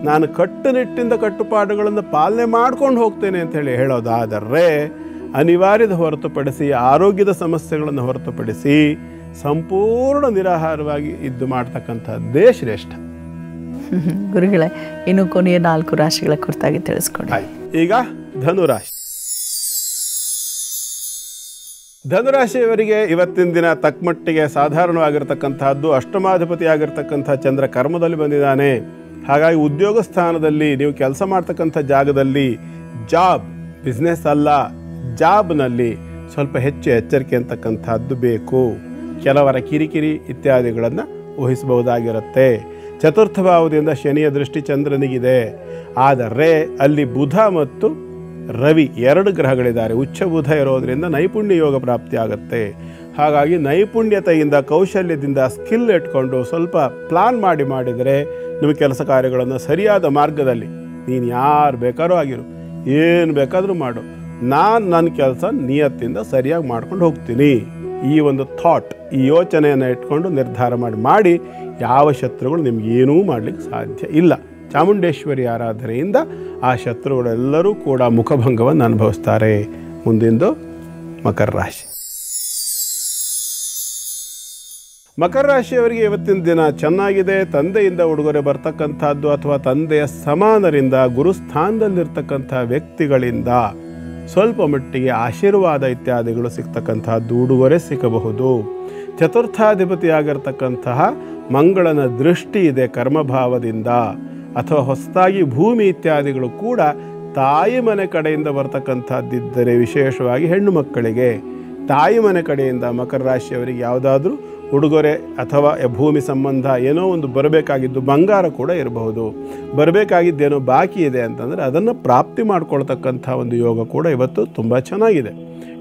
ನಾನು ಕಟ್ಟುನಿಟ್ಟಿಂದ ಕಟ್ಟುಪಾಡುಗಳನ್ನು ಪಾಲನೆ ಮಾಡ್ಕೊಂಡು ಹೋಗ್ತೇನೆ ಅಂತ ಹೇಳೋದಾದರೆ ಅನಿವಾರ್ಯದ ಹೊರತುಪಡಿಸಿ, ಆರೋಗ್ಯದ ಸಮಸ್ಯೆಗಳನ್ನು ಹೊರತುಪಡಿಸಿ ಸಂಪೂರ್ಣ ನಿರಾಹಾರವಾಗಿ ಇದ್ದು ಮಾಡ್ತಕ್ಕಂಥದ್ದೇ ಶ್ರೇಷ್ಠ. ಗುರುಗಳೇ, ಇನ್ನು ಕೊನೆಯ 4 ರಾಶಿಗಳ ಕುರಿತಾಗಿ ತಿಳಿಸ್ಕೊಡಿ. ಈಗ ಧನುರಾಶಿ. ಧನುರಾಶಿಯವರಿಗೆ ಇವತ್ತಿನ ದಿನ ತಕ್ಕಮಟ್ಟಿಗೆ ಸಾಧಾರಣವಾಗಿರ್ತಕ್ಕಂಥದ್ದು. ಅಷ್ಟಮಾಧಿಪತಿ ಆಗಿರ್ತಕ್ಕಂಥ ಚಂದ್ರ ಕರ್ಮದಲ್ಲಿ ಬಂದಿದ್ದಾನೆ. ಹಾಗಾಗಿ ಉದ್ಯೋಗ ಸ್ಥಾನದಲ್ಲಿ, ನೀವು ಕೆಲಸ ಮಾಡ್ತಕ್ಕಂಥ ಜಾಗದಲ್ಲಿ, ಜಾಬ್, ಬಿಸ್ನೆಸ್ ಅಲ್ಲ, ಜಾಬ್ನಲ್ಲಿ ಸ್ವಲ್ಪ ಹೆಚ್ಚು ಎಚ್ಚರಿಕೆ ಅಂತಕ್ಕಂಥದ್ದು ಬೇಕು. ಕೆಲವರ ಕಿರಿಕಿರಿ ಇತ್ಯಾದಿಗಳನ್ನು ಊಹಿಸಬಹುದಾಗಿರುತ್ತೆ. ಚತುರ್ಥ ಭಾವದಿಂದ ಶನಿಯ ದೃಷ್ಟಿ ಚಂದ್ರನಿಗಿದೆ. ಆದರೆ ಅಲ್ಲಿ ಬುಧ ಮತ್ತು ರವಿ 2 ಗ್ರಹಗಳಿದ್ದಾರೆ. ಉಚ್ಚ ಬುಧ ಇರೋದರಿಂದ ನೈಪುಣ್ಯ ಯೋಗ ಪ್ರಾಪ್ತಿ ಆಗುತ್ತೆ. ಹಾಗಾಗಿ ನೈಪುಣ್ಯತೆಯಿಂದ, ಕೌಶಲ್ಯದಿಂದ, ಸ್ಕಿಲ್ ಇಟ್ಕೊಂಡು ಸ್ವಲ್ಪ ಪ್ಲಾನ್ ಮಾಡಿದರೆ ನಿಮ್ಮ ಕೆಲಸ ಕಾರ್ಯಗಳನ್ನು ಸರಿಯಾದ ಮಾರ್ಗದಲ್ಲಿ, ನೀನು ಯಾರು ಬೇಕಾದ್ರೂ ಆಗಿರು, ಏನು ಬೇಕಾದರೂ ಮಾಡು, ನಾನು ನನ್ನ ಕೆಲಸ ನಿಯತ್ತಿಂದ ಸರಿಯಾಗಿ ಮಾಡ್ಕೊಂಡು ಹೋಗ್ತೀನಿ. ಈ ಒಂದು ಥಾಟ್, ಈ ಯೋಚನೆಯನ್ನು ಇಟ್ಕೊಂಡು ನಿರ್ಧಾರ ಮಾಡಿ ಯಾವ ಶತ್ರುಗಳು ನಿಮಗೇನೂ ಮಾಡಲಿಕ್ಕೆ ಸಾಧ್ಯ ಇಲ್ಲ. ಚಾಮುಂಡೇಶ್ವರಿ ಆರಾಧನೆಯಿಂದ ಆ ಶತ್ರುಗಳೆಲ್ಲರೂ ಕೂಡ ಮುಖಭಂಗವನ್ನು ಅನುಭವಿಸ್ತಾರೆ. ಮುಂದಿಂದು ಮಕರ ರಾಶಿ. ಮಕರ ರಾಶಿಯವರಿಗೆ ಇವತ್ತಿನ ದಿನ ಚೆನ್ನಾಗಿದೆ. ತಂದೆಯಿಂದ ಉಡುಗೊರೆ ಬರ್ತಕ್ಕಂಥದ್ದು, ಅಥವಾ ತಂದೆಯ ಸಮಾನರಿಂದ, ಗುರುಸ್ಥಾನದಲ್ಲಿರ್ತಕ್ಕಂಥ ವ್ಯಕ್ತಿಗಳಿಂದ ಸ್ವಲ್ಪ ಮಟ್ಟಿಗೆ ಆಶೀರ್ವಾದ ಇತ್ಯಾದಿಗಳು ಸಿಗ್ತಕ್ಕಂಥದ್ದು, ಉಡುಗೊರೆ ಸಿಗಬಹುದು. ಚತುರ್ಥಾಧಿಪತಿಯಾಗಿರ್ತಕ್ಕಂತಹ ಮಂಗಳನ ದೃಷ್ಟಿ ಇದೆ ಕರ್ಮಭಾವದಿಂದ, ಅಥವಾ ಹೊಸದಾಗಿ ಭೂಮಿ ಇತ್ಯಾದಿಗಳು ಕೂಡ ತಾಯಿ ಮನೆ ಕಡೆಯಿಂದ ಬರ್ತಕ್ಕಂಥದ್ದಿದ್ದರೆ, ವಿಶೇಷವಾಗಿ ಹೆಣ್ಣು ಮಕ್ಕಳಿಗೆ ತಾಯಿ ಮನೆ ಕಡೆಯಿಂದ ಮಕರ ರಾಶಿಯವರಿಗೆ ಯಾವುದಾದ್ರೂ ಉಡುಗೊರೆ ಅಥವಾ ಭೂಮಿ ಸಂಬಂಧ ಏನೋ ಒಂದು ಬರಬೇಕಾಗಿದ್ದು, ಬಂಗಾರ ಕೂಡ ಇರಬಹುದು, ಬರಬೇಕಾಗಿದ್ದೇನೋ ಬಾಕಿ ಇದೆ ಅಂತಂದರೆ ಅದನ್ನು ಪ್ರಾಪ್ತಿ ಮಾಡ್ಕೊಳ್ತಕ್ಕಂಥ ಒಂದು ಯೋಗ ಕೂಡ ಇವತ್ತು ತುಂಬ ಚೆನ್ನಾಗಿದೆ.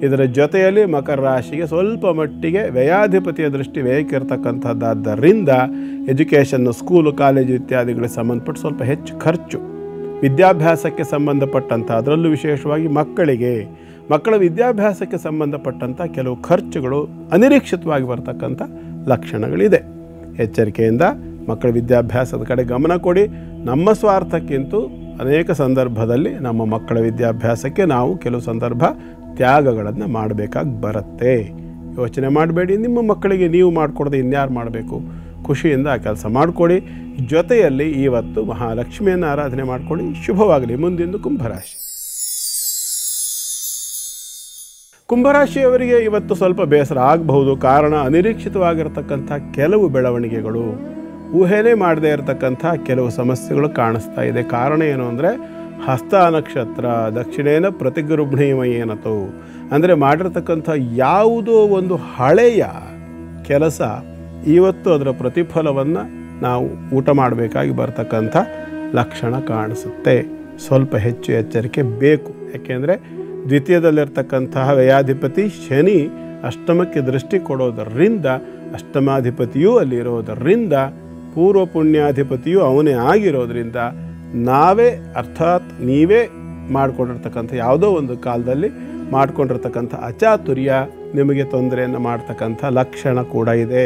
ಇದರ ಜೊತೆಯಲ್ಲಿ ಮಕರ ರಾಶಿಗೆ ಸ್ವಲ್ಪ ಮಟ್ಟಿಗೆ ವ್ಯಯಾಧಿಪತಿಯ ದೃಷ್ಟಿ ವ್ಯಯಕ್ಕಿರ್ತಕ್ಕಂಥದ್ದಾದ್ದರಿಂದ ಎಜುಕೇಷನ್ನು, ಸ್ಕೂಲು ಕಾಲೇಜು ಇತ್ಯಾದಿಗಳಿಗೆ ಸಂಬಂಧಪಟ್ಟು ಸ್ವಲ್ಪ ಹೆಚ್ಚು ಖರ್ಚು, ವಿದ್ಯಾಭ್ಯಾಸಕ್ಕೆ ಸಂಬಂಧಪಟ್ಟಂಥ, ಅದರಲ್ಲೂ ವಿಶೇಷವಾಗಿ ಮಕ್ಕಳ ವಿದ್ಯಾಭ್ಯಾಸಕ್ಕೆ ಸಂಬಂಧಪಟ್ಟಂಥ ಕೆಲವು ಖರ್ಚುಗಳು ಅನಿರೀಕ್ಷಿತವಾಗಿ ಬರ್ತಕ್ಕಂಥ ಲಕ್ಷಣಗಳಿದೆ. ಎಚ್ಚರಿಕೆಯಿಂದ ಮಕ್ಕಳ ವಿದ್ಯಾಭ್ಯಾಸದ ಕಡೆ ಗಮನ ಕೊಡಿ. ನಮ್ಮ ಸ್ವಾರ್ಥಕ್ಕಿಂತ ಅನೇಕ ಸಂದರ್ಭದಲ್ಲಿ ನಮ್ಮ ಮಕ್ಕಳ ವಿದ್ಯಾಭ್ಯಾಸಕ್ಕೆ ನಾವು ಕೆಲವು ಸಂದರ್ಭ ತ್ಯಾಗಗಳನ್ನು ಮಾಡಬೇಕಾಗಿ ಬರುತ್ತೆ. ಯೋಚನೆ ಮಾಡಬೇಡಿ, ನಿಮ್ಮ ಮಕ್ಕಳಿಗೆ ನೀವು ಮಾಡಿಕೊಡದೆ ಇನ್ಯಾರು ಮಾಡಬೇಕು? ಖುಷಿಯಿಂದ ಆ ಕೆಲಸ ಮಾಡಿಕೊಡಿ. ಜೊತೆಯಲ್ಲಿ ಇವತ್ತು ಮಹಾಲಕ್ಷ್ಮಿಯನ್ನು ಆರಾಧನೆ ಮಾಡಿಕೊಳ್ಳಿ. ಶುಭವಾಗಲಿ. ಮುಂದಿಂದು ಕುಂಭರಾಶಿಯವರಿಗೆ ಇವತ್ತು ಸ್ವಲ್ಪ ಬೇಸರ ಆಗಬಹುದು. ಕಾರಣ ಅನಿರೀಕ್ಷಿತವಾಗಿರ್ತಕ್ಕಂಥ ಕೆಲವು ಬೆಳವಣಿಗೆಗಳು, ಊಹೆನೇ ಮಾಡದೇ ಇರತಕ್ಕಂಥ ಕೆಲವು ಸಮಸ್ಯೆಗಳು ಕಾಣಿಸ್ತಾ ಇದೆ. ಕಾರಣ ಏನು ಅಂದರೆ ಹಸ್ತ ನಕ್ಷತ್ರ ದಕ್ಷಿಣೇನ ಪ್ರತಿಗೃಹ್ಣೀಮಯೇನತೋ ಅಂದರೆ ಮಾಡಿರ್ತಕ್ಕಂಥ ಯಾವುದೋ ಒಂದು ಹಳೆಯ ಕೆಲಸ ಇವತ್ತು ಅದರ ಪ್ರತಿಫಲವನ್ನು ನಾವು ಊಟ ಮಾಡಬೇಕಾಗಿ ಬರ್ತಕ್ಕಂಥ ಲಕ್ಷಣ ಕಾಣಿಸುತ್ತೆ. ಸ್ವಲ್ಪ ಹೆಚ್ಚು ಎಚ್ಚರಿಕೆ ಬೇಕು. ಯಾಕೆಂದರೆ ದ್ವಿತೀಯದಲ್ಲಿರ್ತಕ್ಕಂತಹ ವ್ಯಯಾಧಿಪತಿ ಶನಿ ಅಷ್ಟಮಕ್ಕೆ ದೃಷ್ಟಿ ಕೊಡೋದರಿಂದ, ಅಷ್ಟಮಾಧಿಪತಿಯೂ ಅಲ್ಲಿರೋದರಿಂದ, ಪೂರ್ವ ಪುಣ್ಯಾಧಿಪತಿಯೂ ಅವನೇ ಆಗಿರೋದ್ರಿಂದ ನಾವೇ ಅರ್ಥಾತ್ ನೀವೇ ಮಾಡಿಕೊಂಡಿರ್ತಕ್ಕಂಥ ಯಾವುದೋ ಒಂದು ಕಾಲದಲ್ಲಿ ಮಾಡಿಕೊಂಡಿರ್ತಕ್ಕಂಥ ಅಚಾತುರ್ಯ ನಿಮಗೆ ತೊಂದರೆಯನ್ನು ಮಾಡ್ತಕ್ಕಂಥ ಲಕ್ಷಣ ಕೂಡ ಇದೆ.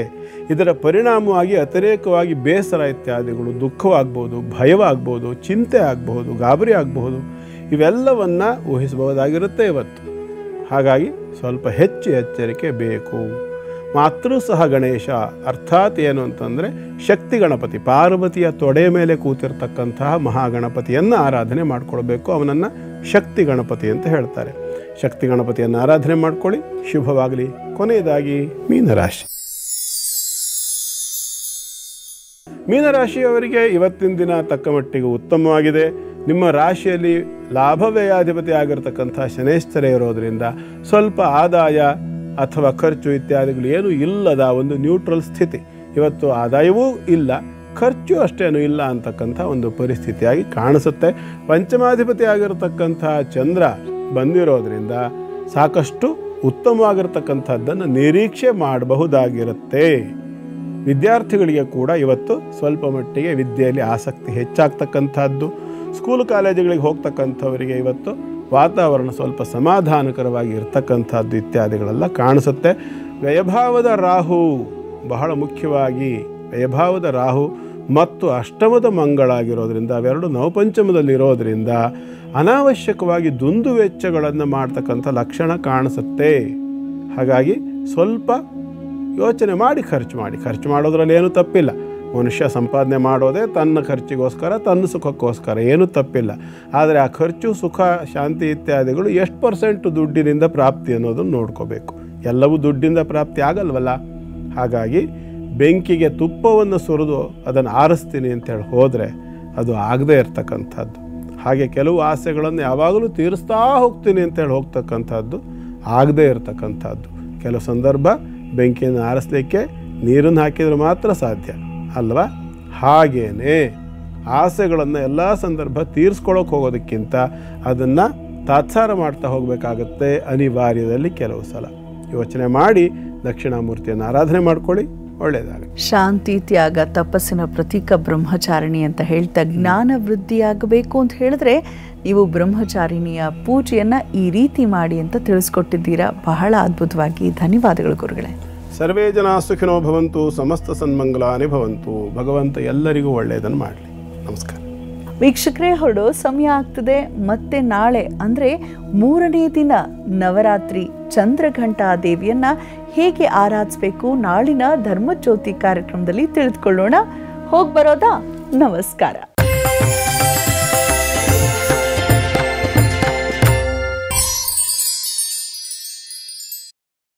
ಇದರ ಪರಿಣಾಮವಾಗಿ ಅತಿರೇಕವಾಗಿ ಬೇಸರ ಇತ್ಯಾದಿಗಳು, ದುಃಖವಾಗ್ಬೋದು, ಭಯವಾಗ್ಬೋದು, ಚಿಂತೆ ಆಗಬಹುದು, ಗಾಬರಿ ಆಗಬಹುದು, ಇವೆಲ್ಲವನ್ನು ಊಹಿಸಬಹುದಾಗಿರುತ್ತೆ ಇವತ್ತು. ಹಾಗಾಗಿ ಸ್ವಲ್ಪ ಹೆಚ್ಚು ಎಚ್ಚರಿಕೆ ಬೇಕು. ಮಾತೃ ಸಹ ಗಣೇಶ ಅರ್ಥಾತ್ ಏನು ಅಂತಂದರೆ ಶಕ್ತಿ ಗಣಪತಿ, ಪಾರ್ವತಿಯ ತೊಡೆ ಮೇಲೆ ಕೂತಿರ್ತಕ್ಕಂತಹ ಮಹಾಗಣಪತಿಯನ್ನು ಆರಾಧನೆ ಮಾಡಿಕೊಳ್ಬೇಕು. ಅವನನ್ನು ಶಕ್ತಿ ಗಣಪತಿ ಅಂತ ಹೇಳ್ತಾರೆ. ಶಕ್ತಿ ಗಣಪತಿಯನ್ನು ಆರಾಧನೆ ಮಾಡ್ಕೊಳ್ಳಿ. ಶುಭವಾಗಲಿ. ಕೊನೆಯದಾಗಿ ಮೀನರಾಶಿಯವರಿಗೆ ಇವತ್ತಿನ ದಿನ ತಕ್ಕ ಮಟ್ಟಿಗೆ ಉತ್ತಮವಾಗಿದೆ. ನಿಮ್ಮ ರಾಶಿಯಲ್ಲಿ ಲಾಭ ವ್ಯಯಾಧಿಪತಿ ಆಗಿರ್ತಕ್ಕಂಥ ಶನೇಶ್ವರ ಇರೋದರಿಂದ ಸ್ವಲ್ಪ ಆದಾಯ ಅಥವಾ ಖರ್ಚು ಇತ್ಯಾದಿಗಳು ಏನೂ ಇಲ್ಲದ ಒಂದು ನ್ಯೂಟ್ರಲ್ ಸ್ಥಿತಿ. ಇವತ್ತು ಆದಾಯವೂ ಇಲ್ಲ, ಖರ್ಚು ಅಷ್ಟೇನೂ ಇಲ್ಲ ಅಂತಕ್ಕಂಥ ಒಂದು ಪರಿಸ್ಥಿತಿಯಾಗಿ ಕಾಣಿಸುತ್ತೆ. ಪಂಚಮಾಧಿಪತಿ ಆಗಿರತಕ್ಕಂಥ ಚಂದ್ರ ಬಂದಿರೋದ್ರಿಂದ ಸಾಕಷ್ಟು ಉತ್ತಮವಾಗಿರ್ತಕ್ಕಂಥದ್ದನ್ನು ನಿರೀಕ್ಷೆ ಮಾಡಬಹುದಾಗಿರುತ್ತೆ. ವಿದ್ಯಾರ್ಥಿಗಳಿಗೆ ಕೂಡ ಇವತ್ತು ಸ್ವಲ್ಪ ಮಟ್ಟಿಗೆ ವಿದ್ಯೆಯಲ್ಲಿ ಆಸಕ್ತಿ ಹೆಚ್ಚಾಗ್ತಕ್ಕಂಥದ್ದು. ಸ್ಕೂಲು ಕಾಲೇಜುಗಳಿಗೆ ಹೋಗ್ತಕ್ಕಂಥವರಿಗೆ ಇವತ್ತು ವಾತಾವರಣ ಸ್ವಲ್ಪ ಸಮಾಧಾನಕರವಾಗಿ ಇರ್ತಕ್ಕಂಥದ್ದು ಇತ್ಯಾದಿಗಳೆಲ್ಲ ಕಾಣಿಸುತ್ತೆ. ವ್ಯಯಭಾವದ ರಾಹು ಬಹಳ ಮುಖ್ಯವಾಗಿ, ವ್ಯಯಭಾವದ ರಾಹು ಮತ್ತು ಅಷ್ಟಮದ ಮಂಗಳಾಗಿರೋದ್ರಿಂದ, ಅವೆರಡು ನವಪಂಚಮದಲ್ಲಿರೋದ್ರಿಂದ ಅನಾವಶ್ಯಕವಾಗಿ ದುಂದು ವೆಚ್ಚಗಳನ್ನು ಮಾಡ್ತಕ್ಕಂಥ ಲಕ್ಷಣ ಕಾಣಿಸುತ್ತೆ. ಹಾಗಾಗಿ ಸ್ವಲ್ಪ ಯೋಚನೆ ಮಾಡಿ ಖರ್ಚು ಮಾಡೋದ್ರಲ್ಲಿ ಏನೂ ತಪ್ಪಿಲ್ಲ. ಮನುಷ್ಯ ಸಂಪಾದನೆ ಮಾಡೋದೇ ತನ್ನ ಖರ್ಚಿಗೋಸ್ಕರ, ತನ್ನ ಸುಖಕ್ಕೋಸ್ಕರ, ಏನೂ ತಪ್ಪಿಲ್ಲ. ಆದರೆ ಆ ಖರ್ಚು, ಸುಖ, ಶಾಂತಿ ಇತ್ಯಾದಿಗಳು ಎಷ್ಟು % ದುಡ್ಡಿನಿಂದ ಪ್ರಾಪ್ತಿ ಅನ್ನೋದನ್ನು ನೋಡ್ಕೋಬೇಕು. ಎಲ್ಲವೂ ದುಡ್ಡಿಂದ ಪ್ರಾಪ್ತಿ ಆಗಲ್ವಲ್ಲ. ಹಾಗಾಗಿ ಬೆಂಕಿಗೆ ತುಪ್ಪವನ್ನು ಸುರಿದು ಅದನ್ನು ಆರಿಸ್ತೀನಿ ಅಂತೇಳಿ ಹೋದರೆ ಅದು ಆಗದೇ ಇರ್ತಕ್ಕಂಥದ್ದು. ಹಾಗೆ ಕೆಲವು ಆಸೆಗಳನ್ನು ಯಾವಾಗಲೂ ತೀರಿಸ್ತಾ ಹೋಗ್ತೀನಿ ಅಂತೇಳಿ ಹೋಗ್ತಕ್ಕಂಥದ್ದು ಆಗದೇ ಇರತಕ್ಕಂಥದ್ದು. ಕೆಲವು ಸಂದರ್ಭ ಬೆಂಕಿಯನ್ನು ಆರಿಸಲಿಕ್ಕೆ ನೀರನ್ನು ಹಾಕಿದರೆ ಮಾತ್ರ ಸಾಧ್ಯ ಅಲ್ವಾ? ಹಾಗೇ ಆಸೆಗಳನ್ನು ಎಲ್ಲ ಸಂದರ್ಭ ತೀರಿಸ್ಕೊಳ್ಳೋಕೆ ಹೋಗೋದಕ್ಕಿಂತ ಅದನ್ನು ತಾತ್ಸಾರ ಮಾಡ್ತಾ ಹೋಗಬೇಕಾಗತ್ತೆ ಅನಿವಾರ್ಯದಲ್ಲಿ. ಕೆಲವು ಸಲ ಯೋಚನೆ ಮಾಡಿ ದಕ್ಷಿಣಾಮೂರ್ತಿಯನ್ನು ಆರಾಧನೆ ಮಾಡ್ಕೊಳ್ಳಿ. ಒಳ್ಳೆಯದಾಗಲಿ. ಶಾಂತಿ, ತ್ಯಾಗ, ತಪಸ್ಸಿನ ಪ್ರತೀಕ ಬ್ರಹ್ಮಚಾರಿಣಿ ಅಂತ ಹೇಳ್ತಾ ಜ್ಞಾನ ವೃದ್ಧಿಯಾಗಬೇಕು ಅಂತ ಹೇಳಿದ್ರೆ ನೀವು ಬ್ರಹ್ಮಚಾರಿಣಿಯ ಪೂಜೆಯನ್ನು ಈ ರೀತಿ ಮಾಡಿ ಅಂತ ತಿಳಿಸ್ಕೊಟ್ಟಿದ್ದೀರಾ. ಬಹಳ ಅದ್ಭುತವಾಗಿ. ಧನ್ಯವಾದಗಳು ಗುರುಗಳೇ. ಸರ್ವೇ ಜನ ಸುಖಿನೋ ಭವಂತು, ಸಮಸ್ತ ಸನ್ಮಂಗಲಾನಿ ಭವಂತು. ಭಗವಂತ ಎಲ್ಲರಿಗೂ ಒಳ್ಳೆಯದನ್ನು ಮಾಡಲಿ. ನಮಸ್ಕಾರ. ವೀಕ್ಷಕರೇ, ಹೊರಡೋ ಸಮಯ ಆಗ್ತದೆ. ಮತ್ತೆ ನಾಳೆ ಅಂದರೆ 3ನೇ ದಿನ ನವರಾತ್ರಿ ಚಂದ್ರಘಂಟಾ ದೇವಿಯನ್ನ ಹೇಗೆ ಆರಾಧಿಸಬೇಕು ನಾಳಿನ ಧರ್ಮಜ್ಯೋತಿ ಕಾರ್ಯಕ್ರಮದಲ್ಲಿ ತಿಳಿದುಕೊಳ್ಳೋಣ. ಹೋಗಿ ಬರೋದಾ? ನಮಸ್ಕಾರ.